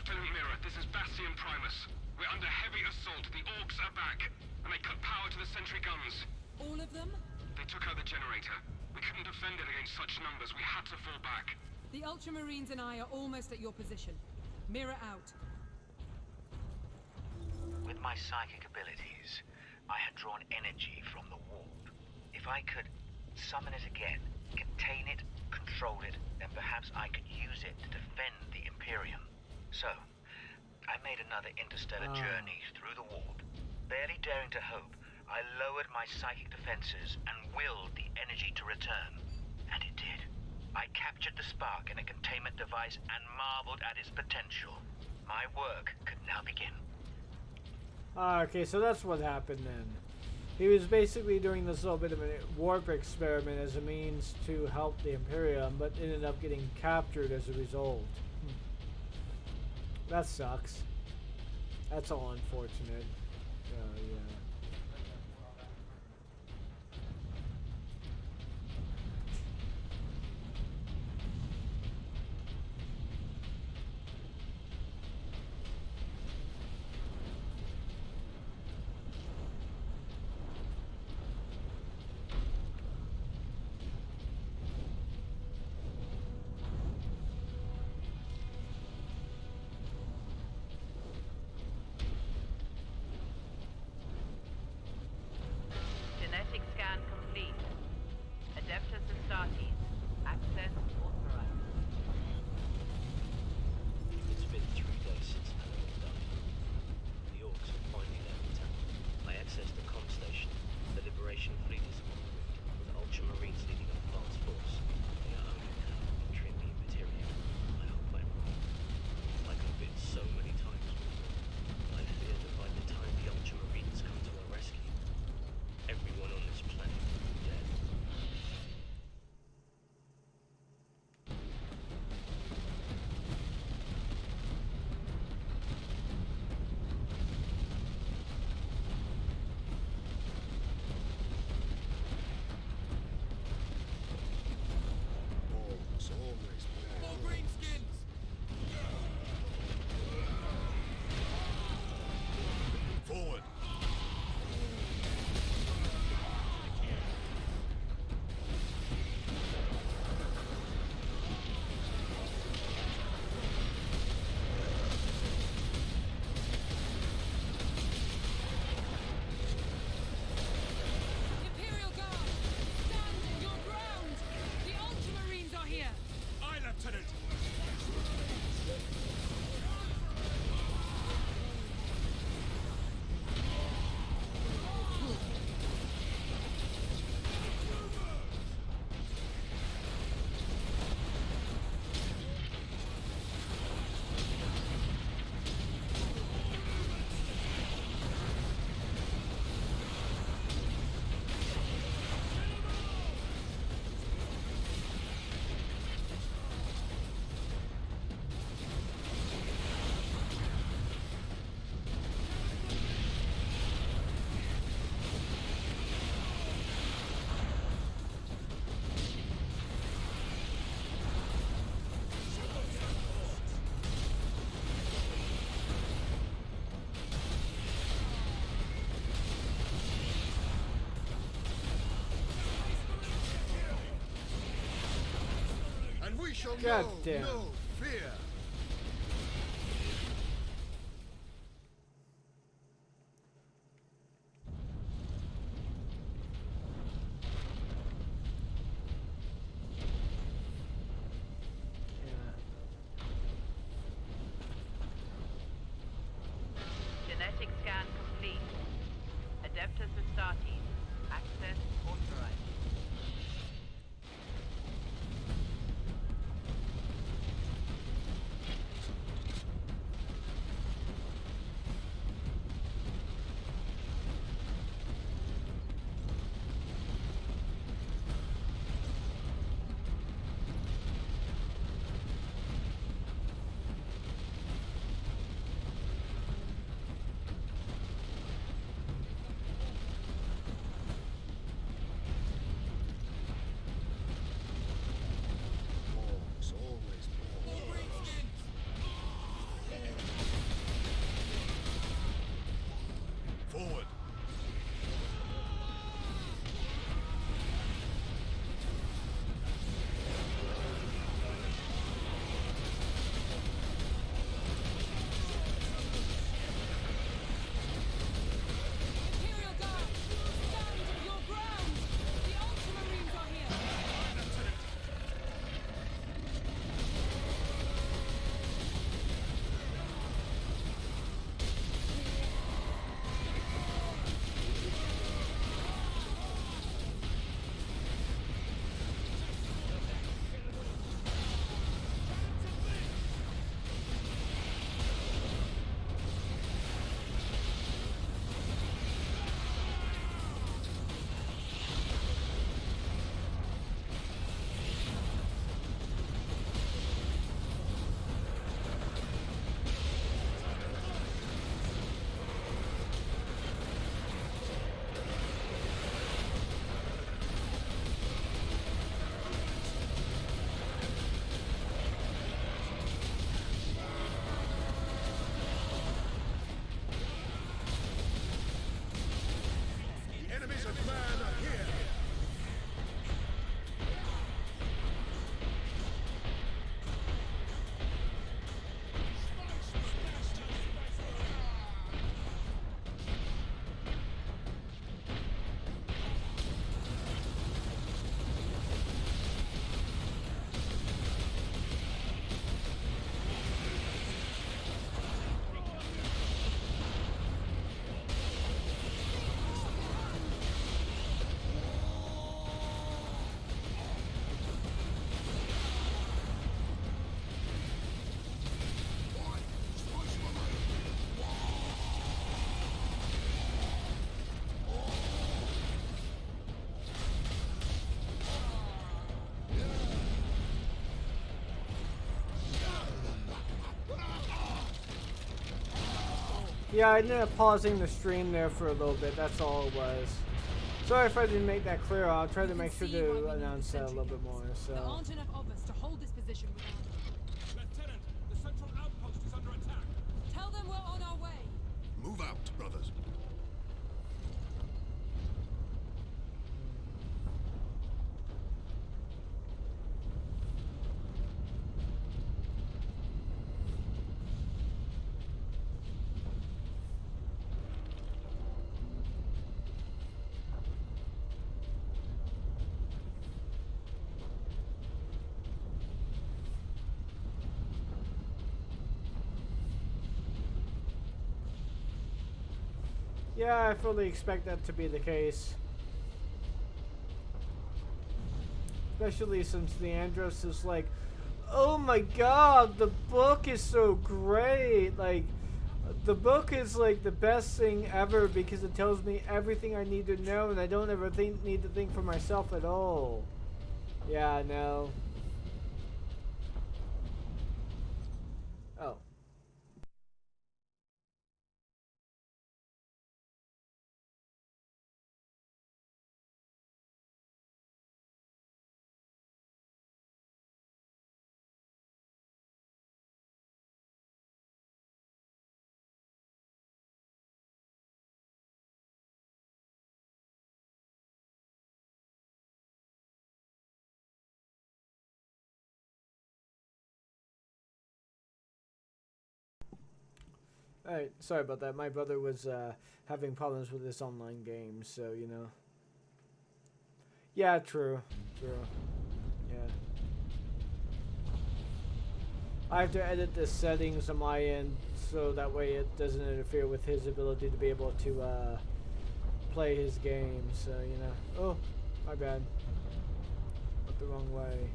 Lieutenant Mira, this is Bastion Primus. We're under heavy assault. The Orcs are back, and they cut power to the sentry guns. All of them? They took out the generator. We couldn't defend it against such numbers. We had to fall back. The Ultramarines and I are almost at your position. Mira out. With my psychic abilities, I had drawn energy from the warp. If I could summon it again, contain it, control it, then perhaps I could use it to defend the Imperium. So, I made another interstellar journey through the warp. Barely daring to hope, I lowered my psychic defenses and willed the energy to return. And it did. I captured the spark in a containment device and marveled at its potential. My work could now begin. Okay, so that's what happened then. He was basically doing this little bit of a warp experiment as a means to help the Imperium, but ended up getting captured as a result. That sucks. That's all unfortunate. Yeah. We shall God know damn. no fear. Genetic scan complete. Adeptus Astartes. Access authorized. Orcs, always orcs. Forward. Imperial Guard, stand your ground! The Ultramarines are here! The enemies of man are here. Yeah, I ended up pausing the stream there for a little bit. That's all it was. Sorry if I didn't make that clear. I'll try to make sure to announce that a little bit more. There So. aren't enough of us to hold this position without... Lieutenant, the central outpost is under attack. Tell them we're on our way! Move out, brothers. Yeah, I fully expect that to be the case. Especially since the Andros is like, oh my god, the book is so great. Like, the book is like the best thing ever because it tells me everything I need to know and I don't ever need to think for myself at all. Yeah, no. Oh. Alright, sorry about that. My brother was having problems with this online game, so you know. Yeah, true. Yeah. I have to edit the settings on my end so that way it doesn't interfere with his ability to be able to play his game, so you know. Oh, my bad. Went the wrong way.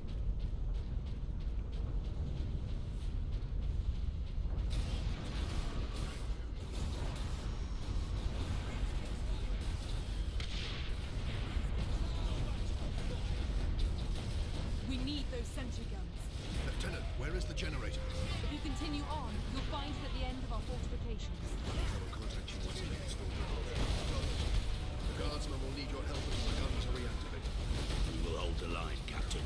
We need those sentry guns. Lieutenant, where is the generator? If you continue on, you'll find it at the end of our fortifications. I will contact you once they've installed the The guardsmen will need your help until the guns are reactivated. We will hold the line, Captain.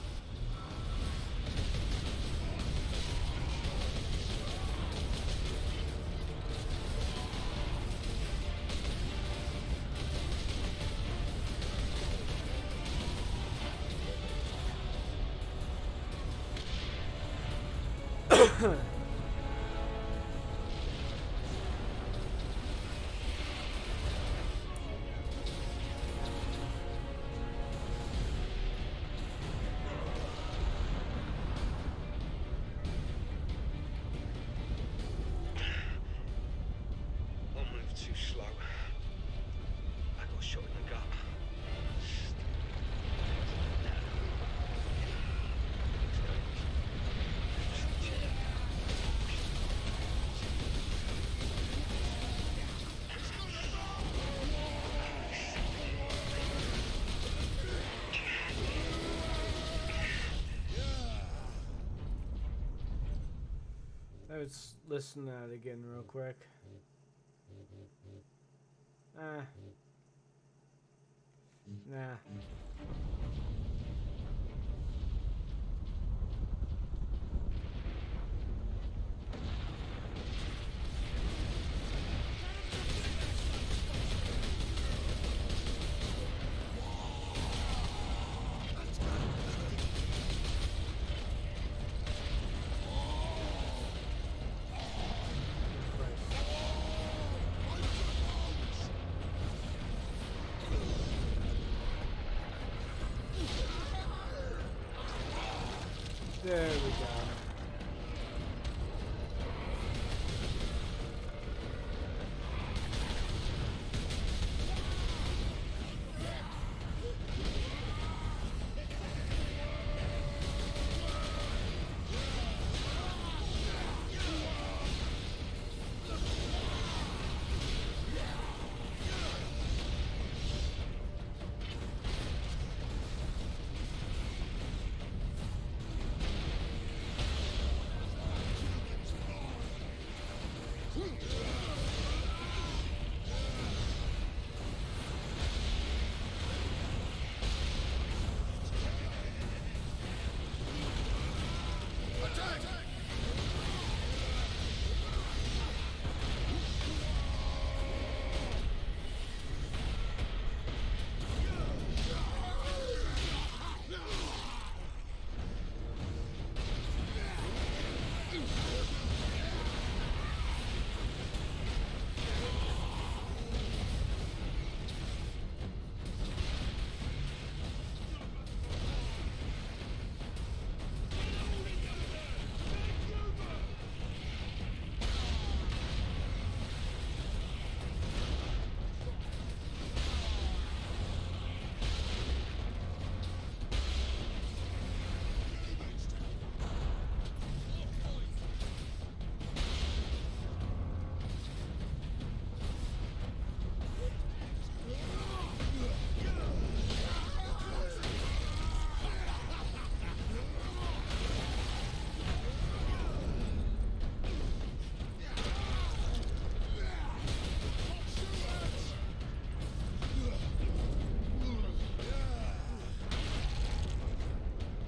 One move too slow. I got shot in the gut. Let's listen to that again real quick. Nah. There we go.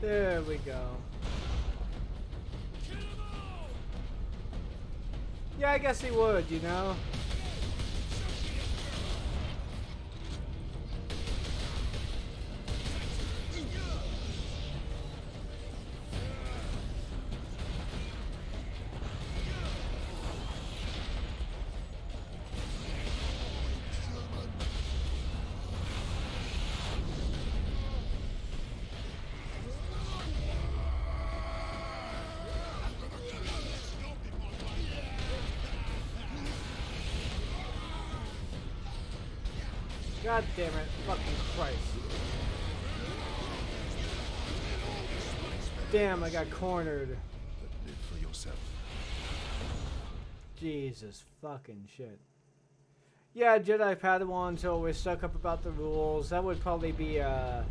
There we go. Yeah, I guess he would, you know? God damn it. Fucking Christ. Damn, I got cornered. Live for yourself. Jesus fucking shit. Yeah, Jedi Padawans are always stuck up about the rules. That would probably be a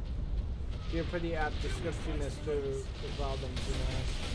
pretty apt description as to the problems, you know.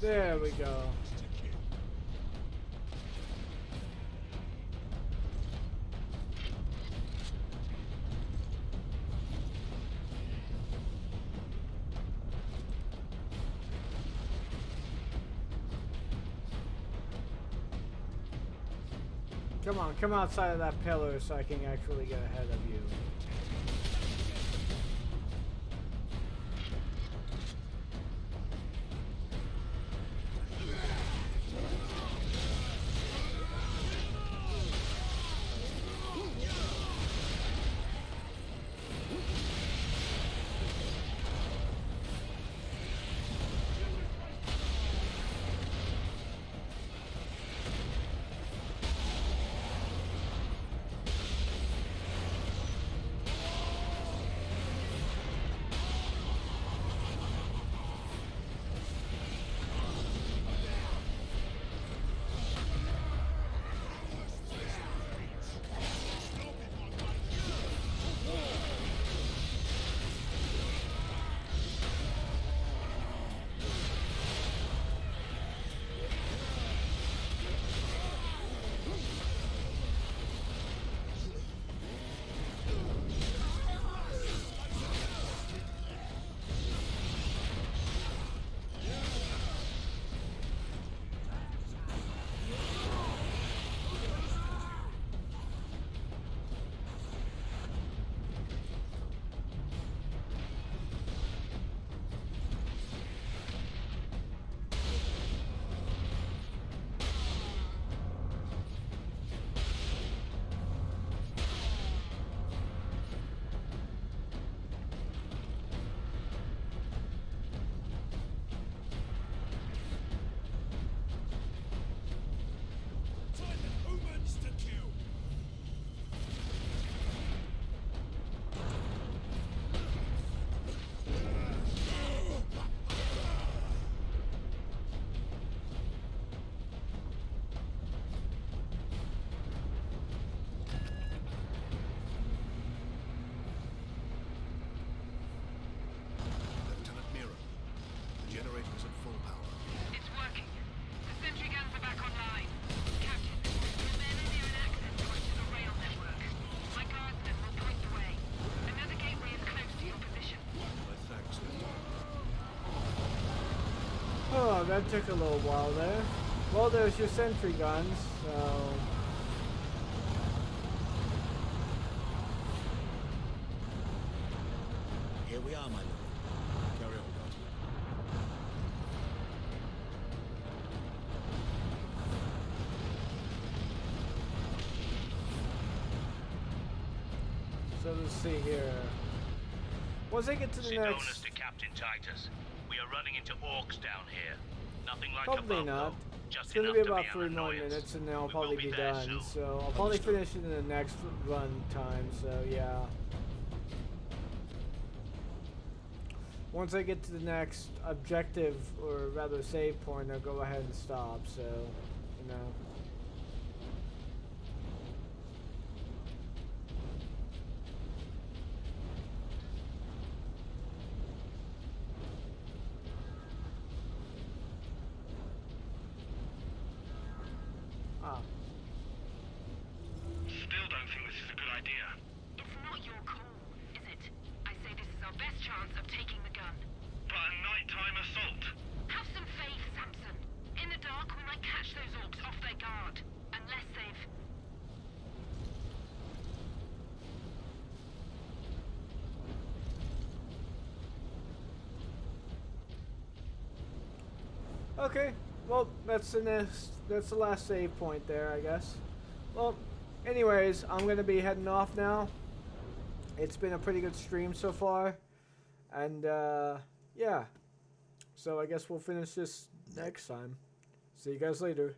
There we go. Come on, come outside of that pillar so I can actually get ahead of you. Oh, that took a little while there. Well, there's your sentry guns, so... Here we are, my lord. Carry on, guard. So let's see here. Once I get to the Sidonus next... to Captain Titus. We are running into orcs down here. Nothing like Probably a not. though. Just It's gonna enough be to about an 3 more annoyance. minutes and then I'll We probably will be there done. soon. So I'll probably finish it in the next run time, so yeah. Once I get to the next objective, or rather save point, I'll go ahead and stop, so, you know. Ah. Still don't think this is a good idea. It's not your call, is it? I say this is our best chance of taking the gun. But a nighttime assault. Have some faith, Samson. In the dark, we might catch those orcs off their guard. Unless they've... Okay, well, that's the last save point there, I guess. Well, anyways, I'm gonna be heading off now. It's been a pretty good stream so far, and yeah. So I guess we'll finish this next time. See you guys later.